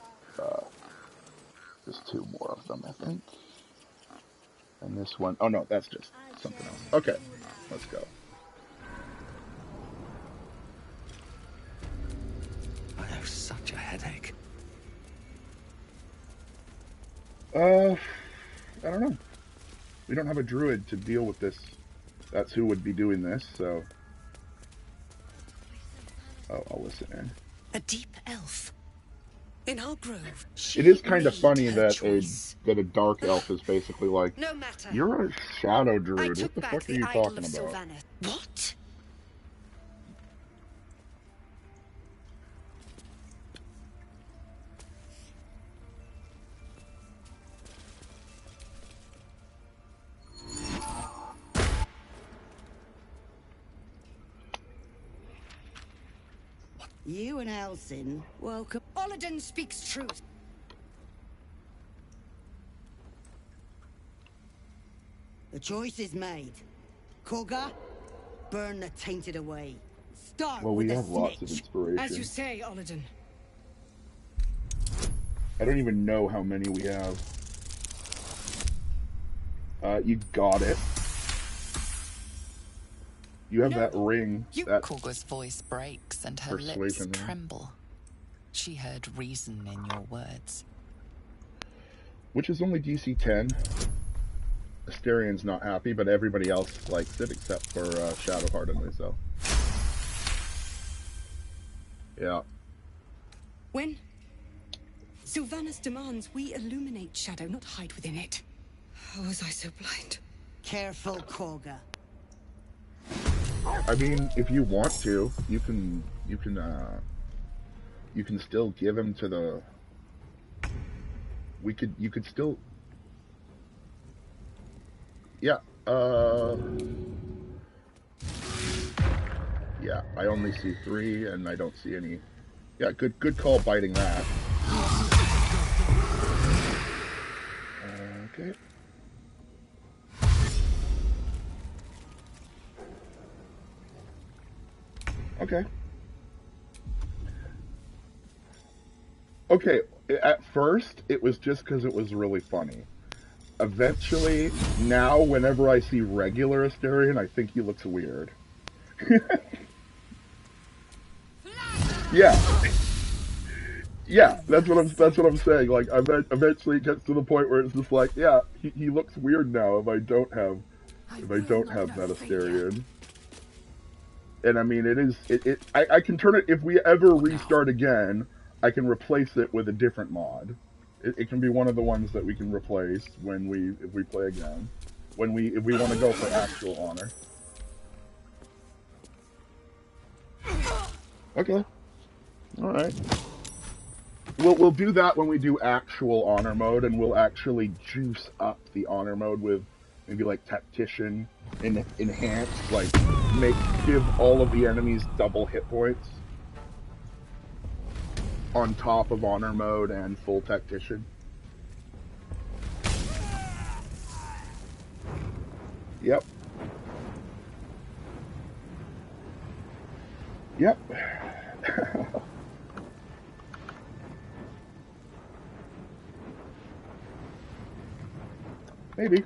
just two more of them, I think. And this one, oh no, that's just something else. Okay, let's go. I have such a headache. I don't know. We don't have a druid to deal with this. That's who would be doing this, so... Oh, I'll listen in. A deep elf. In our grove. It is kind of funny that a dark elf is basically like, no matter. You're a shadow druid. What the fuck are you talking about? What? You and Elsin, welcome. Olladin speaks truth. The choice is made. Koga, burn the tainted away. Start well, with we the have lots of snitch. inspiration. As you say, Olladin. I don't even know how many we have. You got it. You have that ring. That Koga's voice breaks and her lips tremble. She heard reason in your words. Which is only DC 10. Asterian's not happy, but everybody else likes it except for Shadowheart and Lizzo. Yeah. When Sylvanas demands we illuminate shadow, not hide within it. How was I so blind? Careful, Koga. I mean, if you want to, you can still give him to the. You could still. Yeah. Yeah. I only see 3, and I don't see any. Yeah. Good call biting that. Okay. Okay, at first, it was just because it was really funny. Eventually, now, whenever I see regular Asterion, I think he looks weird. Yeah. Yeah, that's what I'm saying. Like, eventually it gets to the point where it's just like, yeah, he looks weird now if I don't have that Asterion. And I mean, I can turn it, if we ever restart again, I can replace it with a different mod. It can be one of the ones that we can replace if we play again. If we want to go for actual honor. Okay. Alright. We'll do that when we do actual honor mode, and we'll actually juice up the honor mode with maybe like tactician and enhanced, like give all of the enemies double hit points on top of honor mode and full tactician. Yep. Yep. Maybe.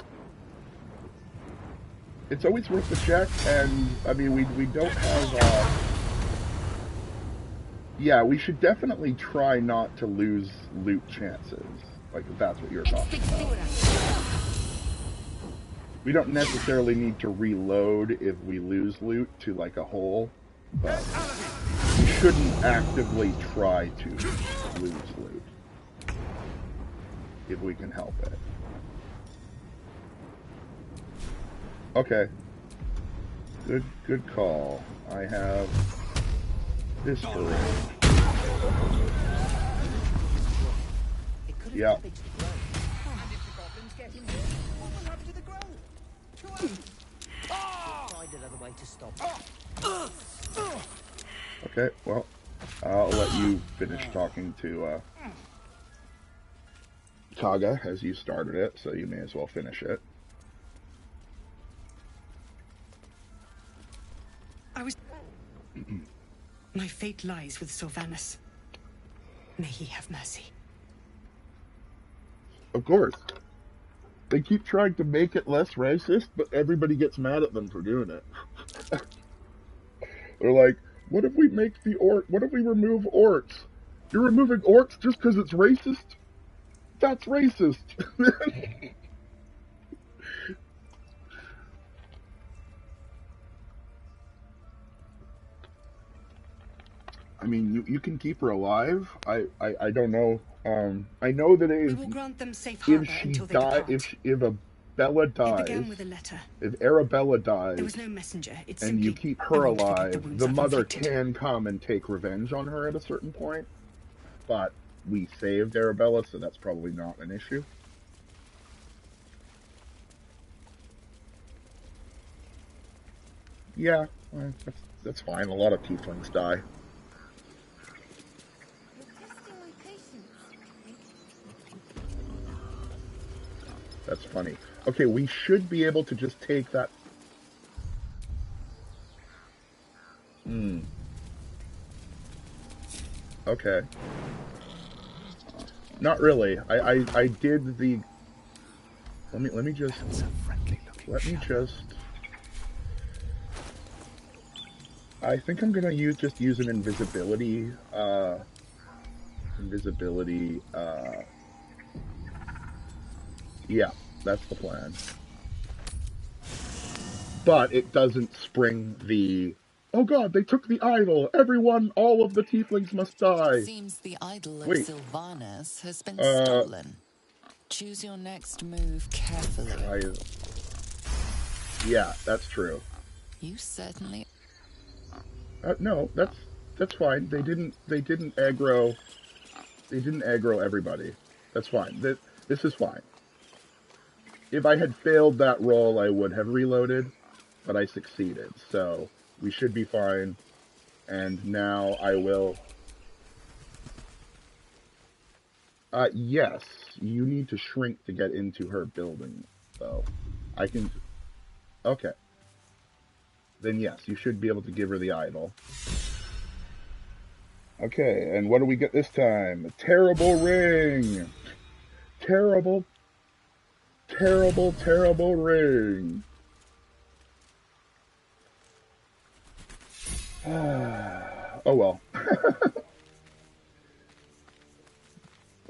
It's always worth the check, and I mean, we don't have. Yeah, we should definitely try not to lose loot chances. Like, if that's what you're talking about. We don't necessarily need to reload if we lose loot to, like, a hole, but we shouldn't actively try to lose loot if we can help it. Okay. Good call. I have this syringe. Yeah. Okay, well, I'll let you finish talking to Kaga as you started it, so you may as well finish it. My fate lies with Sylvanas. May he have mercy. Of course. They keep trying to make it less racist, but everybody gets mad at them for doing it. They're like, what if we make what if we remove orcs? You're removing orcs just because it's racist? That's racist. I mean, you can keep her alive. I don't know. I know that We will grant them safe harbor until they depart. If a Bella dies, it began with a letter. If Arabella dies, there was no messenger. It's and you keep her alive, the mother can come and take revenge on her at a certain point. But we saved Arabella, so that's probably not an issue. Yeah, well, that's fine. A lot of tieflings die. That's funny. Okay, we should be able to just take that. Okay. Not really. I did the. Let me just. I think I'm gonna use an invisibility. Yeah, that's the plan. But it doesn't spring the, oh god, they took the idol! Everyone, all of the tieflings must die! Seems the idol of Sylvanas has been stolen. Choose your next move carefully. Yeah, that's true. You certainly... No, that's fine. They didn't aggro everybody. That's fine. This is fine. If I had failed that roll, I would have reloaded, but I succeeded, so we should be fine. And now I will... yes, you need to shrink to get into her building, though. I can... Okay. Then yes, you should be able to give her the idol. Okay, and what do we get this time? A terrible ring! Terrible, terrible, terrible ring. Oh well.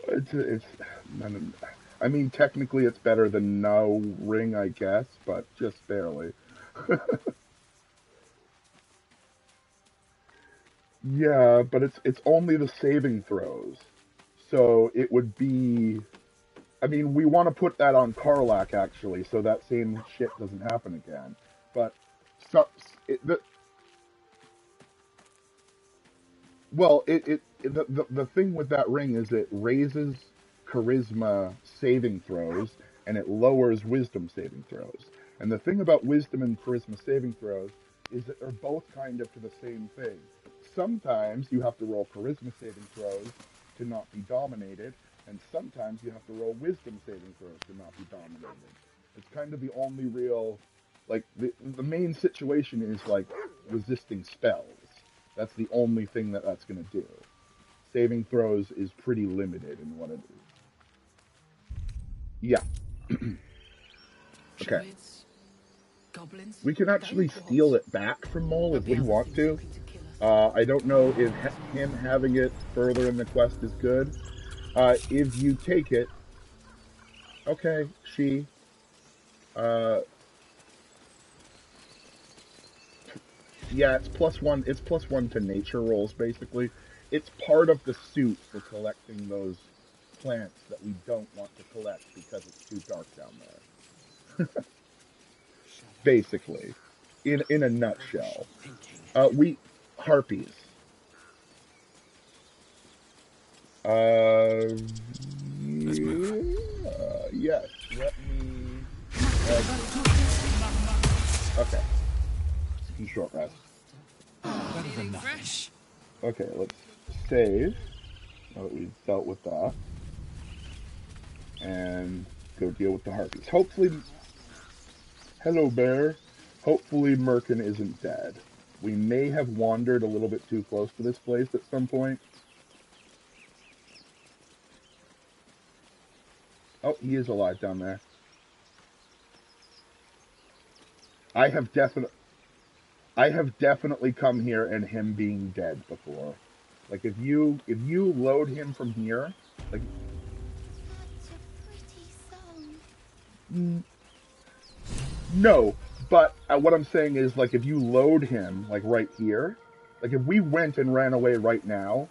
it's I mean, technically it's better than no ring, I guess, but just barely. Yeah, but it's only the saving throws. So it would be, I mean, we want to put that on Karlach actually, so that same shit doesn't happen again. But so well, the thing with that ring is it raises charisma saving throws and it lowers wisdom saving throws. And the thing about wisdom and charisma saving throws is that they're both kind of to the same thing. Sometimes you have to roll charisma saving throws to not be dominated, and sometimes you have to roll wisdom saving throws to not be dominated. It's kind of the only real, like, the main situation is like resisting spells. That's the only thing that that's going to do. Saving throws is pretty limited in what it is. Yeah. Okay. Goblins? We can actually steal it back from Mole if we want to. I don't know if him having it further in the quest is good. If you take it, okay, she, yeah, it's +1. It's +1 to nature rolls, basically. It's part of the suit for collecting those plants that we don't want to collect because it's too dark down there. Basically, in a nutshell. We harpies. Yeah, yes. Let me. Okay. Some short rest. Fresh. Okay, let's save. Now that we've dealt with that, and go deal with the harpies. Hopefully, hello bear. Hopefully Merkin isn't dead. We may have wandered a little bit too close to this place at some point. Oh, he is alive down there. I have definitely come here and him being dead before. Like if you load him from here, like no, but what I'm saying is like if you load him like right here, like if we went and ran away right now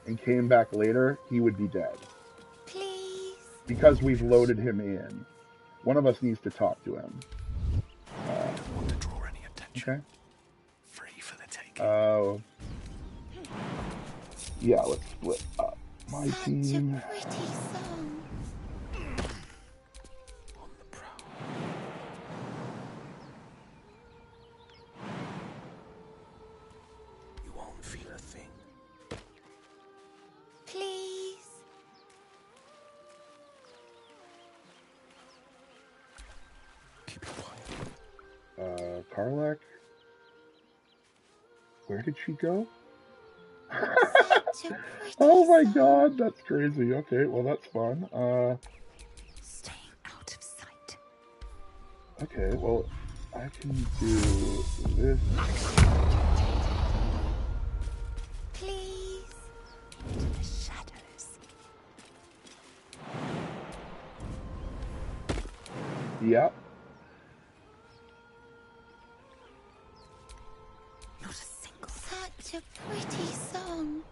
and came back later, he would be dead. Please. Because we've loaded him in. One of us needs to talk to him. Don't want to draw any attention. Okay. Free for the taking. Yeah, let's split up my team. Pretty song. On the prowl. You won't feel a thing. Please. Keep it quiet. Karlach? Where did she go? Oh my god, that's crazy. Okay, well that's fun. Staying out of sight. Okay, well I can do this. Please. To the shadows. Yep. Not a single. Such a pretty song.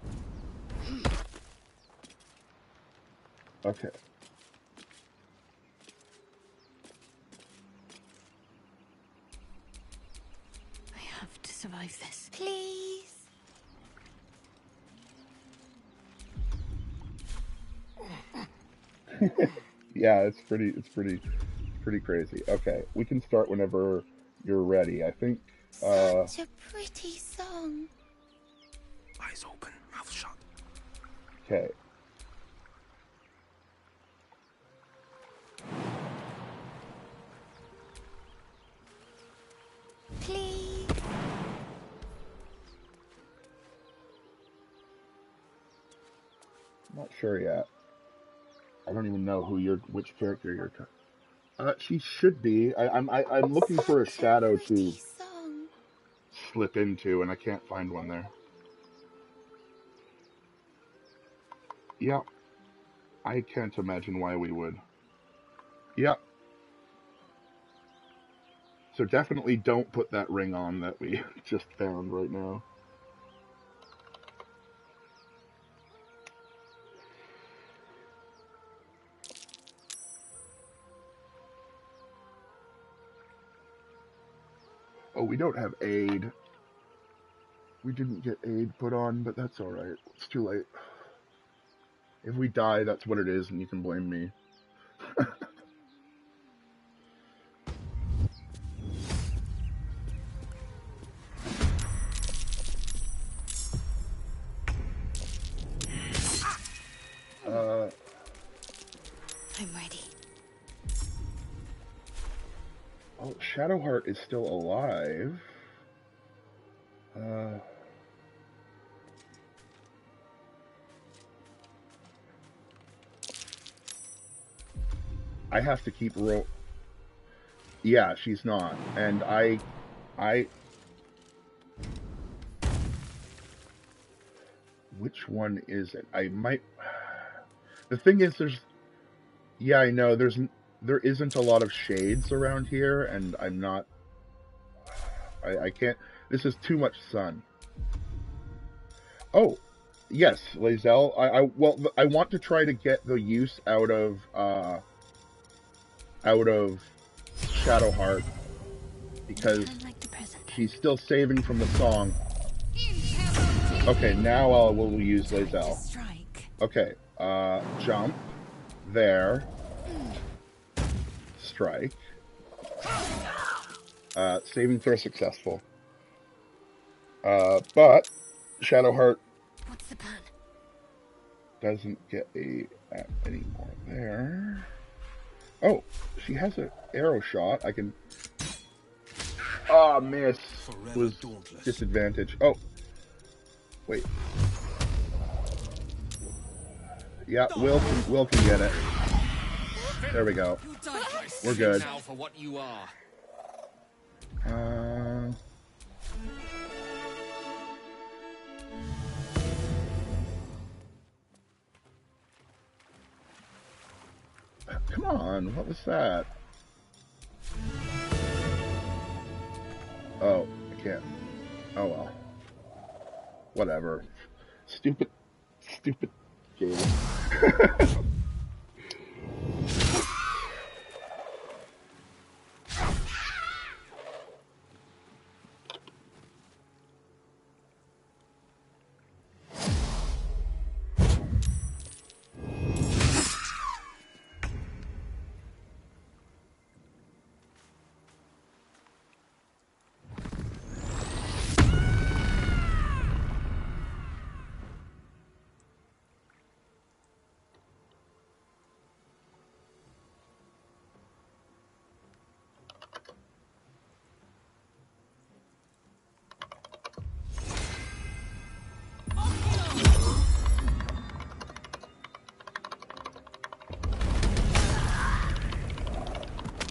Okay. I have to survive this. Please. Yeah, it's pretty crazy. Okay, we can start whenever you're ready. I think Such a pretty song. Eyes open, mouth shut. okay. Please. Not sure yet. I don't even know which character you're talking. She should be. I'm looking for a shadow to slip into, and I can't find one there. Yeah. I can't imagine why we would. Yeah. So definitely don't put that ring on that we just found right now. Oh, we don't have aid. We didn't get aid put on, but that's alright. It's too late. If we die, that's what it is, and you can blame me. I'm ready. Oh, Shadowheart is still alive. I have to keep roll. Yeah, she's not. And I... Which one is it? I might... The thing is, there's... Yeah, I know, there isn't a lot of shades around here, and I'm not... I can't... This is too much sun. Oh, yes, Lae'zel. I want to try to get the use out of Shadowheart, because she's still saving from the song. Okay, now we'll use Lae'zel. Okay, jump. There. Strike. Saving throw successful. But Shadowheart doesn't get any more there. Oh, she has an arrow shot. I can... Ah, miss. Was disadvantage. Oh. Wait. Yeah, Will can get it. There we go. We're good. Now for what you are. Come on, what was that? Oh, I can't. Oh well. Whatever. Stupid game.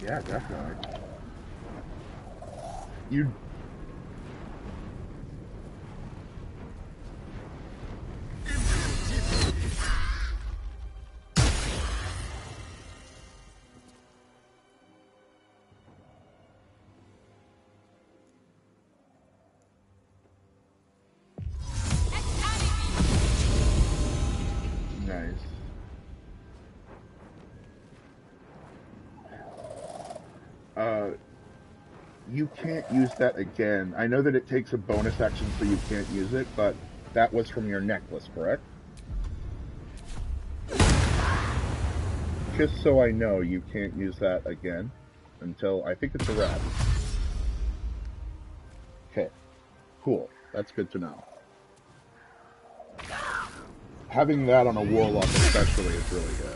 Yeah, definitely. You... Nice. You can't use that again. I know that it takes a bonus action, so you can't use it, but that was from your necklace, correct? Just so I know, you can't use that again until I think it's a wrap. Okay, cool. That's good to know. Having that on a warlock especially is really good.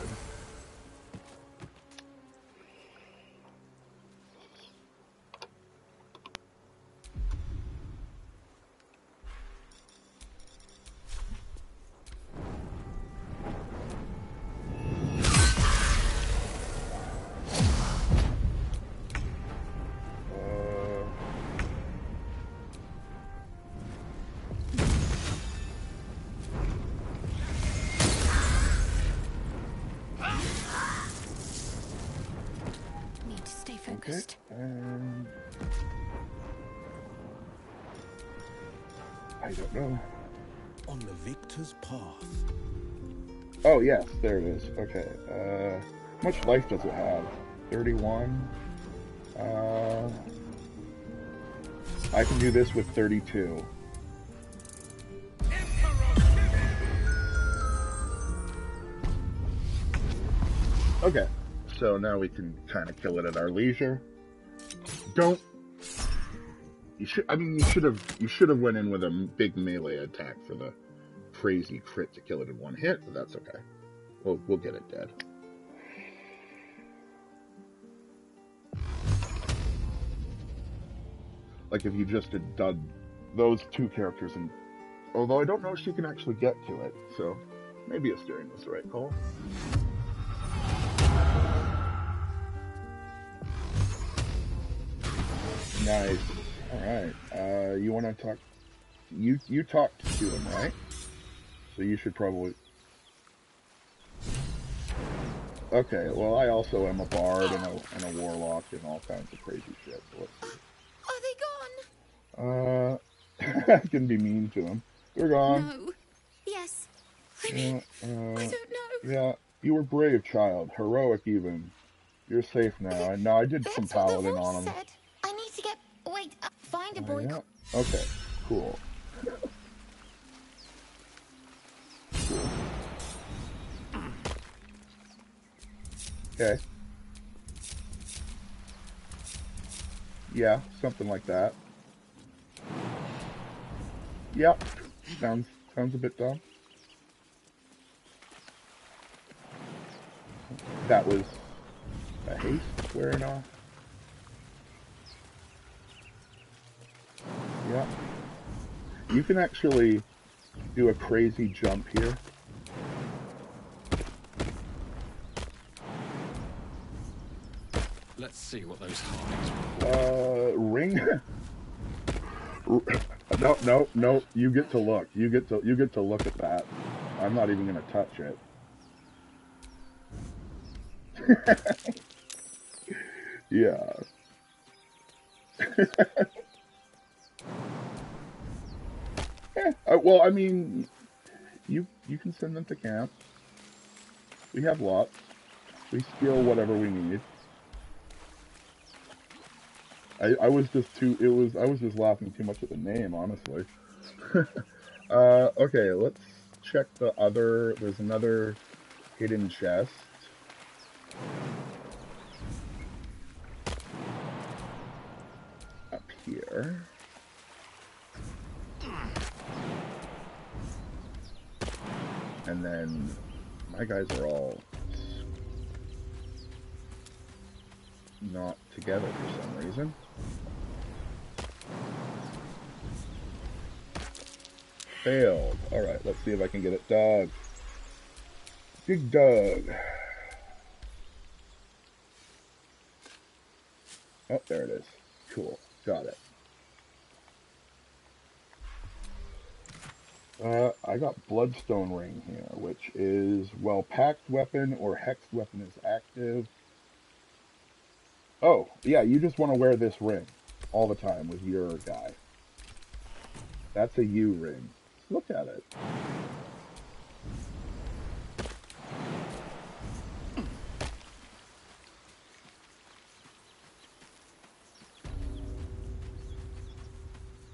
first. And I don't know. On the victor's path. Oh yes, there it is. Okay. How much life does it have? 31. I can do this with 32. Okay, so now we can kind of kill it at our leisure. Don't. You should. I mean, you should have went in with a big melee attack for the crazy crit to kill it in one hit, but that's okay. We'll get it dead. Like if you just had done those two characters, and although I don't know if she can actually get to it, so maybe Asterion was the right call. Nice. All right. You want to talk? You talked to him, right? So you should probably. Okay. Well, I also am a bard and a warlock and all kinds of crazy shit. So let's see. Are they gone? I can be mean to him. They're gone. No. Yes. Yeah, I don't know. Yeah, you were brave, child. Heroic, even. You're safe now. No, I did some paladin on him. Said. I need to get. Wait. Find a boy. Yeah. Okay. Cool. Okay. Yeah, something like that. Yep. Sounds a bit dumb. That was a haste wearing off. Yeah. You can actually do a crazy jump here. Let's see what those hides Ring. No. You get to look. You get to look at that. I'm not even gonna touch it. Yeah. Well, I mean, you can send them to camp. We have lots. We steal whatever we need. I was just laughing too much at the name, honestly. Okay, let's check the other. There's another hidden chest. Up here. And then my guys are all not together for some reason. Failed. Alright, let's see if I can get it. Doug. Big Doug. Oh, there it is. Cool. Got it. I got Bloodstone Ring here, which is, well, packed weapon or hexed weapon is active. Oh, yeah, you just want to wear this ring all the time with your guy. That's a U ring. Look at it.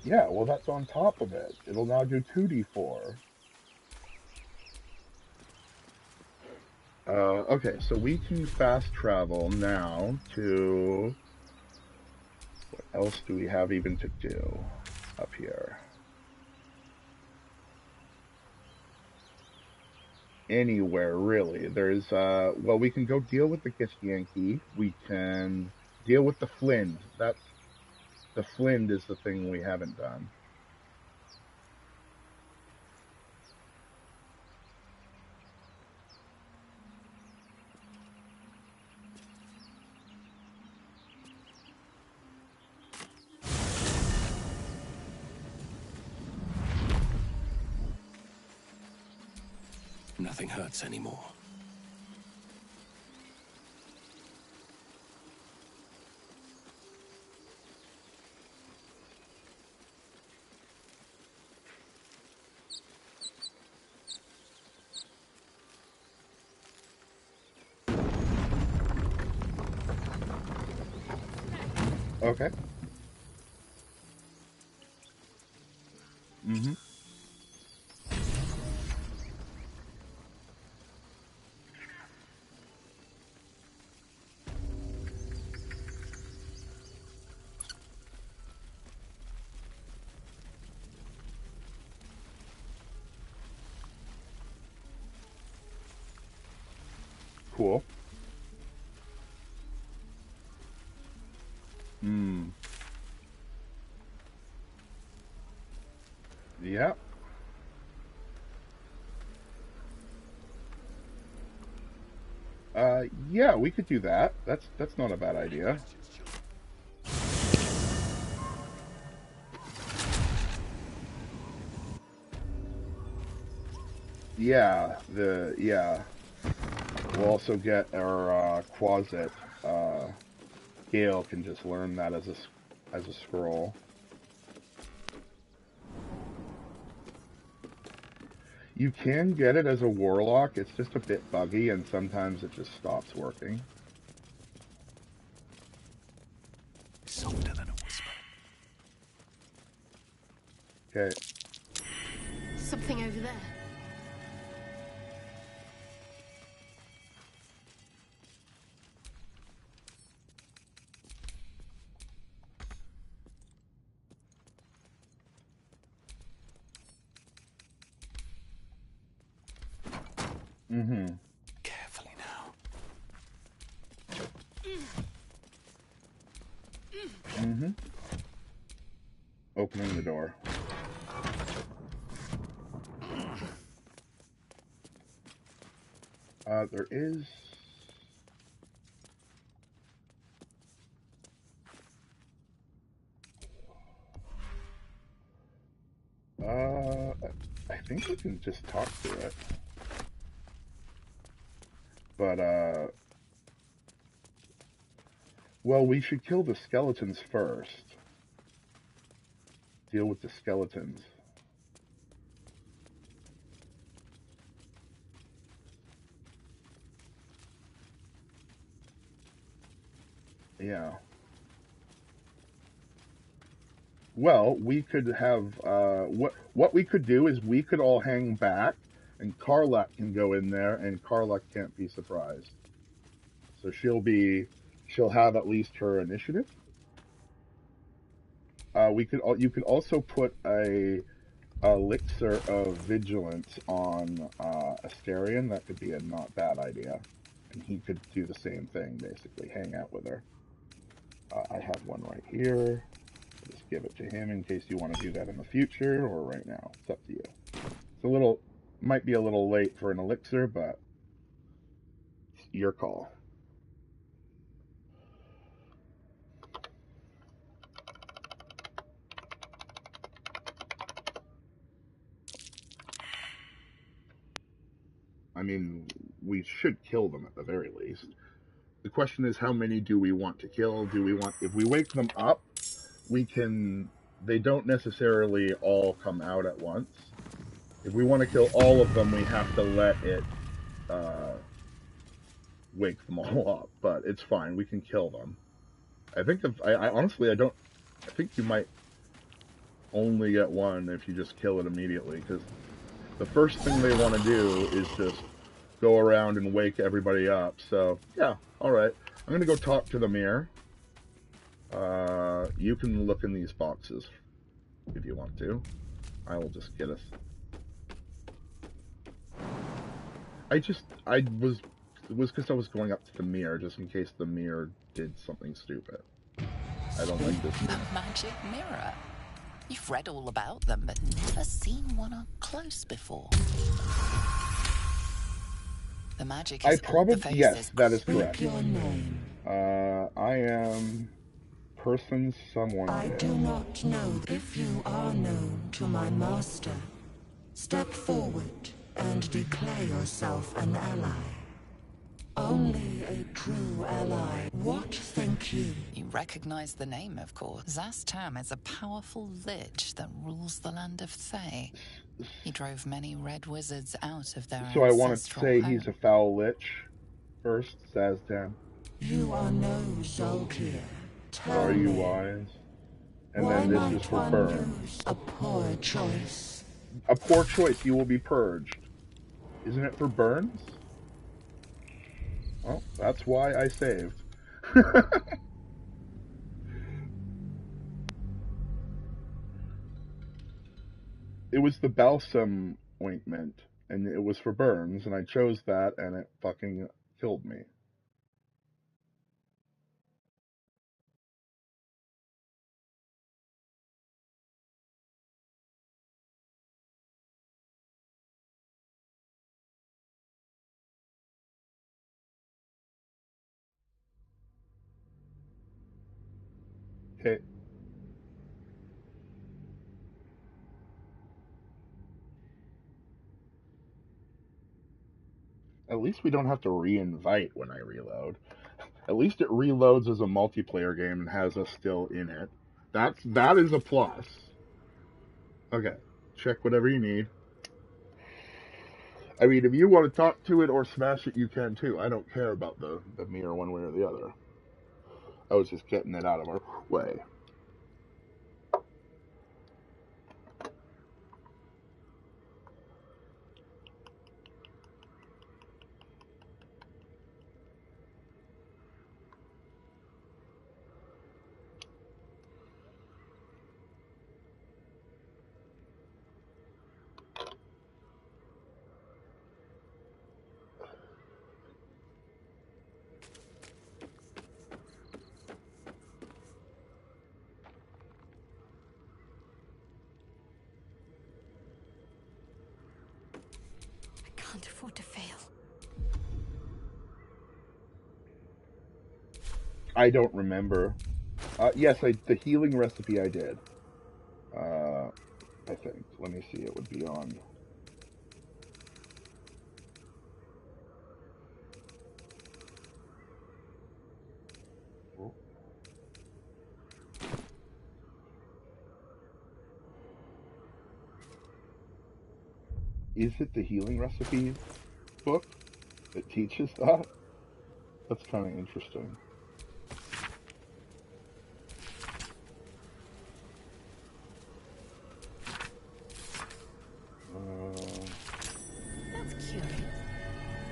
Yeah, well, that's on top of it. It'll now do 2d4. Okay, so we can fast travel now to... What else do we have even to do up here? Anywhere, really. There's, well, we can go deal with the Githyanki. We can deal with the Flind. The Flind is the thing we haven't done. Nothing hurts anymore. Okay. Mm-hmm. Cool. Hmm. Yeah. Yeah, we could do that. That's not a bad idea. Yeah, we'll also get our Quasit. Gale can just learn that as a scroll. You can get it as a warlock. It's just a bit buggy, and sometimes it just stops working. Softer than a whisper. Okay. Something over there. Mm-hmm. Carefully now. Mm-hmm. Opening the door. There is... I think we can just talk to it. But, well, we should kill the skeletons first. Deal with the skeletons. Yeah. Well, we could have, what we could do is we could all hang back, and Carla can go in there, and Carla can't be surprised. So she'll have at least her initiative. You could also put a elixir of vigilance on Asterion. That could be a not bad idea, and he could do the same thing, basically hang out with her. I have one right here. Just give it to him in case you want to do that in the future or right now. It's up to you. It's might be a little late for an elixir, but it's your call. I mean, we should kill them at the very least. The question is, how many do we want to kill? If we wake them up, they don't necessarily all come out at once. If we want to kill all of them, we have to let it wake them all up, but it's fine. We can kill them. I think I think you might only get one if you just kill it immediately, because the first thing they want to do is just go around and wake everybody up. So, yeah, alright. I'm going to go talk to the mirror. You can look in these boxes if you want to. I will just get us. It was because I was going up to the mirror, just in case the mirror did something stupid. I don't like this. The magic mirror. You've read all about them, but never seen one up close before. The magic is Yes, that is correct. Your name. I am person someone. I do not know if you are known to my master. Step forward and declare yourself an ally. Only a true ally. What think you? You recognize the name, of course. Zastam is a powerful lich that rules the land of Thay. He drove many red wizards out of their So I want to say home. he's a foul lich first, Zastam. You are no Zolkir. Are you wise? And then this is for burn. A poor choice. A poor choice. You will be purged. Isn't it for burns? Well, that's why I saved. It was the balsam ointment, and it was for burns, and I chose that, and it fucking killed me. Okay. At least we don't have to re-invite when I reload. At least it reloads as a multiplayer game and has us still in it. That is a plus. Okay. Check whatever you need. I mean, if you want to talk to it or smash it, you can too. I don't care about the mirror one way or the other. I was just getting it out of our way. Can't afford to fail. I don't remember. Yes, the healing recipe I did. I think. Let me see. It would be on. Is it the healing recipe book that teaches that? That's kind of interesting. That's curious.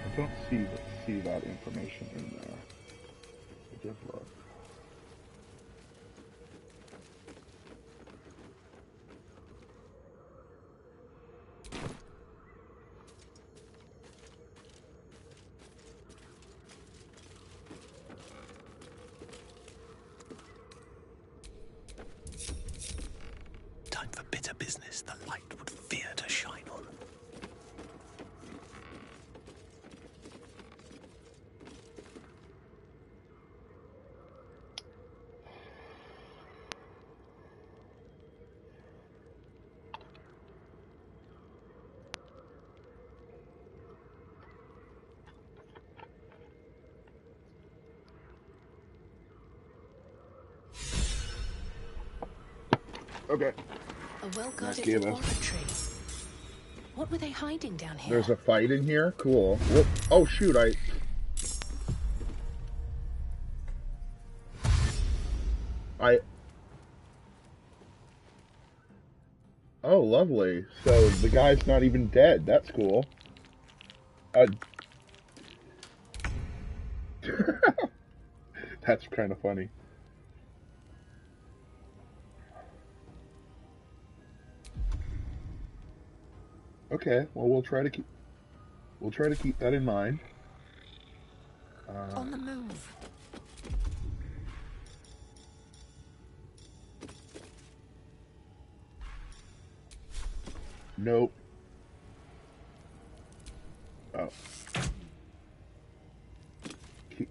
I don't see that information in there. I did look. Time for bitter business the light would fear to shine on. Okay. A well-guarded gave us- laboratory. What were they hiding down here? There's a fight in here? Cool. Whoop. Oh, shoot, Oh, lovely. So the guy's not even dead. That's cool. That's kind of funny. Okay, well we'll try to keep that in mind. On the move. Nope. Oh.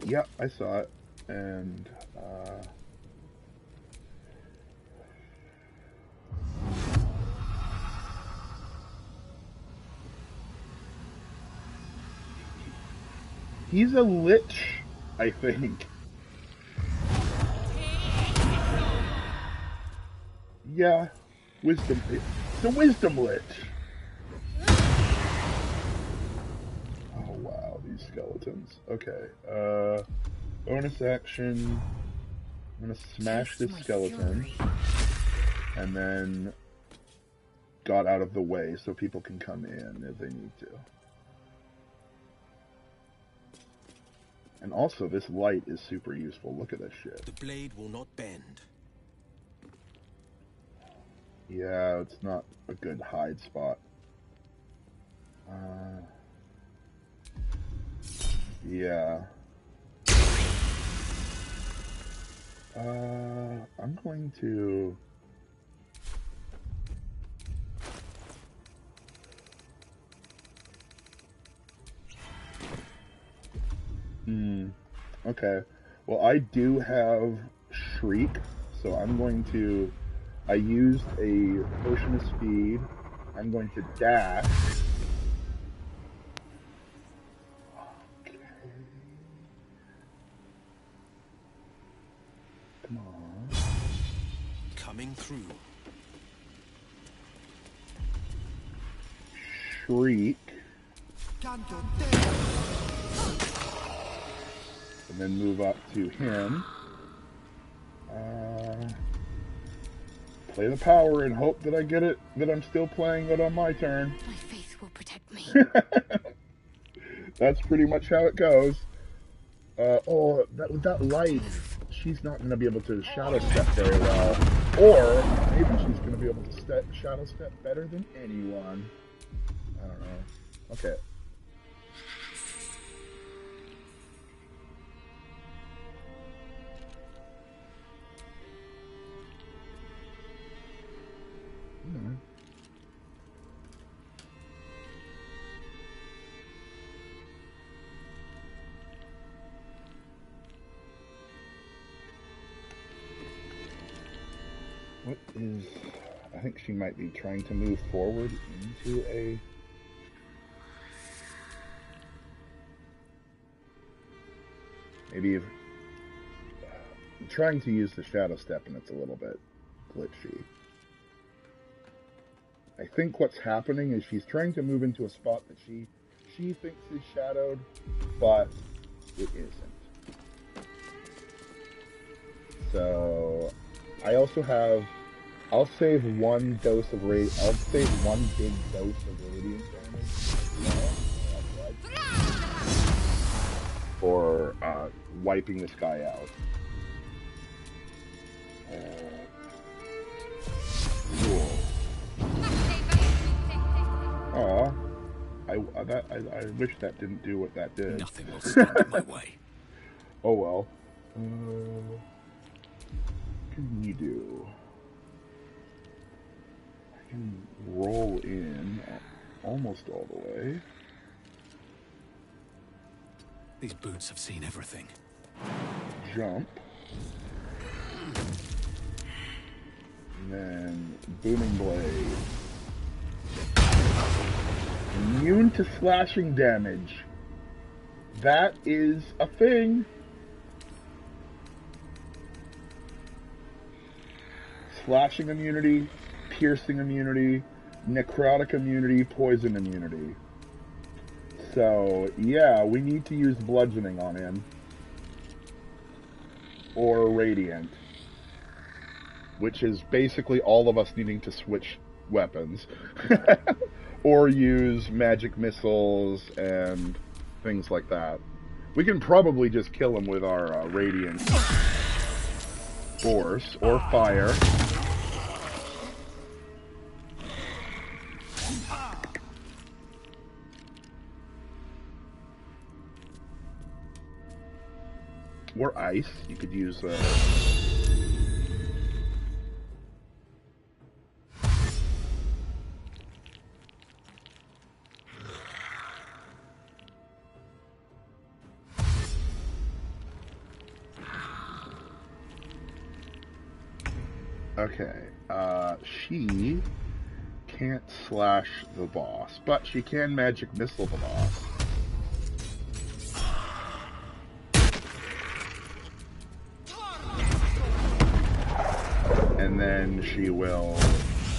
Yep, I saw it. And, he's a lich, I think. Yeah, wisdom. It's a wisdom lich. Oh wow, these skeletons. Okay. Bonus action. I'm gonna smash this skeleton. And then got out of the way so people can come in if they need to. And also, this light is super useful. Look at this shit. The blade will not bend. Yeah, it's not a good hide spot. Yeah. I'm going to... Okay. Well, I do have Shriek, so I'm going to... I used a potion of speed. I'm going to dash. Okay. Come on. Coming through. Shriek. And then move up to him. Play the power and hope that I get it, that I'm still playing it on my turn. My faith will protect me. That's pretty much how it goes. With that light, she's not going to be able to shadow step very well. Or maybe she's going to be able to shadow step better than anyone. I don't know. Okay. What is... I think she might be trying to move forward into a... Maybe if... I'm trying to use the shadow step and it's a little bit glitchy. I think what's happening is she's trying to move into a spot that she thinks is shadowed, but it isn't. So I also have, I'll save one dose of I'll save one big dose of radiant damage for wiping this guy out. Cool. Aw, I wish that didn't do what that did. Nothing will stand in my way. Oh well. What can we do? I can roll in almost all the way. These boots have seen everything. Jump. And then Booming Blade. Immune to slashing damage. That is a thing. Slashing immunity, piercing immunity, necrotic immunity, poison immunity. So, yeah, we need to use bludgeoning on him. Or radiant. Which is basically all of us needing to switch weapons. Or use magic missiles and things like that. We can probably just kill him with our radiant force or fire. Or ice. You could use okay, she can't slash the boss, but she can magic missile the boss. And then she will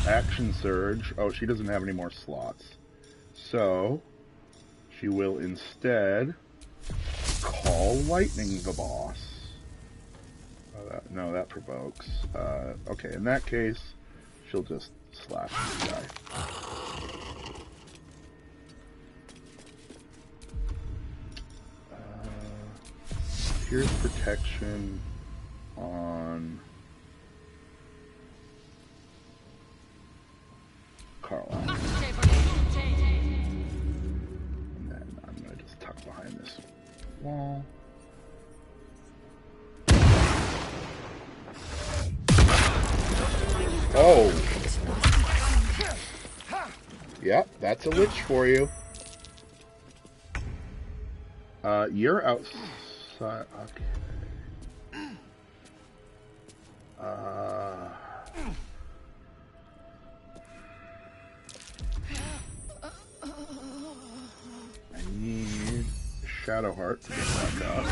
action surge. Oh, she doesn't have any more slots. So, she will instead call lightning the boss. No, that provokes. Okay, in that case, she'll just slash this guy. Here's protection on Carlisle. And then I'm going to just tuck behind this wall. Oh! Yep, that's a lich for you. You're outside. Okay. I need Shadowheart to get back up.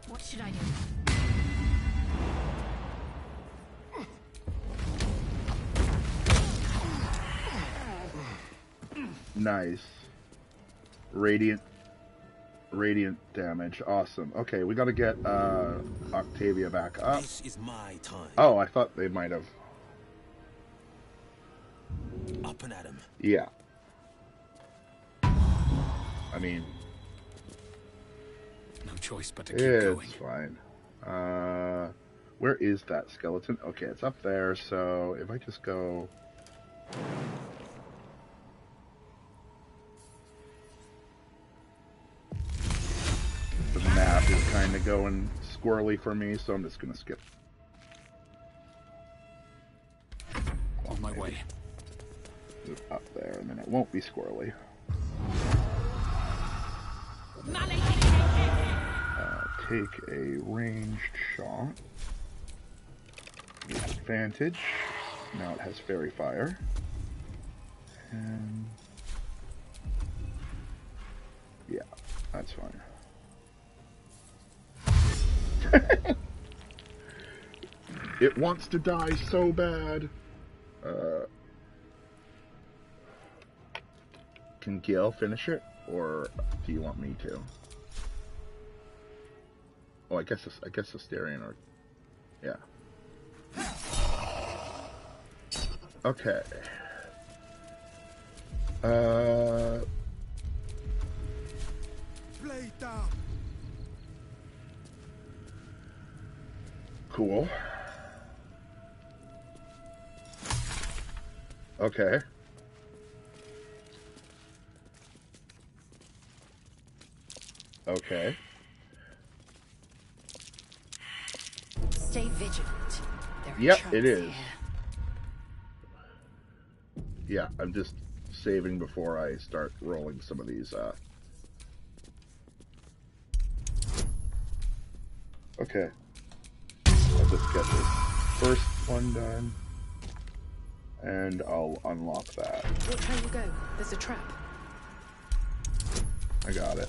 What should I do? Nice. Radiant damage. Awesome. Okay, we gotta get Octavia back up. This is my time. Oh, I thought they might have. Up and at him. Yeah. I mean, no choice but to keep going. It's fine. Where is that skeleton? Okay, it's up there. So if I just go. The map is kind of going squirrely for me, so I'm just going to skip. On my way. Move up there, and then it won't be squirrely. Take a ranged shot. With advantage. Now it has fairy fire. And yeah, that's fine. It wants to die so bad. Can Gale finish it, or do you want me to? Oh, I guess Asterion or yeah. Okay. Blade down. Cool. Okay. Okay. Stay vigilant. Yep, it is. Yeah, I'm just saving before I start rolling some of these. Okay. I'll just get this first one done, and I'll unlock that. Watch how you go. There's a trap. I got it.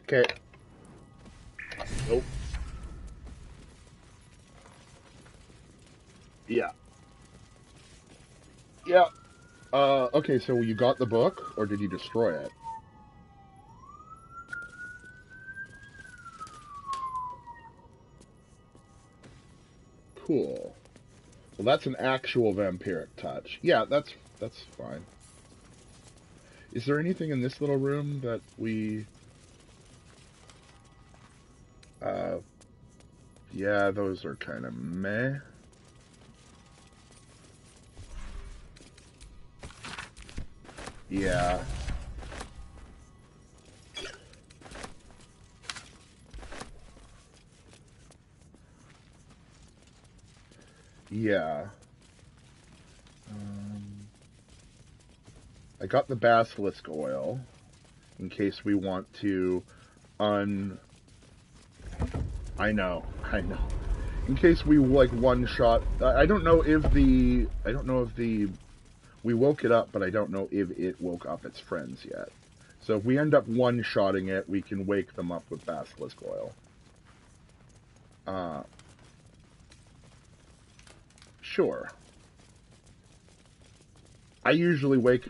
Okay. Nope. Yeah. Yeah. Okay, so you got the book, or did you destroy it? Cool. Well, that's an actual vampiric touch. Yeah, that's fine. Is there anything in this little room that we... yeah, those are kind of meh. Yeah. Yeah. I got the basilisk oil. in case we want to I know. In case we like one shot. I don't know if the we woke it up, but I don't know if it woke up its friends yet. So if we end up one-shotting it, we can wake them up with basilisk oil. Sure. I usually wake...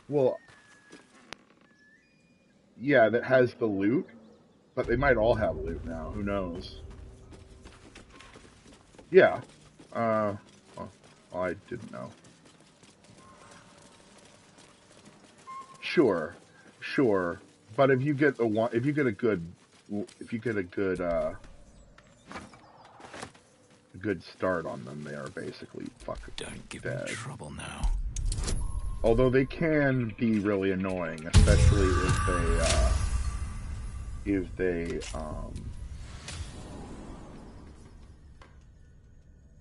Well... Yeah, that has the loot. But they might all have loot now. Who knows? Yeah. Well, I didn't know. Sure. But if you get a good start on them, they are basically fucking Don't give dead. me trouble now. Although they can be really annoying, especially if they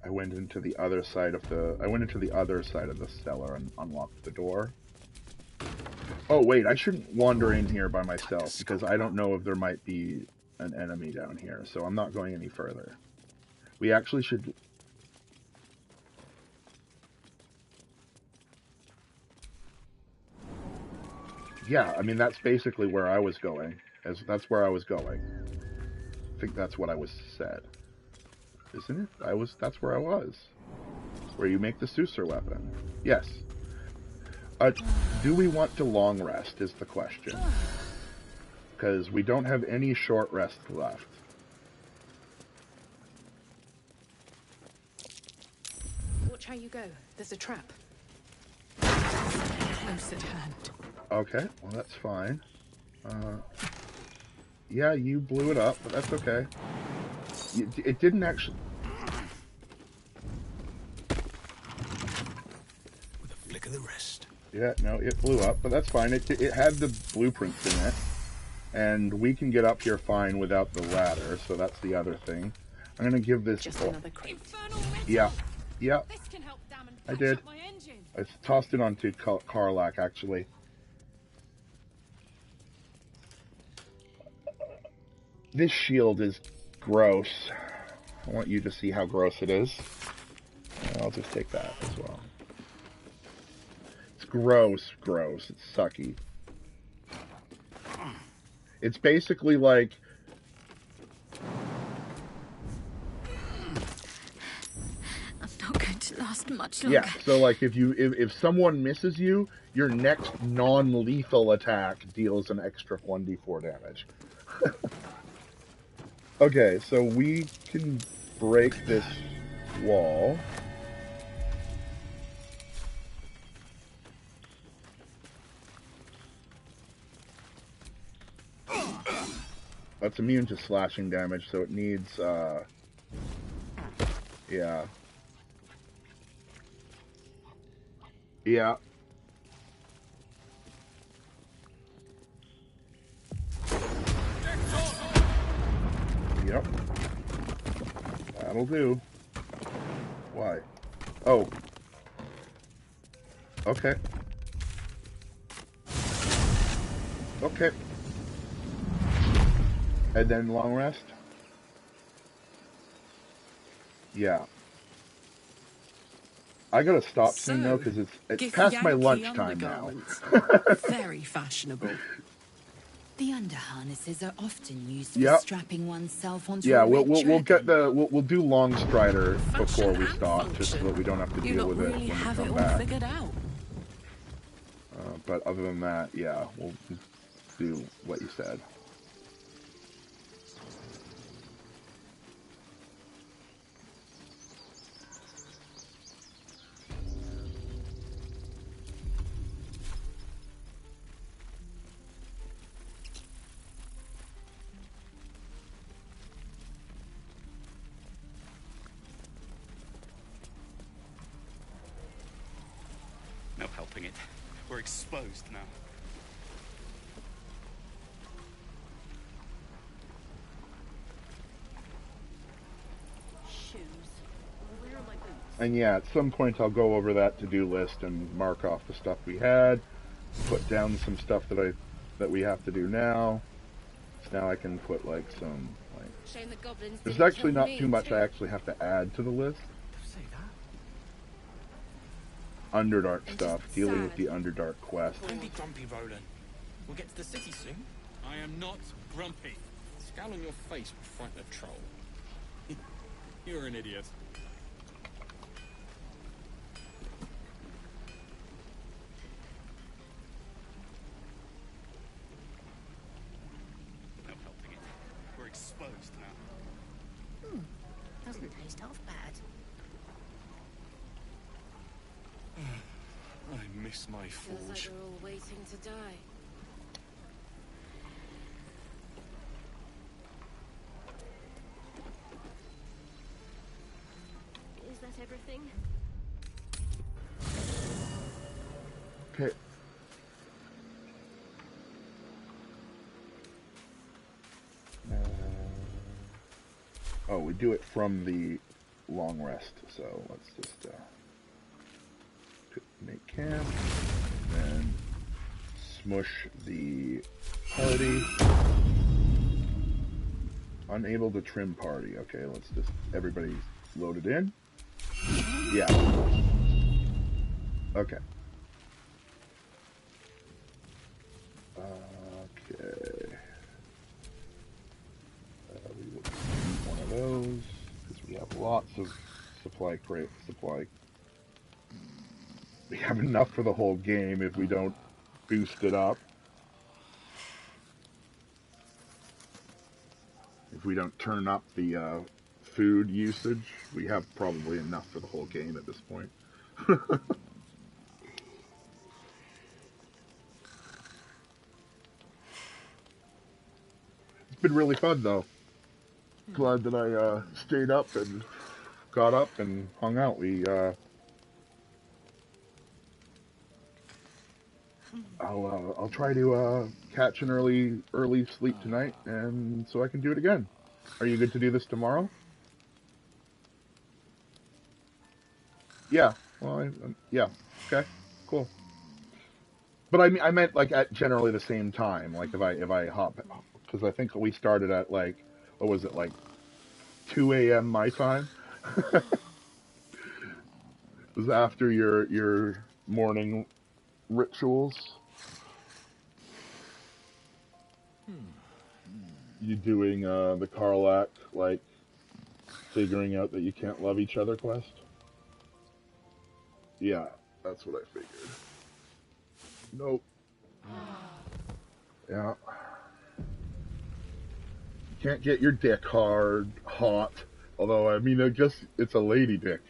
I went into the other side of the cellar and unlocked the door. Oh wait, I shouldn't wander in here by myself because I don't know if there might be an enemy down here, so I'm not going any further. We actually should... Yeah, I mean, that's basically where I was going. That's where I was going. I think that's what I was said. Isn't it? That's where I was. Where you make the Susur weapon. Yes. Do we want to long rest is the question. Because we don't have any short rest left. Watch how you go. There's a trap. Close at hand. Okay, well that's fine. Yeah, you blew it up, but that's okay. It didn't actually... With a flick of the wrist. Yeah, no, it blew up, but that's fine. It had the blueprints in it, and we can get up here fine without the ladder, so that's the other thing. I'm gonna give this... Just another crate. Yeah. This can help damn and I patch did. up my engine. I tossed it onto Karlak, actually. This shield is gross. I want you to see how gross it is. I'll just take that as well. It's gross. It's sucky. It's basically like... I'm not going to last much longer. Yeah, so like if someone misses you, your next non-lethal attack deals an extra 1d4 damage. Okay, so we can break this wall. That's immune to slashing damage, so it needs, yeah. Yeah. Yep. That'll do. Why? Oh. Okay. Okay. And then long rest? Yeah. I gotta stop soon though, because it's past my lunchtime now. Very fashionable. The underharnesses are often used for strapping oneself onto yeah, a red we'll get the we'll do long strider before we stop, just so that we don't have to deal with it when we come back. Figured out. But other than that, yeah, we'll do what you said. No helping it. We're exposed now. Shoes. Where are my boots? And yeah, at some point I'll go over that to-do list and mark off the stuff we had. put down some stuff that we have to do now. So now I can put like some like. Shame the goblins There's didn't actually kill not me, too much too. I actually have to add to the list. Say that. Underdark I'm stuff, just dealing with sad. the Underdark quest. Don't be grumpy, Roland. We'll get to the city soon. I am not grumpy. The scowl on your face will frighten a troll. You're an idiot. No helping it. We're exposed now. Doesn't taste half bad. I miss my Feels like forge. they're all waiting to die. Is that everything? Okay. Oh, we do it from the long rest, so let's just make camp, then smush the party. Unable to trim party. Okay, let's just, everybody's loaded in. Yeah. Okay. Okay. We will use one of those because we have lots of supply. We have enough for the whole game if we don't boost it up. If we don't turn up the food usage, we have probably enough for the whole game at this point. It's been really fun though. Glad that I stayed up and got up and hung out. I'll try to catch an early sleep tonight, and so I can do it again. Are you good to do this tomorrow? Yeah. Well, yeah. Okay. Cool. But I meant like at generally the same time. Like if I hop, because I think we started at like, what was it, like 2 a.m. my time? It was after your morning rituals. You doing the Karlak, like figuring out that you can't love each other quest? Yeah, that's what I figured. Nope. Yeah. Can't get your dick hot. Although I mean, I guess it's a lady dick.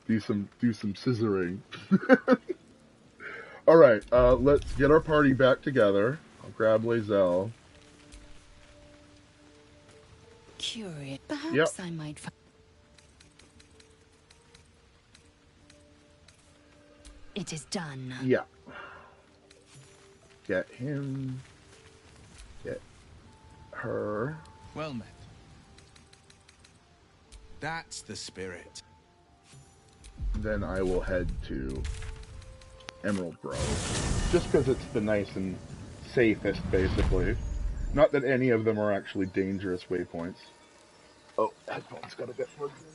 Do some scissoring. All right, let's get our party back together. I'll grab Lae'zel. Curious. Perhaps I might find. It is done. Yeah. Get him. Get her. Well met. That's the spirit. Then I will head to Emerald Grove. Just because it's the nice and safest, basically. Not that any of them are actually dangerous waypoints. Oh, headphones got a bit plugged in.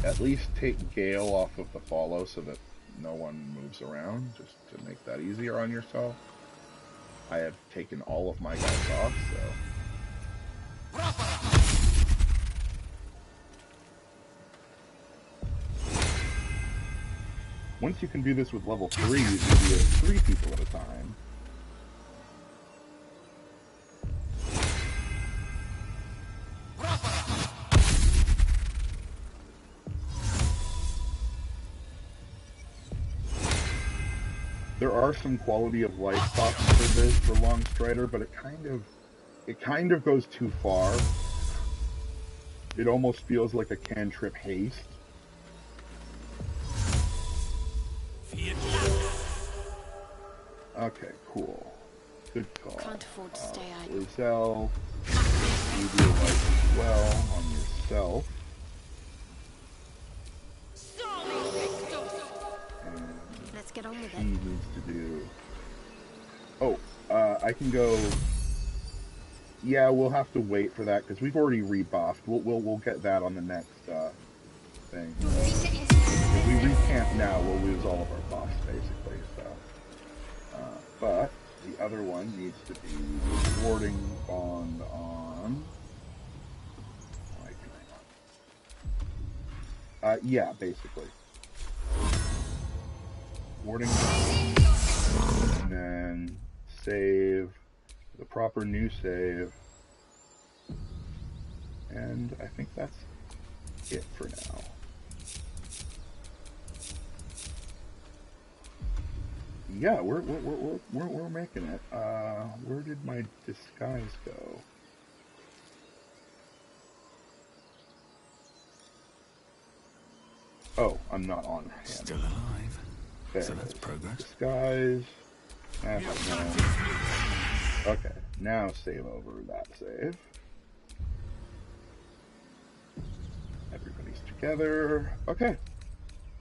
At least take Gale off of the follow so that no one moves around, just to make that easier on yourself. I have taken all of my guys off, so. Once you can do this with level 3, you can do it 3 people at a time. There are some quality of life thoughts for this for Longstrider, but it kind of goes too far. It almost feels like a cantrip haste. Okay, cool. Good call. Can't afford to stay idle. Lizelle, you do life as well on yourself. Let's get on with He it. needs to do. Oh, I can go. Yeah, we'll have to wait for that because we've already rebuffed. We'll get that on the next thing. If we recamp now, we'll lose all of our buffs basically. So, but the other one needs to be warding bond on. Yeah, basically. Warding bond, and then save the proper new save, and I think that's it for now. Yeah, we're making it. Where did my disguise go? Oh, I'm not on hand. Still alive. There So it that's is. progress. Disguise. Okay, now save over that save. Everybody's together. Okay.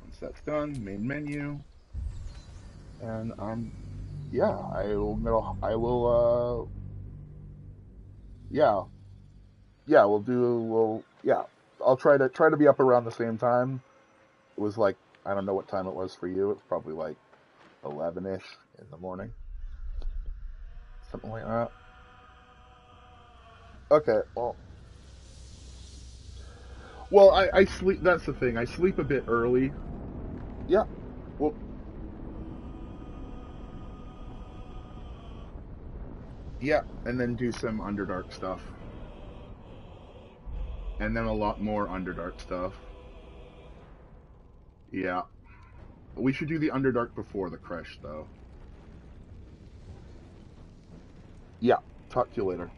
Once that's done, main menu. And yeah, I'll try to be up around the same time. It was like, I don't know what time it was for you. It's probably like 11-ish in the morning. Something like that. Okay, well, I sleep, that's the thing. I sleep a bit early. Yeah. Well, yeah, and then do some Underdark stuff. And then a lot more Underdark stuff. Yeah. We should do the Underdark before the Crash, though. Yeah. Talk to you later.